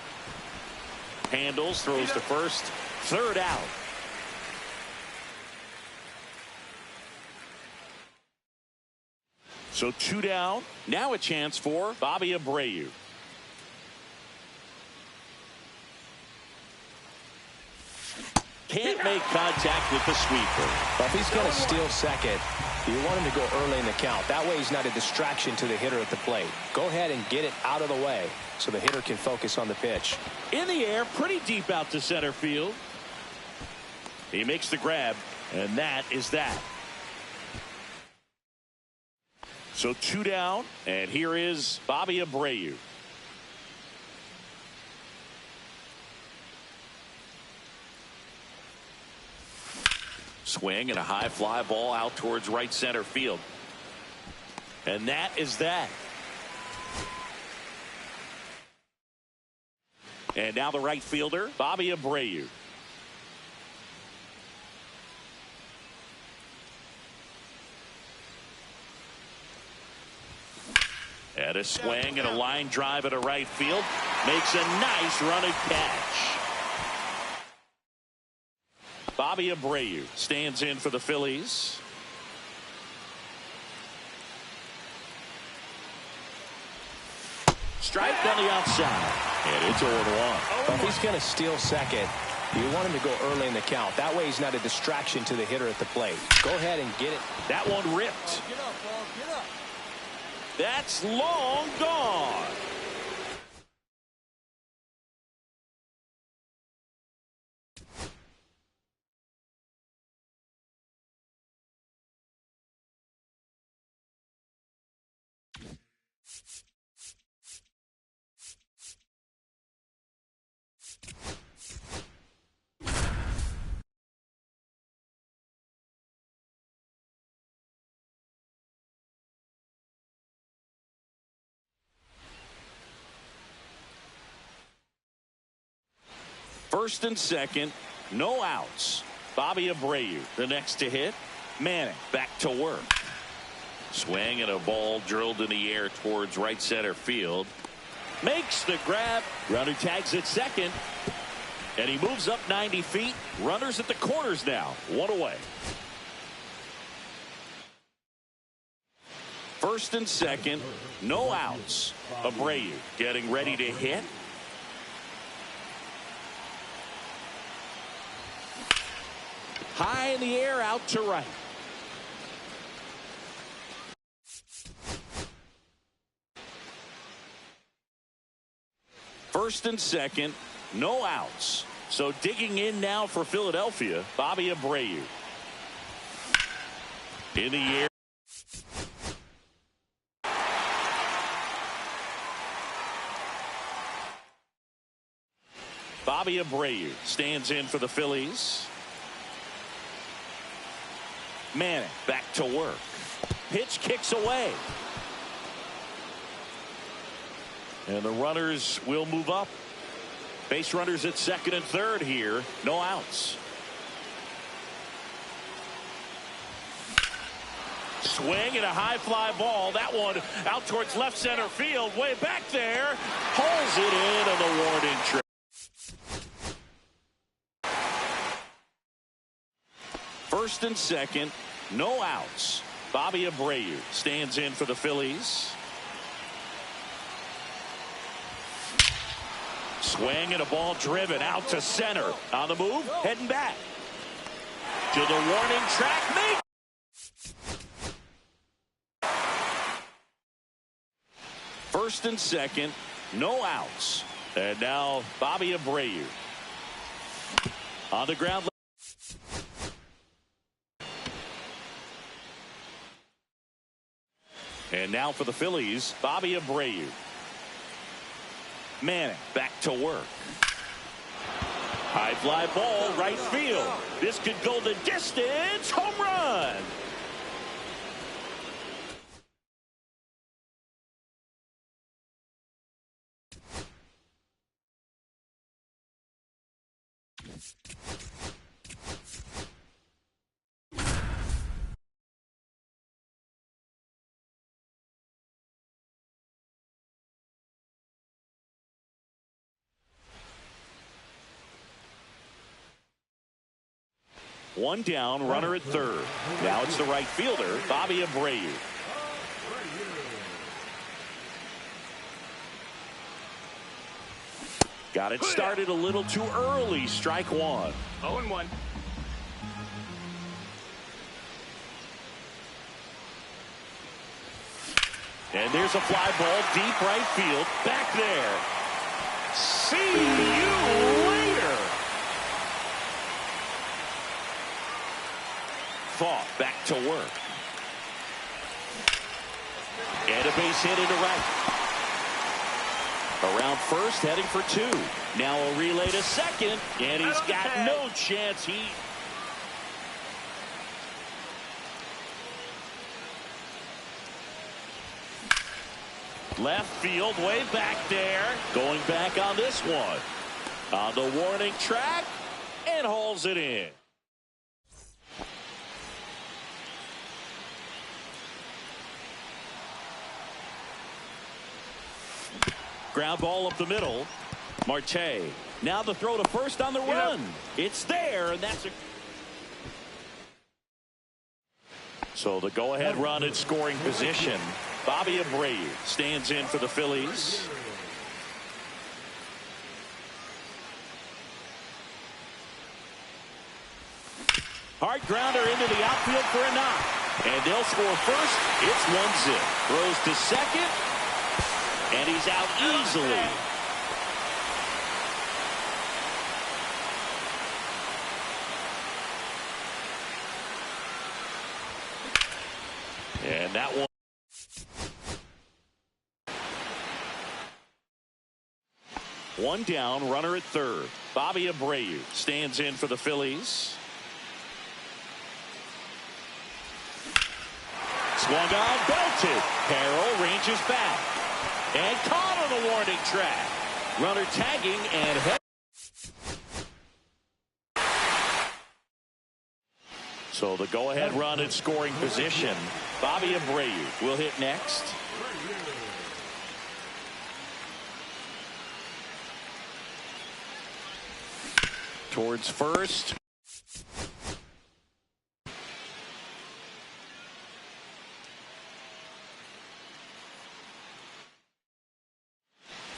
handles, throws to first. Third out. So 2 down. Now a chance for Bobby Abreu. Can't make contact with the sweeper. But if he's going to steal second, you want him to go early in the count. That way he's not a distraction to the hitter at the plate. Go ahead and get it out of the way so the hitter can focus on the pitch. In the air, pretty deep out to center field. He makes the grab, and that is that. So 2 down, and here is Bobby Abreu. Swing and a high fly ball out towards right center field. And that is that. And now the right fielder, Bobby Abreu. And a swing and a line drive at a right field. Makes a nice running catch. Bobby Abreu stands in for the Phillies. Strike on the outside. And it's 0-1. But if he's going to steal second, you want him to go early in the count. That way he's not a distraction to the hitter at the plate. Go ahead and get it. That one ripped. Get up, ball. Get up. That's long gone. First and second, no outs. Bobby Abreu, the next to hit. Manning back to work. Swing and a ball drilled in the air towards right center field. Makes the grab. Runner tags at second. And he moves up 90 feet. Runners at the corners now. One away. First and second, no outs. Abreu getting ready to hit. High in the air, out to right. First and second, no outs. So digging in now for Philadelphia, Bobby Abreu. In the air. Bobby Abreu stands in for the Phillies. Manning back to work. Pitch kicks away. And the runners will move up. Base runners at second and third here. No outs. Swing and a high fly ball. That one out towards left center field. Way back there. Holds it in on the warning track. First and second, no outs. Bobby Abreu stands in for the Phillies. Swing and a ball driven out to center. On the move, heading back to the warning track. First and second, no outs. And now Bobby Abreu on the ground. And now for the Phillies, Bobby Abreu. Manning back to work. High fly ball, right field. This could go the distance. Home run. One down, runner at third. Now it's the right fielder, Bobby Abreu. Got it started a little too early. Strike one. 0-1. And there's a fly ball deep right field. Back there. See you later. Thought back to work. And a base hit into right. Around first, heading for two. Now a relay to second, and he's got no chance. Left field, way back there. Going back on this one. On the warning track, and hauls it in. Ground ball up the middle. Marte. Now the throw to first on the run. It's there, and that's a... So the go-ahead run in scoring position. Bobby Abreu stands in for the Phillies. Hard grounder into the outfield for a knock. And they'll score first. It's 1-0. Throws to second. And he's out easily. And that one. One down, runner at third. Bobby Abreu stands in for the Phillies. Swung on, belted. Carroll ranges back. And caught on the warning track. Runner tagging and head. So the go-ahead run in scoring position. Bobby Abreu will hit next. Towards first.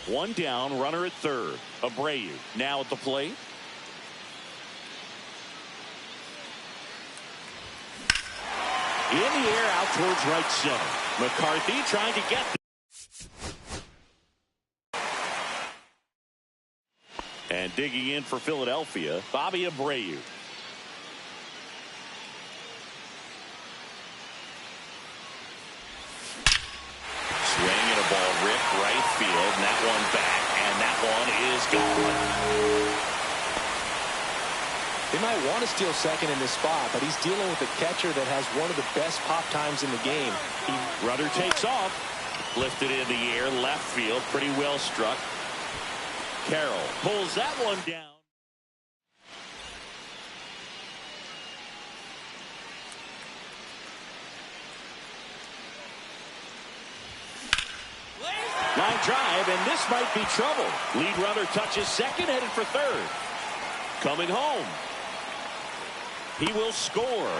One down, runner at third. Abreu now at the plate. In the air out towards right center. McCarthy trying to get and digging in for Philadelphia, Bobby Abreu. Swing and a ball ripped right field, and that one back, and that one is gone. They might want to steal second in this spot, but he's dealing with a catcher that has one of the best pop times in the game. Runner takes off. Lifted in the air, left field, pretty well struck. Carroll pulls that one down. Line drive, and this might be trouble. Lead runner touches second, headed for third. Coming home. He will score.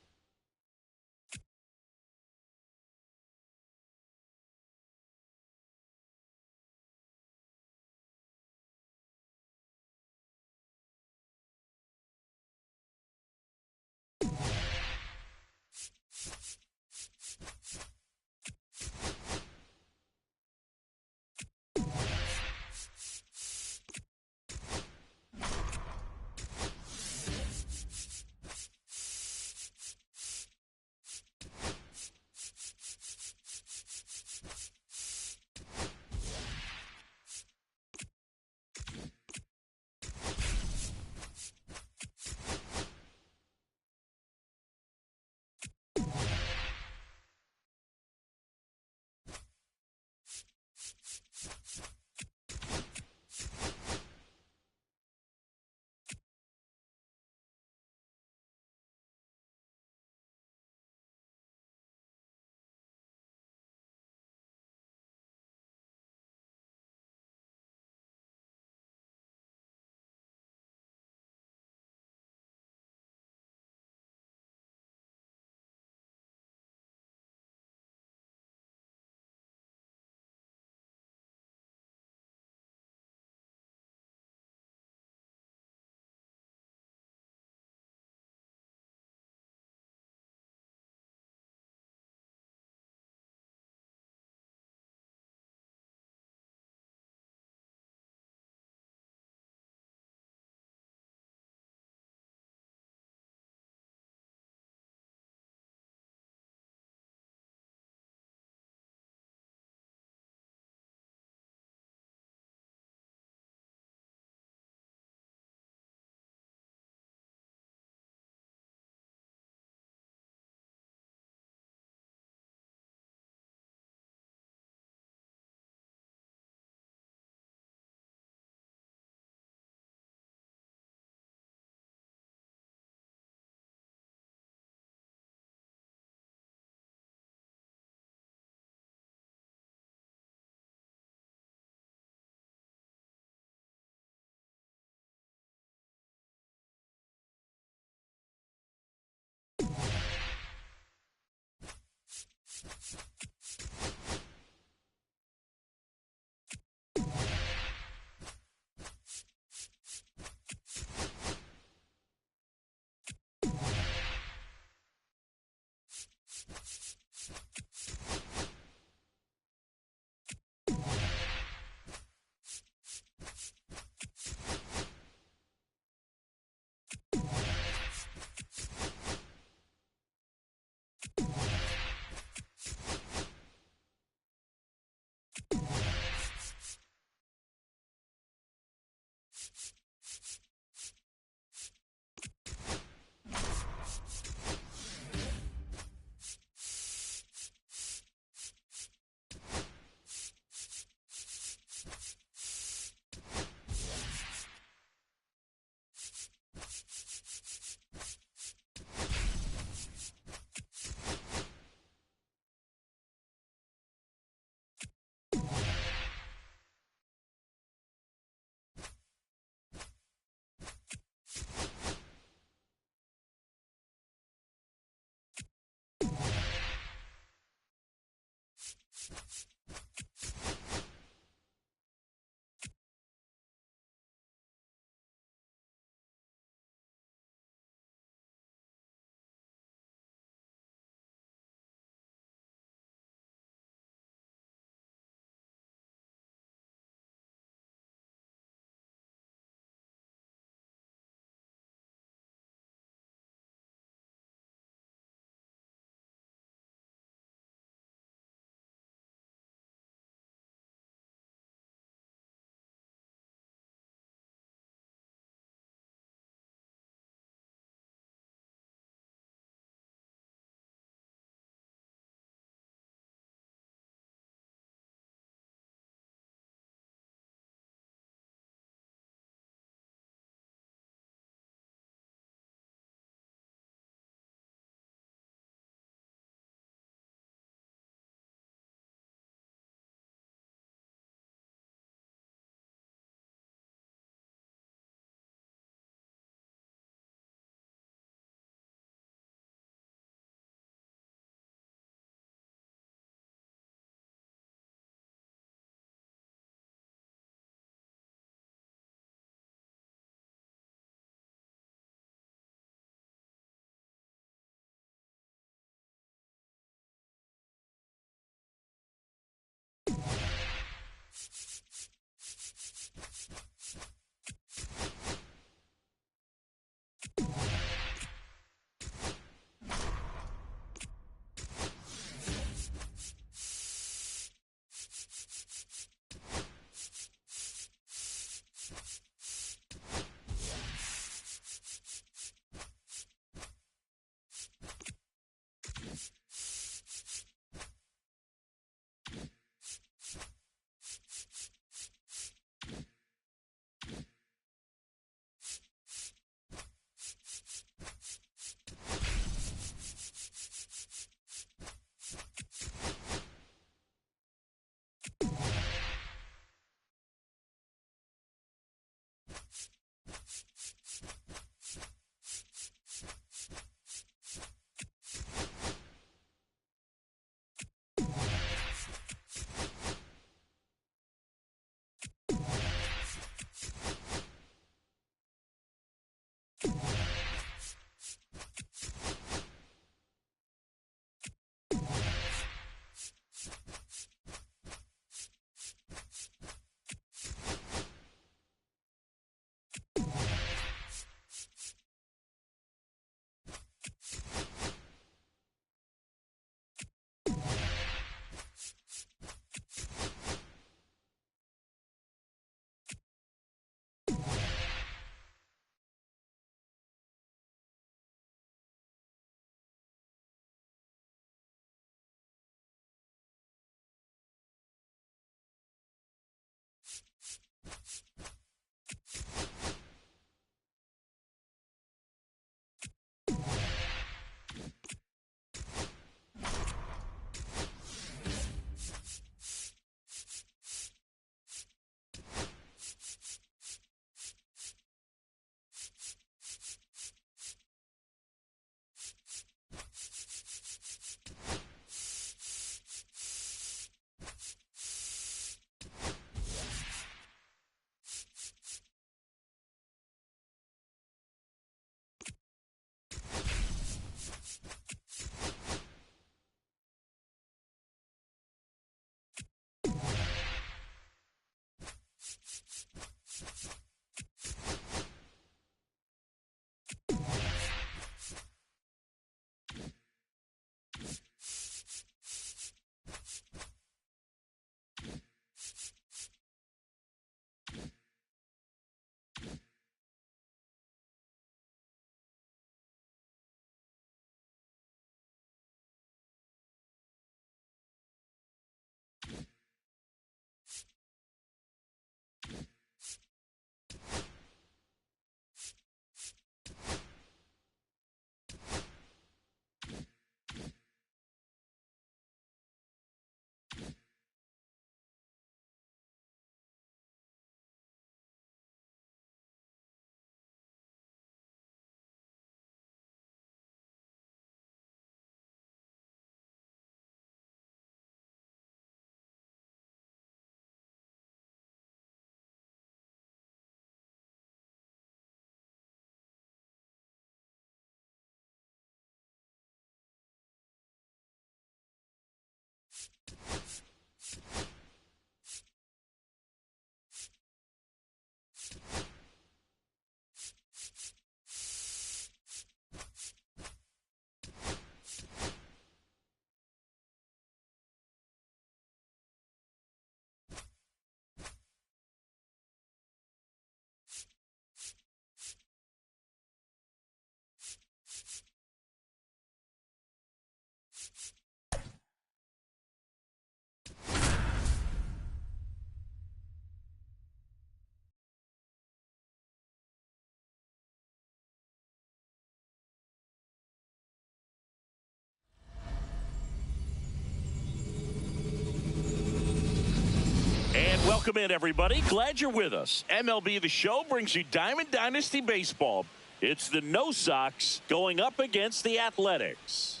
And welcome in, everybody. Glad you're with us. MLB The Show brings you Diamond Dynasty Baseball. It's the No Sox going up against the Athletics.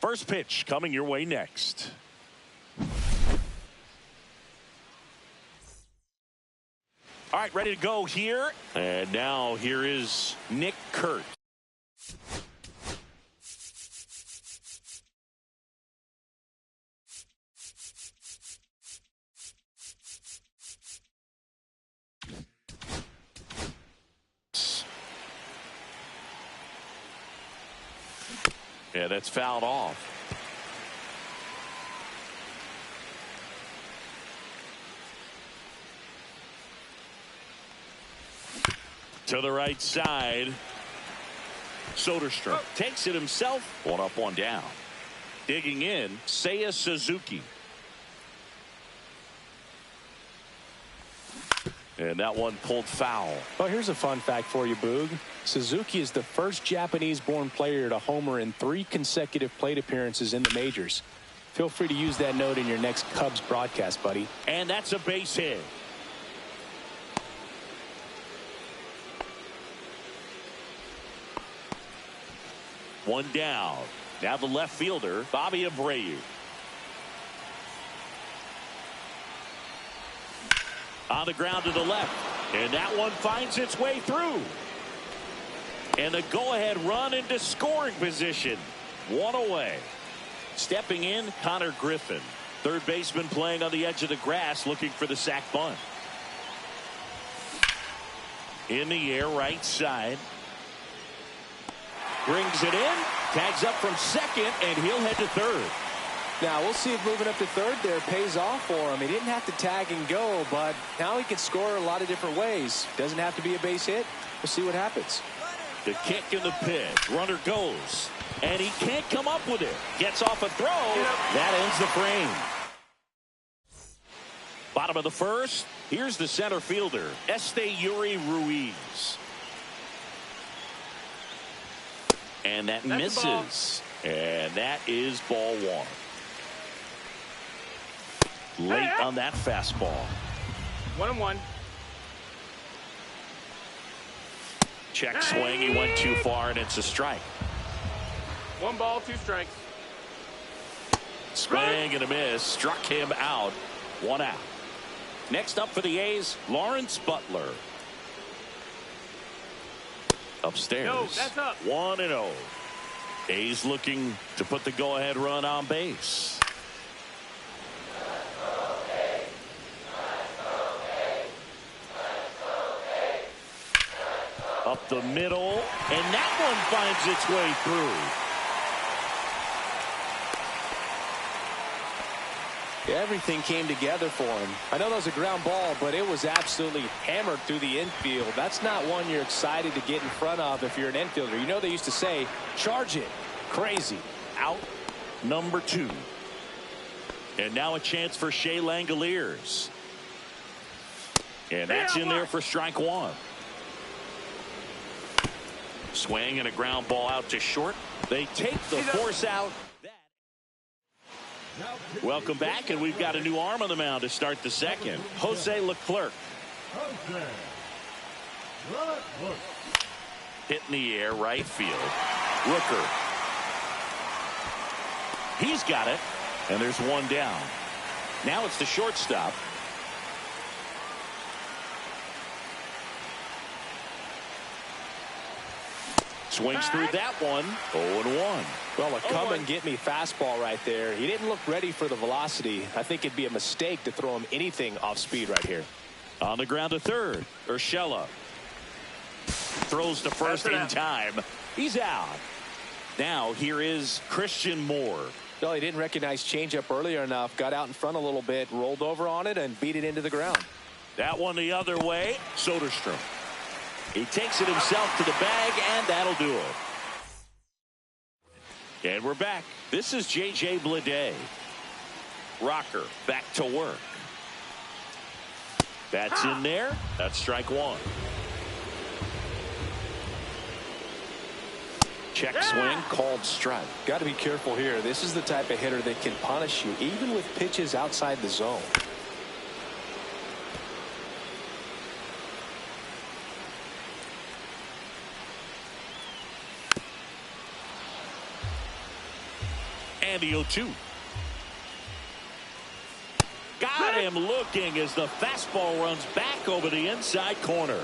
First pitch coming your way next. All right, ready to go here. And now here is Nick Kurt. Yeah, that's fouled off. To the right side. Soderstrom takes it himself. One up, one down. Digging in, Seiya Suzuki. And that one pulled foul. Well, here's a fun fact for you, Boog. Suzuki is the first Japanese-born player to homer in 3 consecutive plate appearances in the majors. Feel free to use that note in your next Cubs broadcast, buddy. And that's a base hit. One down. Now the left fielder, Bobby Abreu. On the ground to the left. And that one finds its way through. And a go-ahead run into scoring position. One away. Stepping in, Connor Griffin. Third baseman playing on the edge of the grass, looking for the sac bunt. In the air, right side. Brings it in. Tags up from second, and he'll head to third. Now, we'll see if moving up to third there pays off for him. He didn't have to tag and go, but now he can score a lot of different ways. Doesn't have to be a base hit. We'll see what happens. The kick in the pitch. Runner goes. And he can't come up with it. Gets off a throw. That ends the frame. Bottom of the first. Here's the center fielder, Yuri Ruiz. And that misses. And that is ball one. Late on that fastball. 1-1. Check swing. He went too far, and it's a strike. 1 ball, 2 strikes. Swing and a miss. Struck him out. 1 out. Next up for the A's, Lawrence Butler. Upstairs. No, that's up. 1-0. A's looking to put the go-ahead run on base. Up the middle, and that one finds its way through. Everything came together for him. I know that was a ground ball, but it was absolutely hammered through the infield. That's not one you're excited to get in front of if you're an infielder. You know they used to say, charge it. Crazy. Out number 2. And now a chance for Shea Langoliers. And that's in there for strike 1. Swing and a ground ball out to short. They take the force out. Welcome back, and we've got a new arm on the mound to start the second. Jose Leclerc. Hit in the air, right field. Rooker. He's got it, and there's 1 down. Now it's the shortstop. Swings through that one. 0-1. Well, a come-and-get-me fastball right there. He didn't look ready for the velocity. I think it'd be a mistake to throw him anything off speed right here. On the ground to third. Urshela throws to first in time. He's out. Now here is Christian Moore. Well, he didn't recognize changeup earlier enough. Got out in front a little bit, rolled over on it, and beat it into the ground. That one the other way. Soderstrom. He takes it himself to the bag, and that'll do it. And we're back. This is J.J. Bleday. Rocker back to work. That's in there. That's strike one. Check swing, called strike. Got to be careful here. This is the type of hitter that can punish you, even with pitches outside the zone. And the 0-2. Got him looking as the fastball runs back over the inside corner.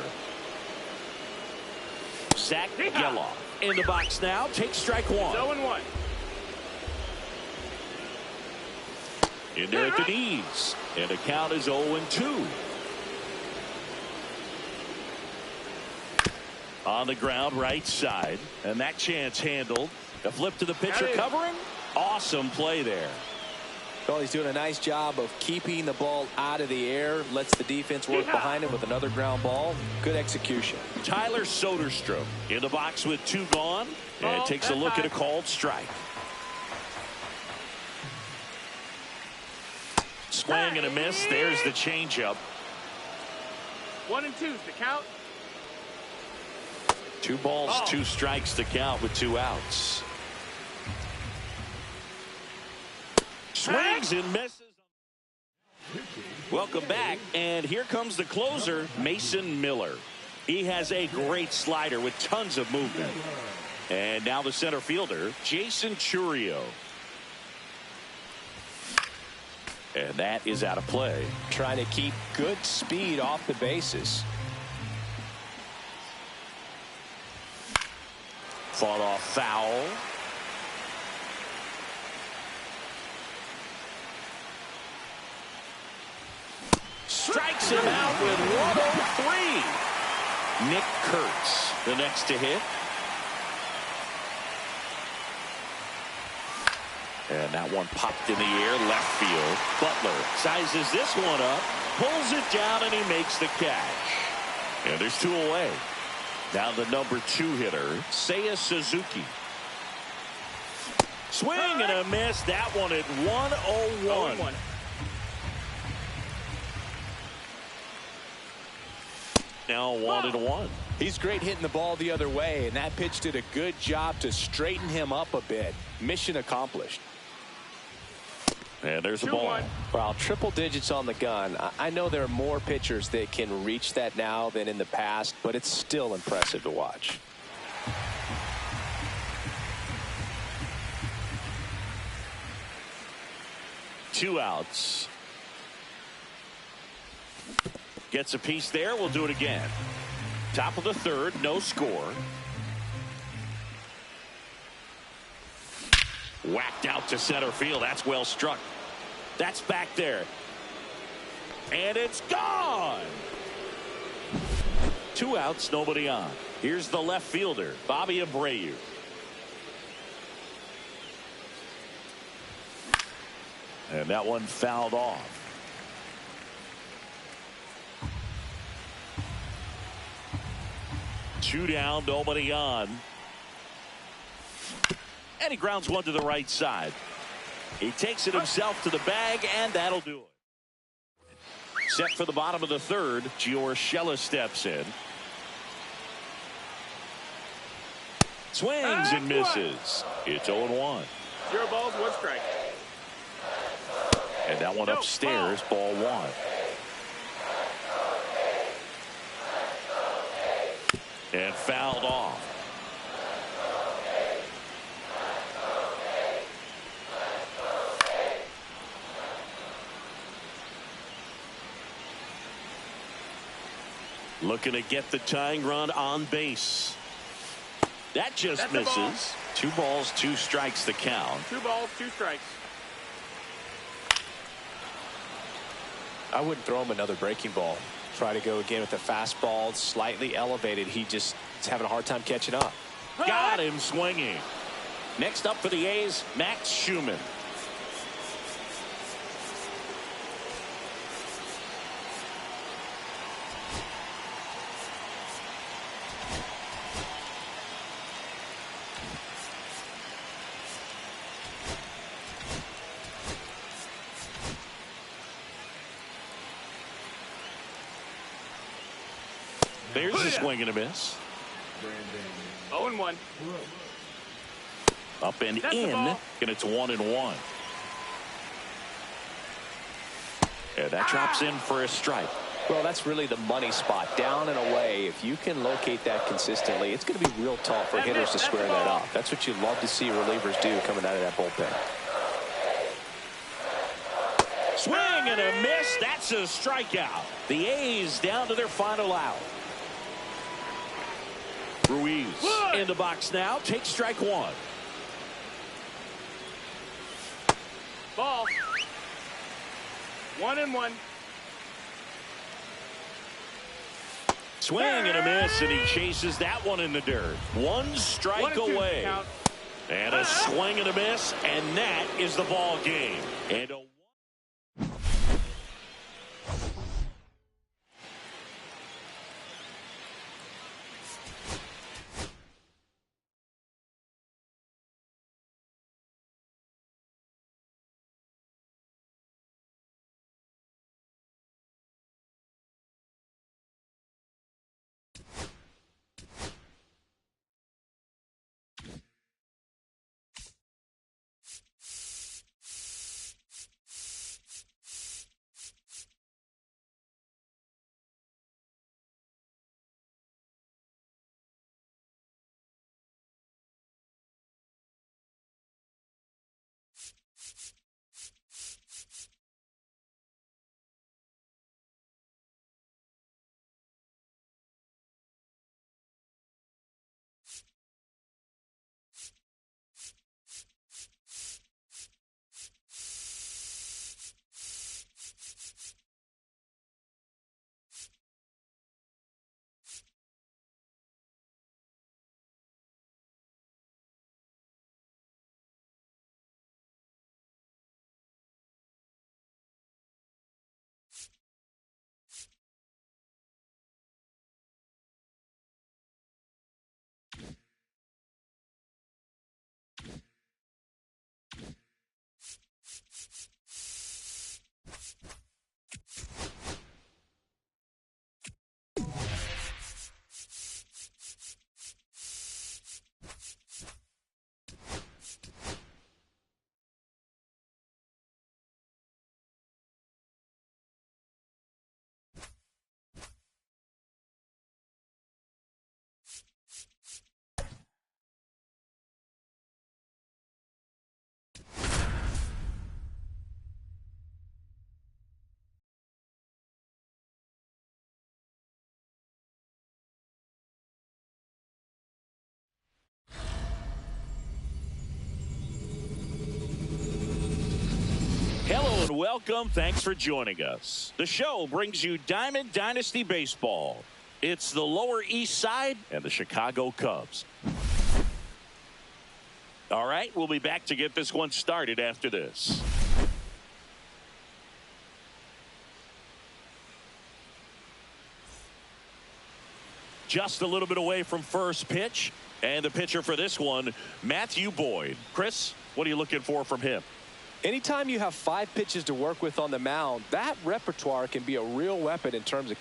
Zach Geloff in the box now. Takes strike one. 0-1. In there at the knees. And the count is 0-2. On the ground right side. And that chance handled. A flip to the pitcher covering. Awesome play there. Well, he's doing a nice job of keeping the ball out of the air. Lets the defense work behind him with another ground ball. Good execution. Tyler Soderstrom in the box with two gone. And takes a look at a called strike. Swing and a miss. There's the changeup. 1-2's the count. 2 balls, 2 strikes to count with 2 outs. Swings and misses. Welcome back, and here comes the closer, Mason Miller. He has a great slider with tons of movement. And now the center fielder, Jason Churio. And that is out of play. Trying to keep good speed off the bases. Fought off foul. Strikes him out with 103. Nick Kurtz, the next to hit. And that one popped in the air, left field. Butler sizes this one up, pulls it down, and he makes the catch. And there's 2 away. Now the number 2 hitter, Seiya Suzuki. Swing and a miss. That one at 101. Now 1-1. He's great hitting the ball the other way, and that pitch did a good job to straighten him up a bit. Mission accomplished. And there's a ball. Well, triple digits on the gun. I know there are more pitchers that can reach that now than in the past, but it's still impressive to watch. Two outs. Gets a piece there. We'll do it again. Top of the third, no score. Whacked out to center field. That's well struck. That's back there. And it's gone. 2 outs, nobody on. Here's the left fielder, Bobby Abreu. And that one fouled off. Two down, nobody on. And he grounds one to the right side. He takes it himself to the bag, and that'll do it. Set for the bottom of the third. Gio Urshela steps in. Swings and misses. It's 0-1. 0 balls, 1 strike. And that one upstairs, ball 1. And fouled off. Looking to get the tying run on base. That just That's a ball. misses. 2 balls, 2 strikes the count. 2 balls, 2 strikes. I wouldn't throw him another breaking ball. Try to go again with the fastball, slightly elevated. He just is having a hard time catching up. Got him swinging. Next up for the A's, Max Schumann. There's a swing and a miss. 0-1. Up and That's the in, ball. and it's 1-1. And that drops in for a strike. Well, that's really the money spot. Down and away. If you can locate that consistently, it's going to be real tough for hitters to square that up. That's what you love to see relievers do coming out of that bullpen. Swing and a miss. That's a strikeout. The A's down to their final out. Ruiz in the box now. Takes strike 1. Ball. 1-1. Swing and a miss, and he chases that one in the dirt. 1 strike 1-2 away. count. And a swing and a miss, and that is the ball game. And a hello and welcome. Thanks for joining us. The show brings you Diamond Dynasty Baseball. It's the Lower East Side and the Chicago Cubs. All right, we'll be back to get this one started after this. Just a little bit away from first pitch. And the pitcher for this one, Matthew Boyd. Chris, what are you looking for from him? Anytime you have 5 pitches to work with on the mound, that repertoire can be a real weapon in terms of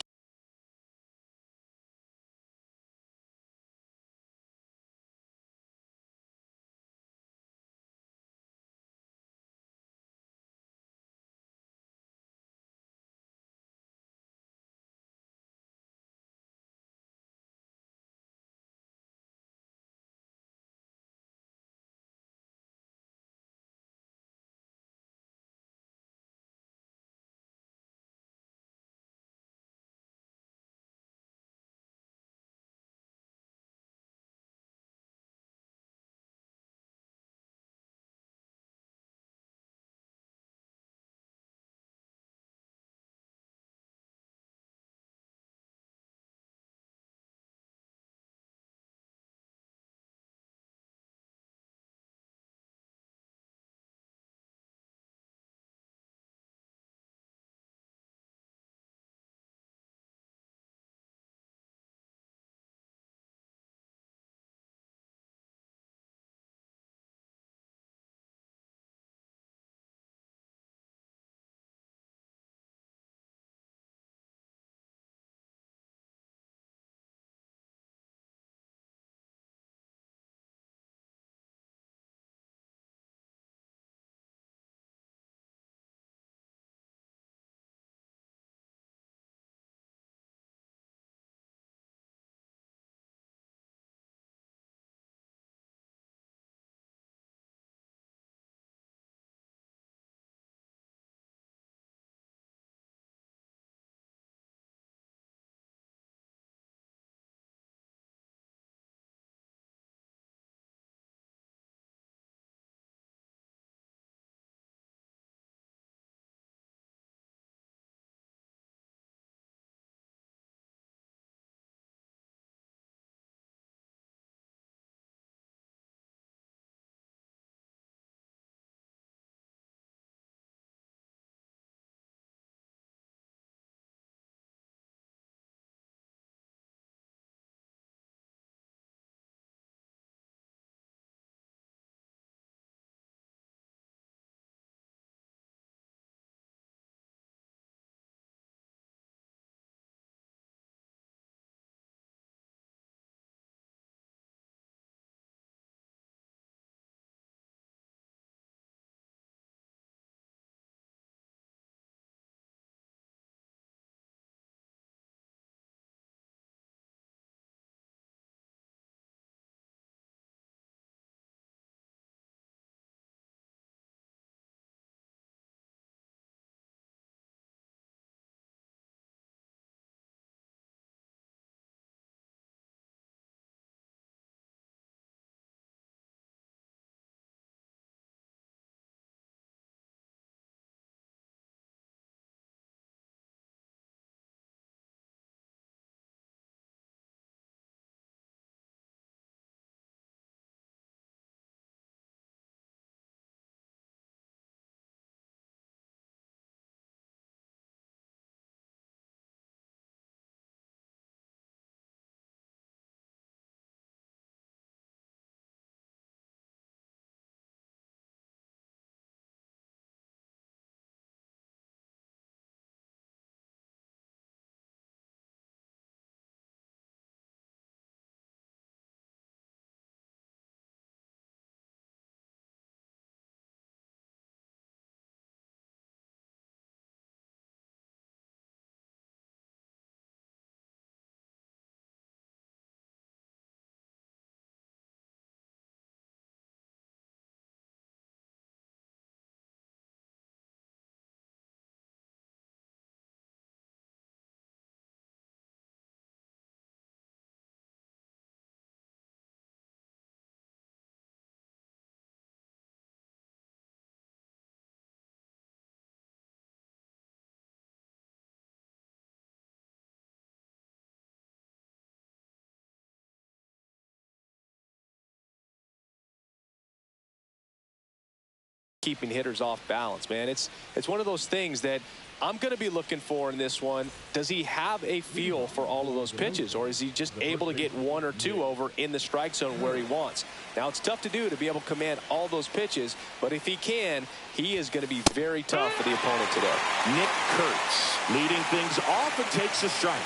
keeping hitters off balance, man. It's one of those things that I'm going to be looking for in this one. Does he have a feel for all of those pitches, or is he just able to get one or two over in the strike zone where he wants? Now, it's tough to do, to be able to command all those pitches, but if he can, he is going to be very tough for the opponent today. Nick Kurtz leading things off and takes a strike.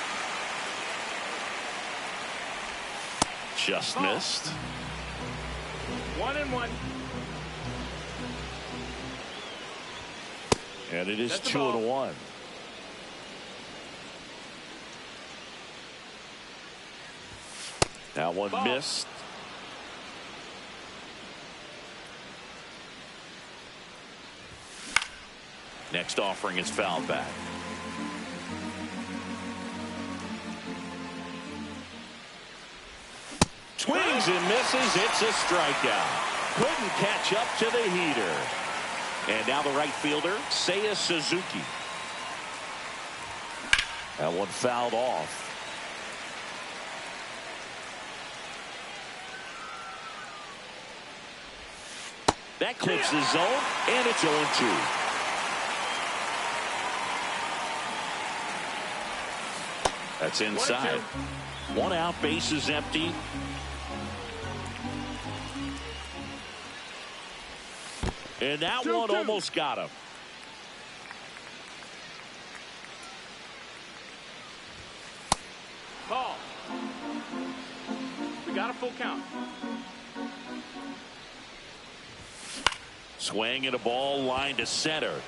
Just missed. 1-1. And it is That's the 2-1. That one missed. Next offering is fouled back. Swings and misses. It's a strikeout. Couldn't catch up to the heater. And now the right fielder, Seiya Suzuki. That one fouled off. That clips the zone, and it's 0-2. That's inside. 1 out, bases empty. And that one almost got him. Ball. We got a full count. Swing and a ball line to center.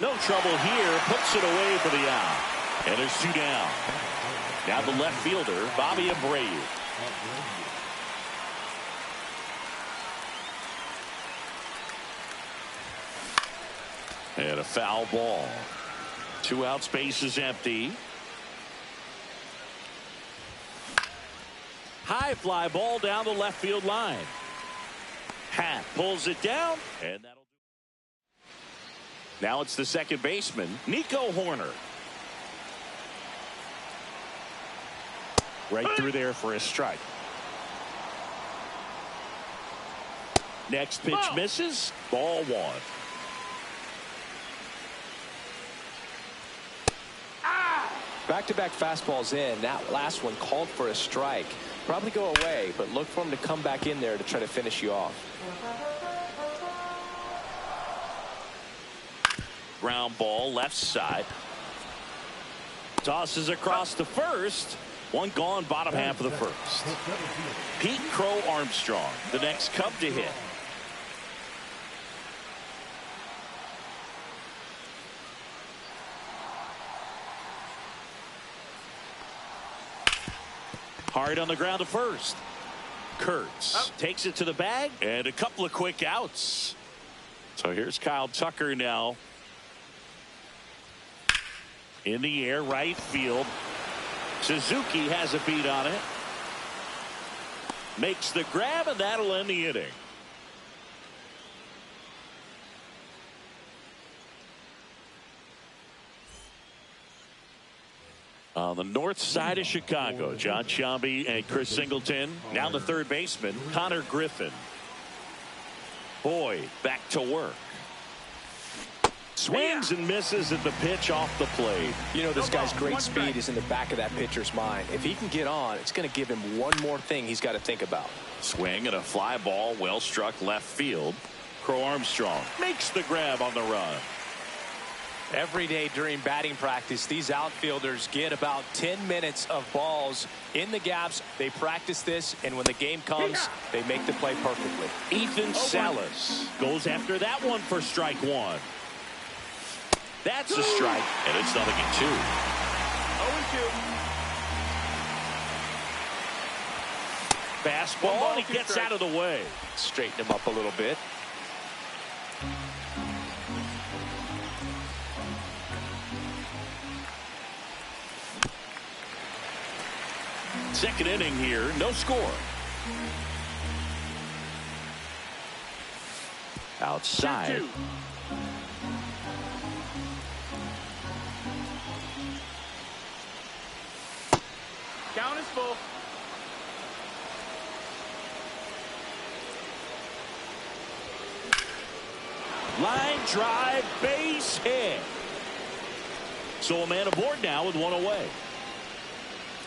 No trouble here. Puts it away for the out. And there's 2 down. Now the left fielder, Bobby Abreu. And a foul ball. 2 outs, bases empty. High fly ball down the left field line. Hat pulls it down, and that'll do. Now it's the second baseman, Nico Horner. Right through there for a strike. Next pitch misses. Ball 1. Back-to-back fastballs in. That last one called for a strike. Probably go away, but look for him to come back in there to try to finish you off. Ground ball left side. Tosses across to first. One gone, bottom half of the first. Pete Crow Armstrong, the next Cub to hit. Hard on the ground to first. Kurtz takes it to the bag, and a couple of quick outs. So here's Kyle Tucker now. In the air, right field. Suzuki has a beat on it. Makes the grab, and that'll end the inning. On the north side of Chicago, John Sciambi and Chris Singleton. Now the third baseman, Connor Griffin. Boyd back to work. Swings and misses at the pitch off the plate. You know, this guy's great speed is in the back of that pitcher's mind. If he can get on, it's going to give him one more thing he's got to think about. Swing and a fly ball, well struck left field. Crow Armstrong makes the grab on the run. Every day during batting practice, these outfielders get about 10 minutes of balls in the gaps. They practice this, and when the game comes, they make the play perfectly. Ethan Salas goes after that one for strike 1. That's a strike, and it's 0-2. 0-2. Fastball, and he gets out of the way. Straighten him up a little bit. Second inning here, no score. Outside. 2-2. Count is full. Line drive, base hit. So a man aboard now with one away.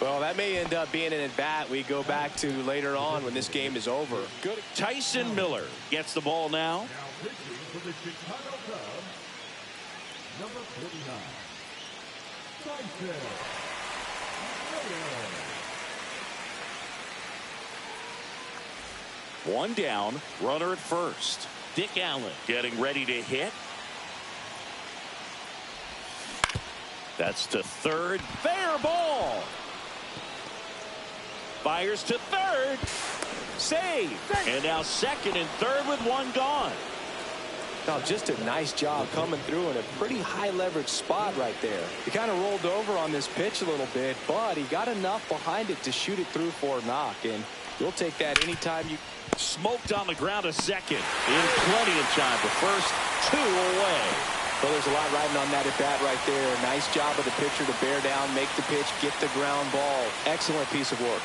Well, that may end up being an at-bat we go back to later on when this game is over. Good. Tyson Miller gets the ball now. Now pitching for the Chicago Cubs, number 49, Tyson Miller. One down, runner at first. Dick Allen getting ready to hit. That's to third. Fair ball. Fires to third. Save. And now second and third with one gone. Now, just a nice job coming through in a pretty high leverage spot right there. He kind of rolled over on this pitch a little bit, but he got enough behind it to shoot it through for a knock. And you'll take that anytime you. Smoked on the ground a second. In plenty of time. The first two away. Well, there's a lot riding on that at bat right there. Nice job of the pitcher to bear down, make the pitch, get the ground ball. Excellent piece of work.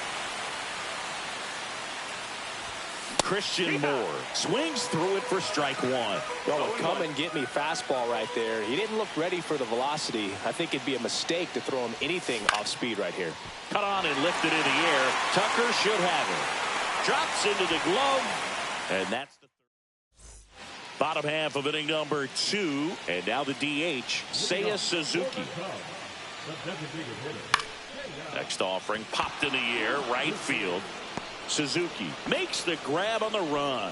Christian Moore swings through it for strike one. Well, a come and get me fastball right there. He didn't look ready for the velocity. I think it'd be a mistake to throw him anything off speed right here. Cut on and lifted in the air. Tucker should have it. Drops into the glove. And that's the bottom half of inning number 2. And now the DH, Seiya Suzuki. Next offering popped in the air, right field. Suzuki makes the grab on the run.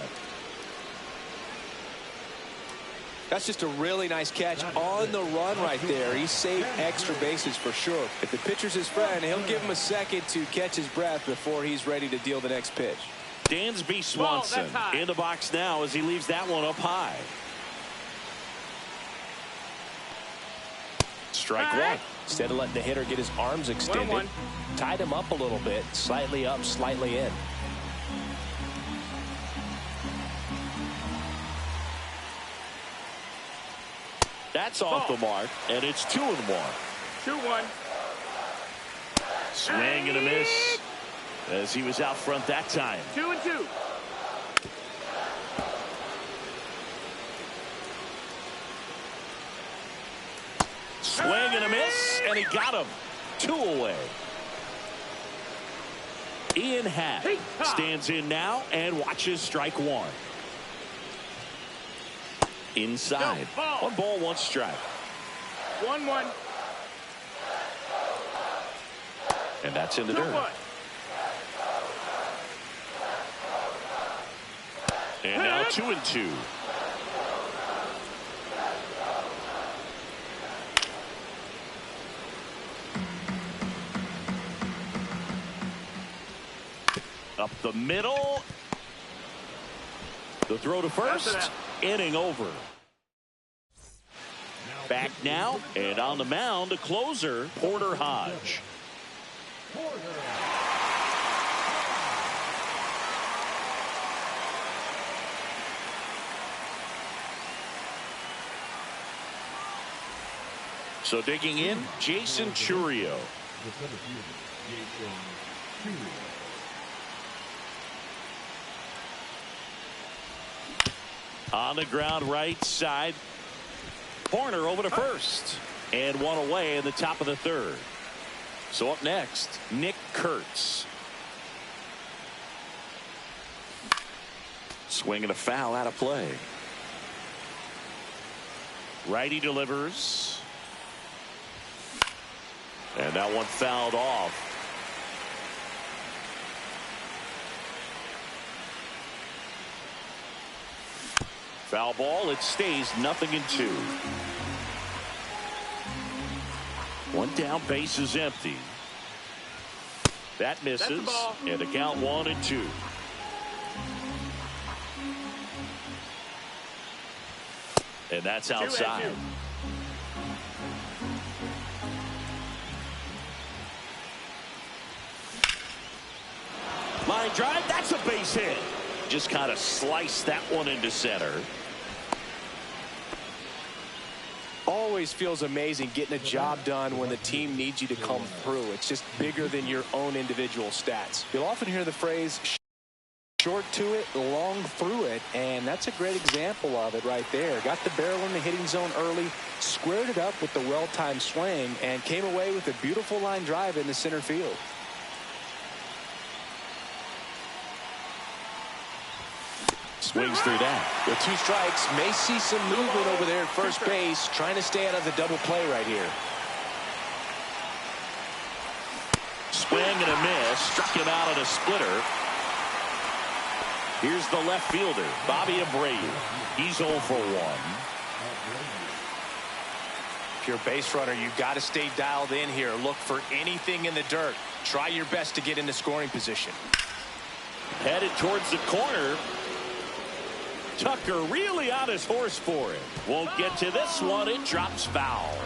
That's just a really nice catch on the run right there. He saved extra bases for sure. If the pitcher's his friend, he'll give him a second to catch his breath before he's ready to deal the next pitch. Dansby Swanson in the box now as he leaves that one up high. Strike one. Instead of letting the hitter get his arms extended, tied him up a little bit, slightly up, slightly in. That's off the mark, and it's 2-1. 2-1. Swing and a miss as he was out front that time. 2-2. Swing and a miss, and he got him. 2 away. Ian Happ stands in now and watches strike one. Inside. 1 ball, 1 strike. 1-1. And that's in the dirt. And now 2-2. Up the middle. The throw to first. Inning over. Back now, and on the mound, the closer, Porter Hodge. So digging in, Jason Churio. On the ground right side. Corner over to first. And 1 away in the top of the 3rd. So up next, Nick Kurtz. Swinging a foul out of play. Righty delivers. And that one fouled off. Foul ball. It stays 0-2. 1 down, base is empty. That misses. And the count 1-2. And that's outside. Line drive. That's a base hit. Just kind of sliced that one into center. Always feels amazing getting a job done when the team needs you to come through. It's just bigger than your own individual stats. You'll often hear the phrase Short to it, long through it, and that's a great example of it right there. Got the barrel in the hitting zone early, squared it up with the well-timed swing, and came away with a beautiful line drive in the center field. Swings through that. With 2 strikes, may see some movement over there at first base, trying to stay out of the double play right here. Swing and a miss. Struck him out on a splitter. Here's the left fielder, Bobby Abreu. He's 0 for 1. If you're a base runner, you've got to stay dialed in here. Look for anything in the dirt. Try your best to get into scoring position. Headed towards the corner. Tucker really on his horse for it. Won't get to this one. It drops foul.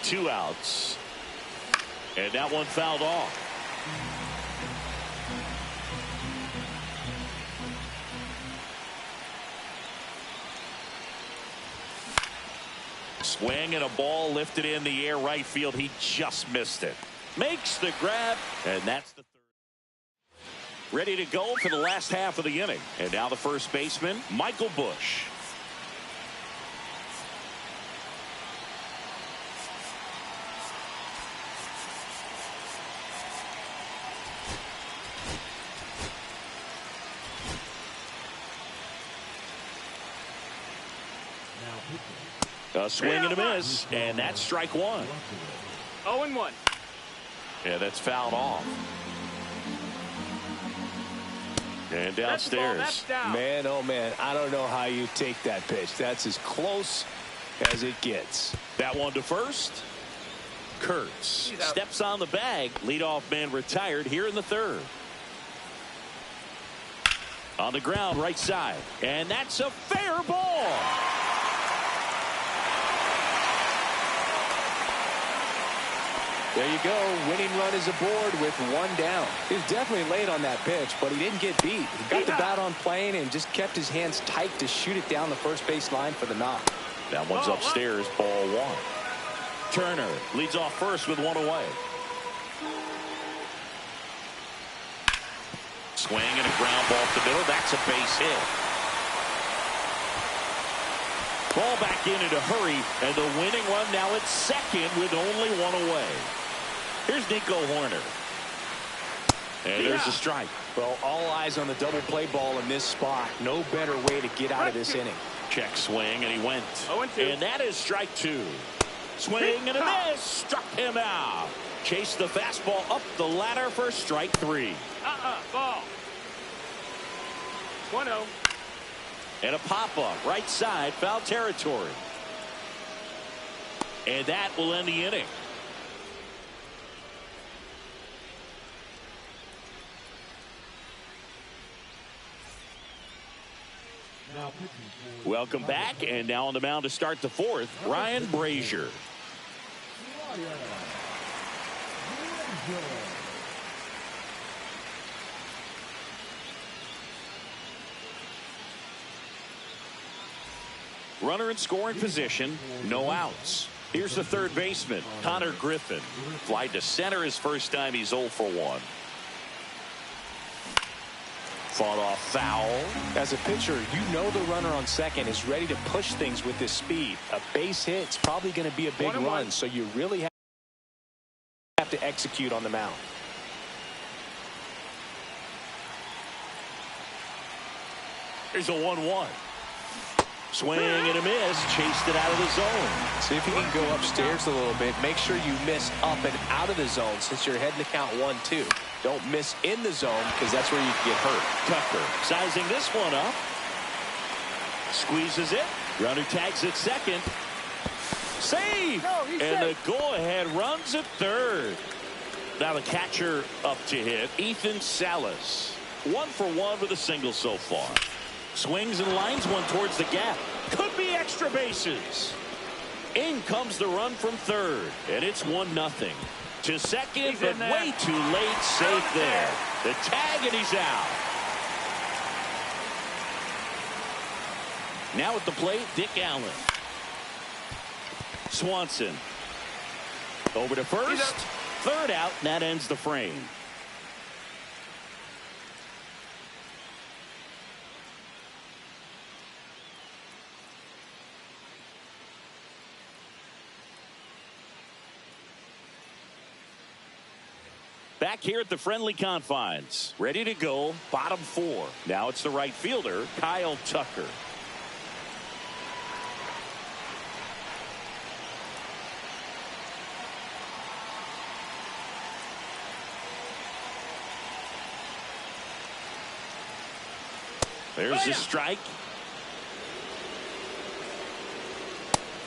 2 outs. And that one fouled off. Swing and a ball lifted in the air right field. He just missed it. Makes the grab, and that's the third. Ready to go for the last half of the inning. And now the first baseman, Michael Busch. A swing and a miss, and that's strike 1. 0-1. Yeah, that's fouled off. And downstairs. That's down. Man, oh man, I don't know how you take that pitch. That's as close as it gets. That one to first. Kurtz steps on the bag. Leadoff man retired here in the third. On the ground, right side. And that's a fair ball. There you go. Winning run is aboard with 1 down. He was definitely late on that pitch, but he didn't get beat. He got the bat on plane and just kept his hands tight to shoot it down the first base line for the knock. That one's upstairs, ball 1. Turner leads off first with 1 away. Swing and a ground ball to the middle. That's a base hit. Ball back in a hurry, and the winning run now at second with only 1 away. Here's Nico Horner. And there's a strike. Well, all eyes on the double play ball in this spot. No better way to get out of this inning. Check swing, and he went. 0-2. And that is strike 2. Swing and a miss. Struck him out. Chased the fastball up the ladder for strike 3. Ball. 1-0. And a pop-up right side, foul territory. And that will end the inning. Welcome back, and now on the mound to start the fourth, Ryan Brazier. Runner in scoring position, no outs. Here's the third baseman, Connor Griffin. Fly to center his first time. He's 0 for 1. Fought off foul. As a pitcher, you know the runner on second is ready to push things with this speed. A base hit's probably going to be a big run, so you really have to execute on the mound. Here's a 1-1. Swing and a miss. Chased it out of the zone. See if you can go upstairs a little bit. Make sure you miss up and out of the zone since you're heading to count 1-2. Don't miss in the zone because that's where you can get hurt. Tucker sizing this one up. Squeezes it. Runner tags at second. Save. And the go-ahead runs at third. Now the catcher up to hit, Ethan Salas. 1 for 1 with a single so far. Swings and lines one towards the gap. Could be extra bases. In comes the run from third, and it's 1-0. To second, but way too late. Safe there. The tag, and he's out. Now at the plate, Dick Allen. Swanson. Over to first. Third out, and that ends the frame. Back here at the friendly confines. Ready to go. Bottom 4. Now it's the right fielder, Kyle Tucker. There's the strike.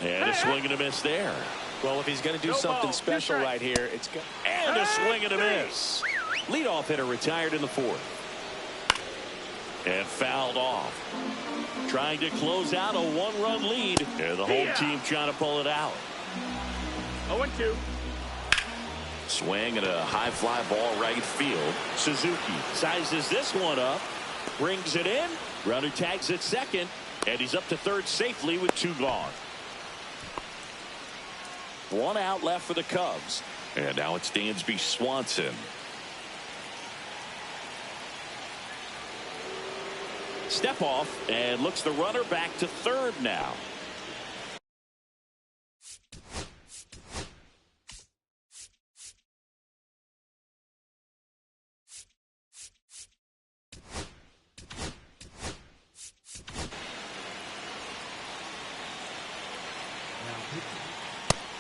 And a swing and a miss there. Well, if he's going to do something special right here, it's good. And a swing and a miss. Leadoff hitter retired in the 4th. And fouled off. Trying to close out a 1-run lead. And the home team trying to pull it out. 0-2. Swing and a high fly ball right field. Suzuki sizes this one up. Brings it in. Runner tags at second. And he's up to third safely with 2 gone. 1 out left for the Cubs. And now it's Dansby Swanson. Step off and looks the runner back to third now.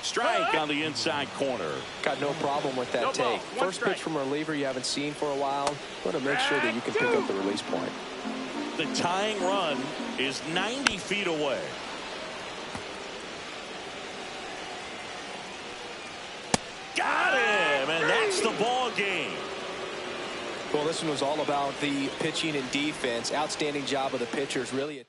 Strike on the inside corner. Got no problem with that take. First pitch from a reliever you haven't seen for a while. Want to make sure that you can pick up the release point. The tying run is 90 feet away. Got him, and that's the ball game. Well, this one was all about the pitching and defense. Outstanding job of the pitchers, really attacking.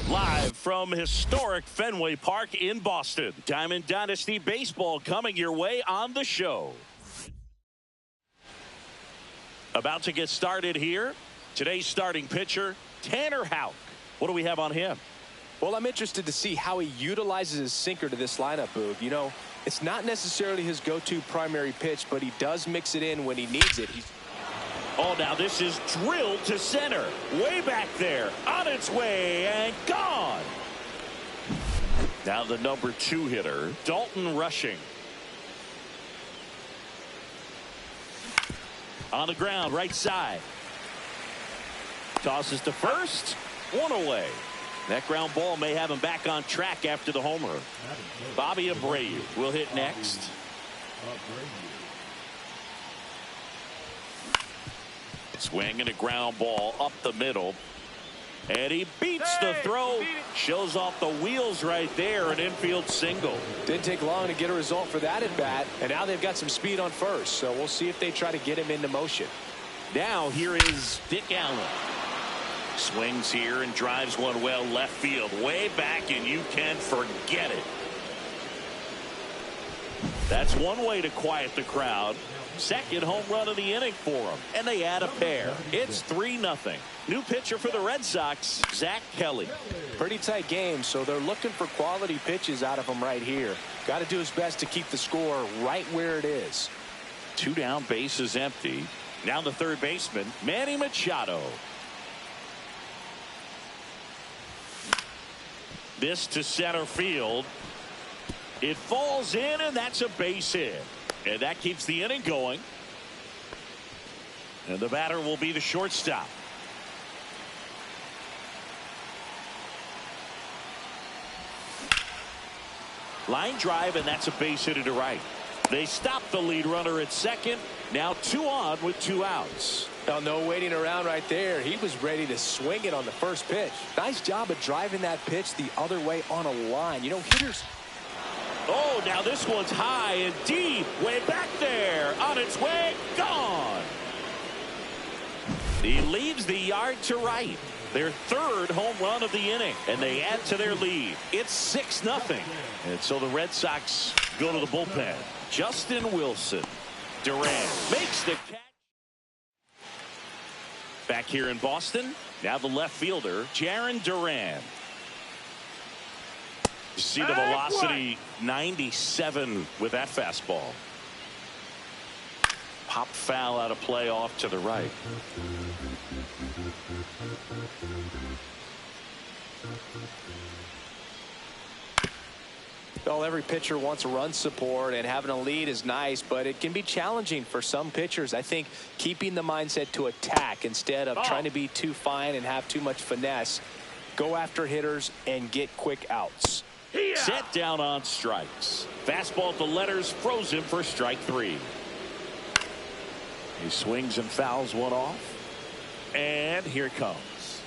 Live from historic Fenway Park in Boston, Diamond Dynasty Baseball coming your way on the show. About to get started here. Today's starting pitcher, Tanner Houck. What do we have on him? Well, I'm interested to see how he utilizes his sinker to this lineup, Boog. You know, it's not necessarily his go-to primary pitch, but he does mix it in when he needs it. Oh, now this is drilled to center. Way back there. On its way and gone. Now the number 2 hitter, Dalton Rushing. On the ground, right side. Tosses to first. 1 away. That ground ball may have him back on track after the homer. Bobby Abreu will hit next. Swing and a ground ball up the middle. And he beats the throw. Shows off the wheels right there. An infield single. Didn't take long to get a result for that at bat. And now they've got some speed on first. So we'll see if they try to get him into motion. Now here is Dick Allen. Swings here and drives one well left field. Way back, and you can forget it. That's one way to quiet the crowd. Second home run of the inning for them. And they add a pair. It's 3-0. New pitcher for the Red Sox, Zach Kelly. Pretty tight game, so they're looking for quality pitches out of him right here. Got to do his best to keep the score right where it is. 2 down, bases empty. Now the third baseman, Manny Machado. This to center field. It falls in, and that's a base hit. And that keeps the inning going. And the batter will be the shortstop. Line drive, and that's a base hit to right. They stop the lead runner at second. Now 2 on with 2 outs. Now, no waiting around right there. He was ready to swing it on the first pitch. Nice job of driving that pitch the other way on a line. You know, hitters. Oh, now this one's high and deep. Way back there. On its way. Gone. He leaves the yard to right. Their third home run of the inning. And they add to their lead. It's 6-0. And so the Red Sox go to the bullpen. Justin Wilson. Duran makes the catch. Back here in Boston. Now the left fielder, Jarren Duran. You see the velocity, 97 with that fastball. Pop foul out of play off to the right. Well, every pitcher wants run support, and having a lead is nice, but it can be challenging for some pitchers. I think keeping the mindset to attack instead of trying to be too fine and have too much finesse. Go after hitters and get quick outs. Set down on strikes. Fastball at the letters, froze him for strike 3. He swings and fouls one off. And here it comes.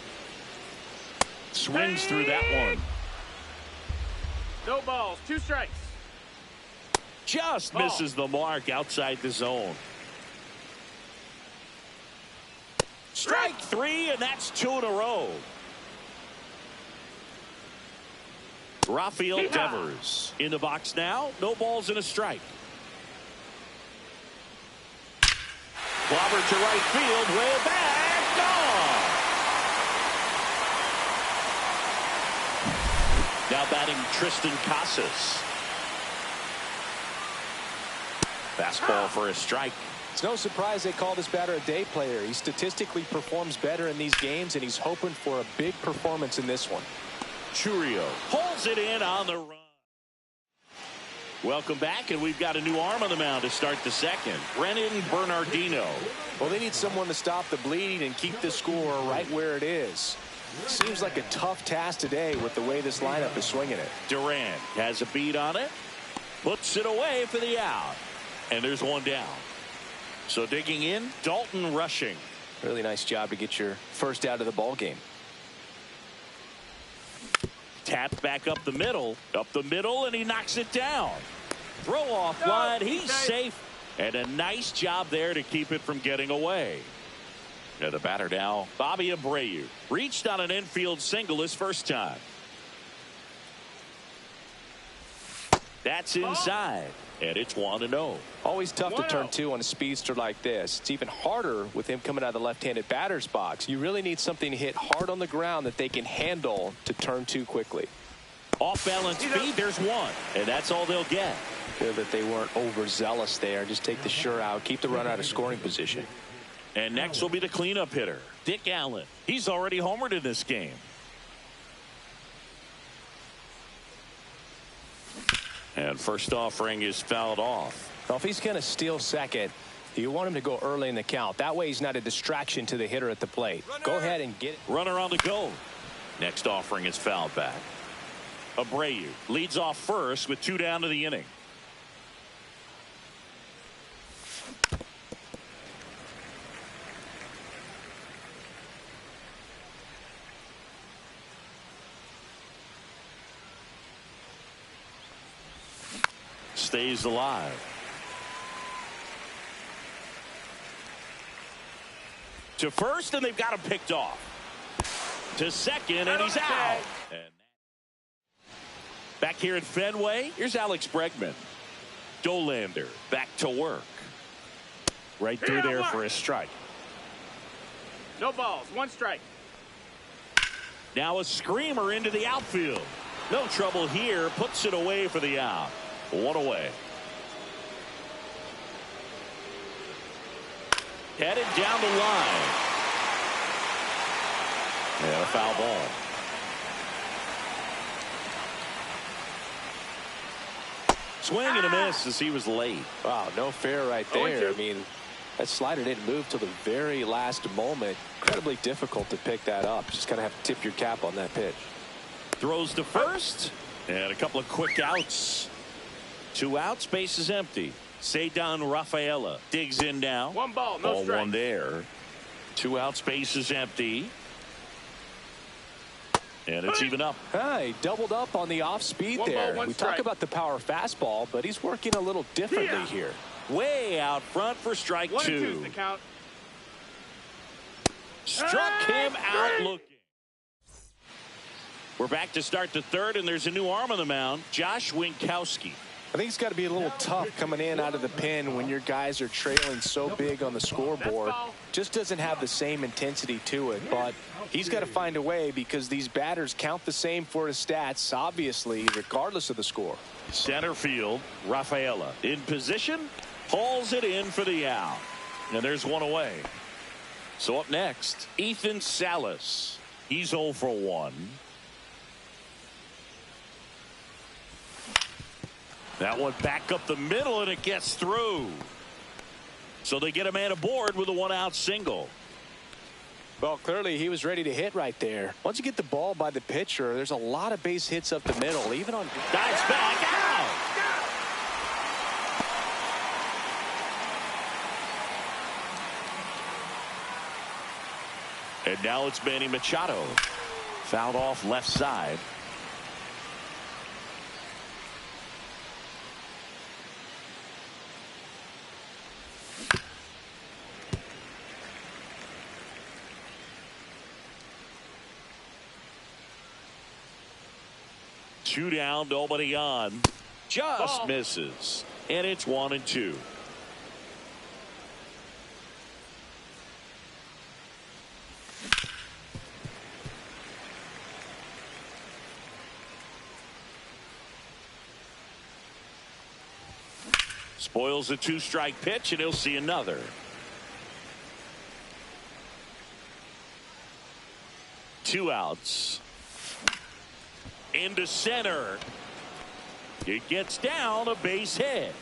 Swings through that one. No balls, 2 strikes. Just misses the mark outside the zone. Strike 3, and that's 2 in a row. Rafael Devers in the box now. No balls and a strike. Clobber to right field, way back, gone. Now batting Tristan Casas. Fastball for a strike. It's no surprise they call this batter a day player. He statistically performs better in these games, and he's hoping for a big performance in this one. Churio holds it in on the run. Welcome back, and we've got a new arm on the mound to start the second. Brennan Bernardino. Well, they need someone to stop the bleeding and keep the score right where it is. Seems like a tough task today with the way this lineup is swinging it. Duran has a beat on it. Puts it away for the out. And there's one down. So digging in, Dalton Rushing. Really nice job to get your first out of the ball game. Tapped back up the middle, and he knocks it down. Throw off line, he's safe, and a nice job there to keep it from getting away. And the batter now, Bobby Abreu, reached on an infield single his first time. That's inside, and it's 1-0. Always tough to turn 2 on a speedster like this. It's even harder with him coming out of the left-handed batter's box. You really need something to hit hard on the ground that they can handle to turn 2 quickly. Off balance speed, there's one, and that's all they'll get. Good that they weren't overzealous there. Just take the sure out, keep the runner out of scoring position. And next will be the cleanup hitter, Dick Allen. He's already homered in this game. And first offering is fouled off. Well, if he's going to steal second, you want him to go early in the count. That way he's not a distraction to the hitter at the plate. Go ahead and get it. Runner on the go. Next offering is fouled back. Abreu leads off first with 2 down to the inning. stays alive. To first, and they've got him picked off. To second, and he's out. And back here at Fenway, here's Alex Bregman. Dolander back to work. Right through there for a strike. No balls, 1 strike. Now a screamer into the outfield. No trouble here. Puts it away for the out. 1 away. Headed down the line. And a foul ball. Swing and a miss as he was late. Wow, no fair right there. I mean, that slider didn't move till the very last moment. Incredibly difficult to pick that up. Just kind of have to tip your cap on that pitch. Throws to first. And a couple of quick outs. 2 outs, base is empty. Ceddanne Rafaela digs in now. 1 ball, no strike. 1 there. 2 outs, base is empty. And it's even up. He doubled up on the off speed 1 there. ball, 1 we strike. talk about the power fastball, but he's working a little differently here. Way out front for strike 1 and 2 2. is the count. Struck him out looking. We're back to start the 3rd, and there's a new arm on the mound, Josh Winkowski. I think it's got to be a little tough coming in out of the pen when your guys are trailing so big on the scoreboard. Just doesn't have the same intensity to it, but he's got to find a way because these batters count the same for his stats, obviously, regardless of the score. Center field, Rafaela in position, hauls it in for the out. And there's 1 away. So up next, Ethan Salas. He's 0 for 1. That one back up the middle, and it gets through. So they get a man aboard with a 1-out single. Well, clearly he was ready to hit right there. Once you get the ball by the pitcher, there's a lot of base hits up the middle, even on... Dives back out. And now it's Manny Machado. Fouled off left side. Two down, nobody on. Just misses. And it's 1 and 2. Spoils a 2-strike pitch, and he'll see another. Two outs. Into center. It gets down, a base hit.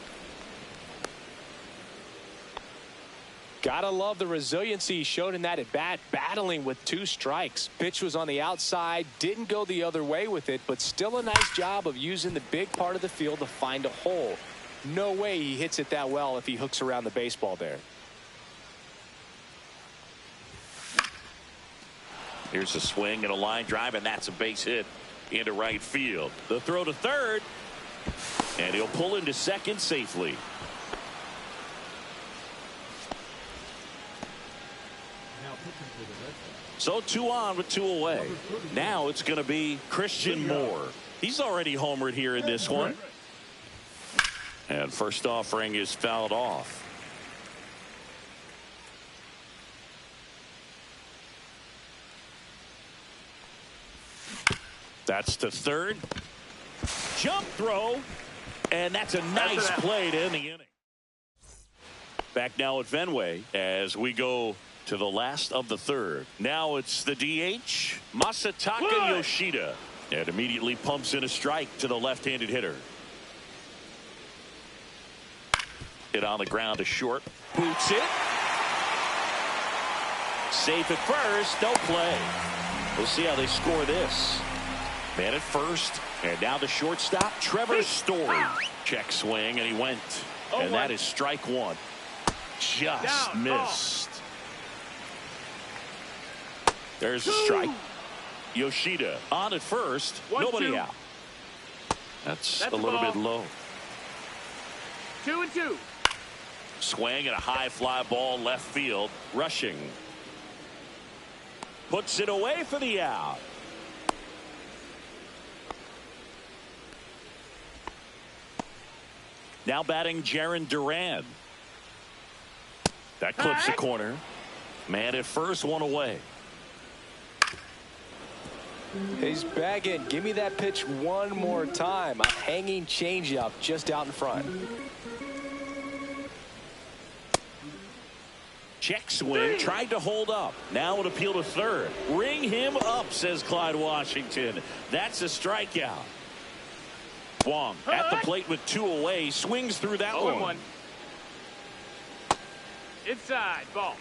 Gotta love the resiliency he showed in that at bat, battling with 2 strikes. Pitch was on the outside, didn't go the other way with it, but still a nice job of using the big part of the field to find a hole. No way he hits it that well if he hooks around the baseball there. Here's a swing and a line drive, and that's a base hit into right field. The throw to third, and he'll pull into second safely. So 2 on with 2 away. Now it's going to be Christian Moore. He's already homered here in this one. And first offering is fouled off. That's the third. Jump throw. And that's a nice play to end the inning. Back now at Fenway as we go to the last of the third. Now it's the DH, Masataka Yoshida. And immediately pumps in a strike to the left-handed hitter. Hit on the ground to short. Boots it. Safe at first. No play. We'll see how they score this. Man at first. And now the shortstop, Trevor Story. Check swing, and he went. And that is strike 1. Just missed. There's a strike. Yoshida on at first. Nobody out. That's a little bit low. 2-2. Swing and a high fly ball left field. Rushing. Puts it away for the out. Now batting Jarren Duran. That clips the corner. Man at first, one away. He's bagging. Give me that pitch one more time. A hanging changeup just out in front. Check swing. Tried to hold up. Now an appeal to third. Ring him up, says Clyde Washington. That's a strikeout. Wong at the plate with 2 away. Swings through that 0-1. one. Inside. Ball.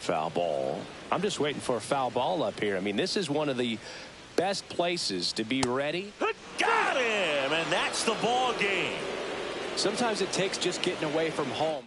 Foul ball. I'm just waiting for a foul ball up here. I mean, this is one of the best places to be ready. Got him, and that's the ball game. Sometimes it takes just getting away from home.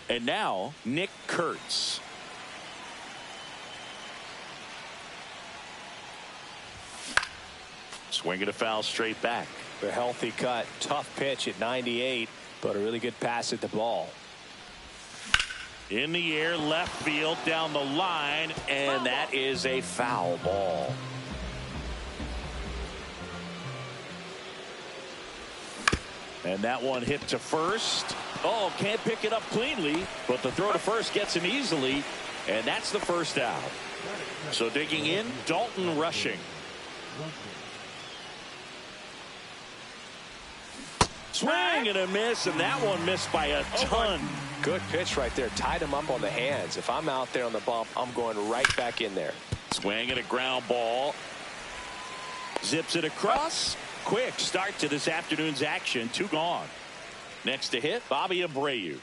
And now, Nick Kurtz. Swinging a foul straight back. A healthy cut. Tough pitch at 98, but a really good pass at the ball. In the air, left field, down the line, and that is a foul ball. And that one hit to first. Oh, can't pick it up cleanly, but the throw to first gets him easily, and that's the first out. So digging in, Dalton Rushing. Swing and a miss, and that one missed by a ton. Good pitch right there. Tied him up on the hands. If I'm out there on the bump, I'm going right back in there. Swing and a ground ball. Zips it across. Quick start to this afternoon's action. 2 gone. Next to hit, Bobby Abreu.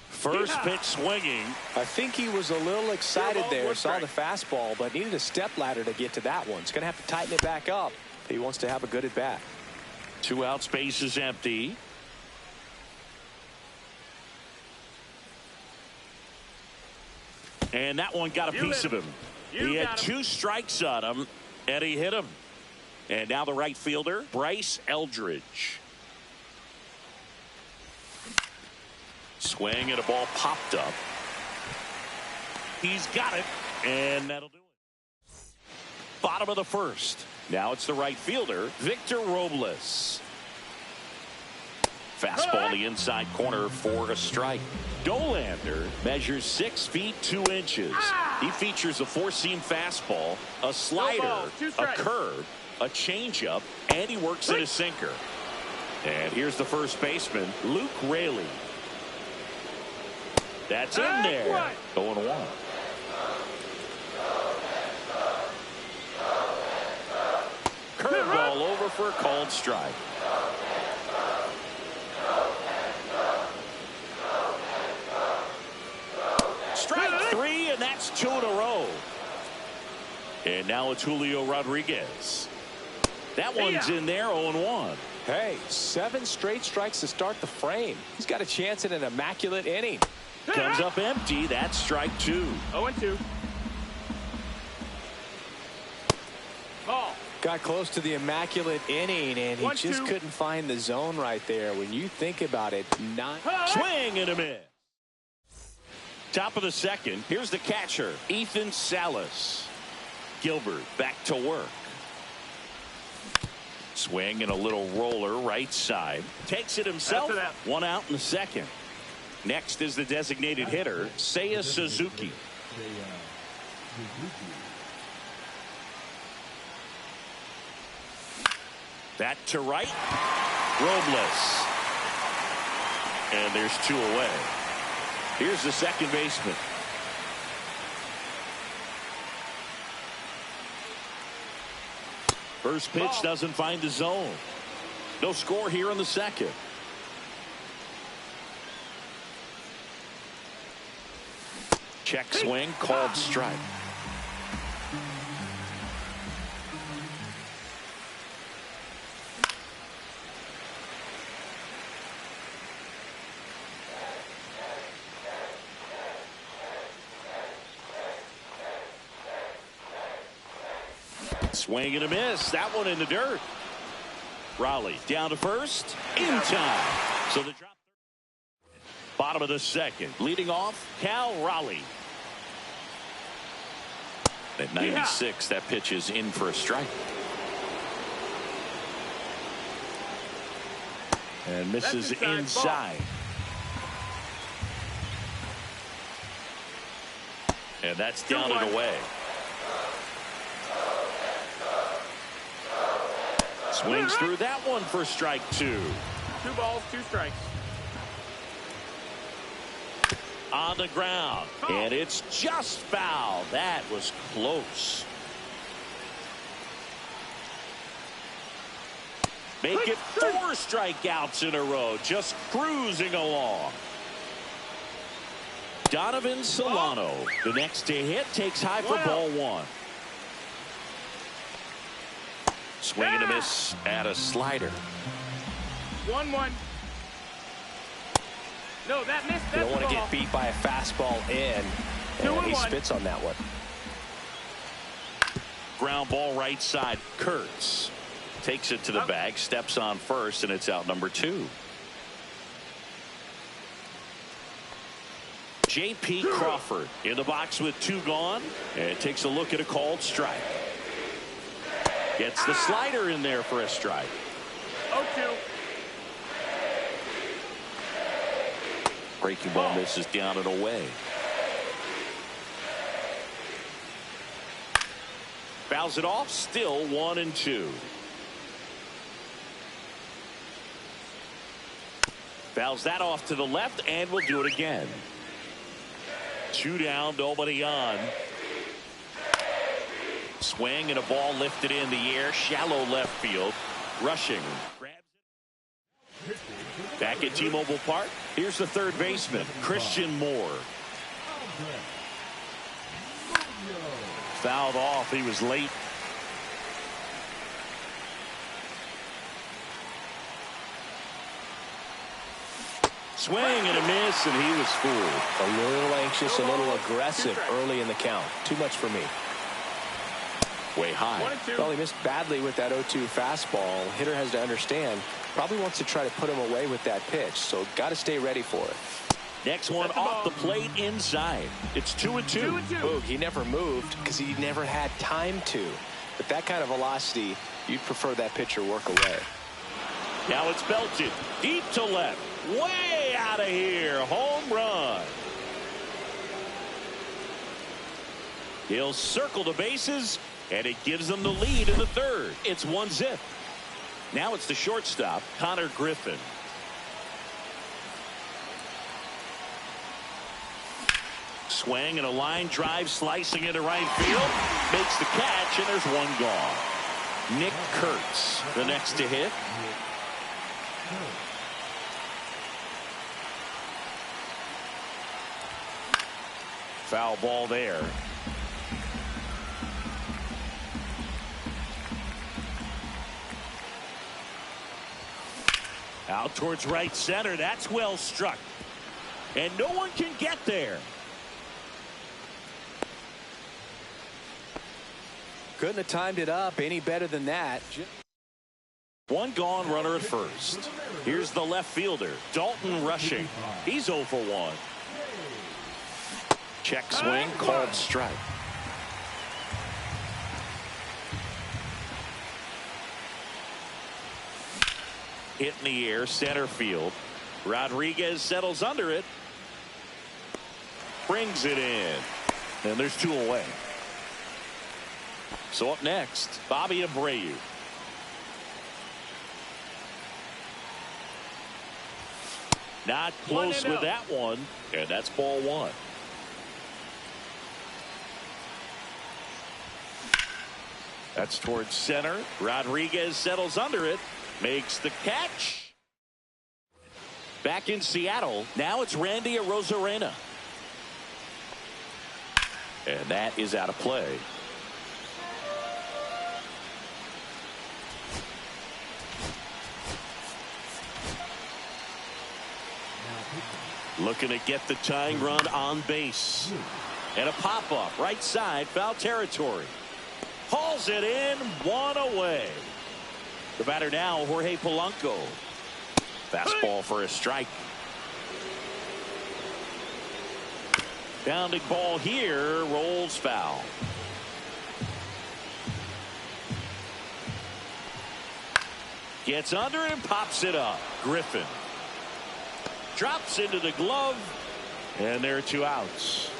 First pitch swinging. I think he was a little excited there. Saw the fastball, but needed a step ladder to get to that one. He's going to have to tighten it back up. He wants to have a good at bat. 2 outs, base is empty. And that one got a piece of him. He had 2 strikes on him, and he hit him. And now the right fielder, Bryce Eldridge. Swing and a ball popped up. He's got it, and that'll do it. Bottom of the first. Now it's the right fielder, Victor Robles. Fastball in the inside corner for a strike. Dolander measures 6 feet 2 inches. He features a 4-seam fastball, a slider, a curve, a changeup, and he works in a sinker. And here's the first baseman, Luke Raley. That's in there. 0-1. Curveball over for a called strike. Strike 3, and that's 2 in a row. And now it's Julio Rodriguez. That one's in there, 0-1. Hey, 7 straight strikes to start the frame. He's got a chance at an immaculate inning. Comes up empty. That's strike 2. 0-2. Ball. Got close to the immaculate inning, and he 1-2. just couldn't find the zone right there. When you think about it, Swing and a miss. Top of the second. Here's the catcher, Ethan Salas. Gilbert back to work. Swing and a little roller right side. Takes it himself. 1 out in the second. Next is the designated hitter, Seiya Suzuki. That to right. Robles. And there's 2 away. Here's the second baseman. First pitch doesn't find the zone. No score here in the second. Check swing, called strike. Swing and a miss. That one in the dirt. Raleigh down to first. In time. So the drop. Bottom of the second. Leading off, Cal Raleigh. At 96, that pitch is in for a strike. And misses inside. And that's down and away. Swings through that one for strike 2. 2 balls, 2 strikes. On the ground, and it's just foul. That was close. Make it 4 strikeouts in a row, just cruising along. Donovan Solano, the next to hit, takes high for ball 1. Swing and a miss at a slider. 1-1. No, that missed. You don't want to get beat by a fastball in, and he spits on that one. Ground ball right side. Kurtz takes it to the bag, steps on first, and it's out number 2. J.P. Crawford in the box with 2 gone, and takes a look at a called strike. Gets the slider in there for a strike. 0-2. Breaking ball misses down and away. Fouls it off, still 1-2. Fouls that off to the left, and we'll do it again. 2 down, nobody on. Swing and a ball lifted in the air, shallow left field. Rushing. Back at T-Mobile Park, here's the third baseman, Christian Moore. Fouled off, he was late. Swing and a miss, and he was fooled. A little anxious, a little aggressive early in the count. Too much for me. Way high. Well, he missed badly with that 0-2 fastball. Hitter has to understand, probably wants to try to put him away with that pitch, so got to stay ready for it. Next one off the plate inside. It's 2-2. Boog, he never moved because he never had time to. But that kind of velocity, you'd prefer that pitcher work away. Now it's belted deep to left. Way out of here. Home run. He'll circle the bases, and it gives them the lead in the third. It's 1-0. Now it's the shortstop, Connor Griffin. Swing and a line drive slicing into right field. Makes the catch, and there's 1 gone. Nick Kurtz, the next to hit. Foul ball there. Out towards right center. That's well struck. And no one can get there. Couldn't have timed it up any better than that. 1 gone, runner at first. Here's the left fielder, Dalton Rushing. He's 0 for 1. Check swing, called strike. Hit in the air, center field. Rodriguez settles under it. Brings it in. And there's 2 away. So up next, Bobby Abreu. Not close with that one. And that's ball 1. That's towards center. Rodriguez settles under it. Makes the catch. Back in Seattle. Now it's Randy Arozarena. And that is out of play. Looking to get the tying run on base. And a pop-up right side, foul territory. Hauls it in, 1 away. The batter now, Jorge Polanco. Fastball for a strike. Bounding ball here, rolls foul. Gets under it and pops it up. Griffin drops into the glove, and there are 2 outs.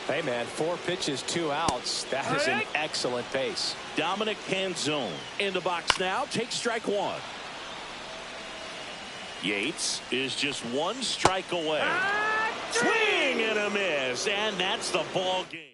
Hey, man, 4 pitches, 2 outs. That is an excellent pace. Dominic Canzone in the box now. Takes strike 1. Yates is just 1 strike away. Swing and a miss, and that's the ball game.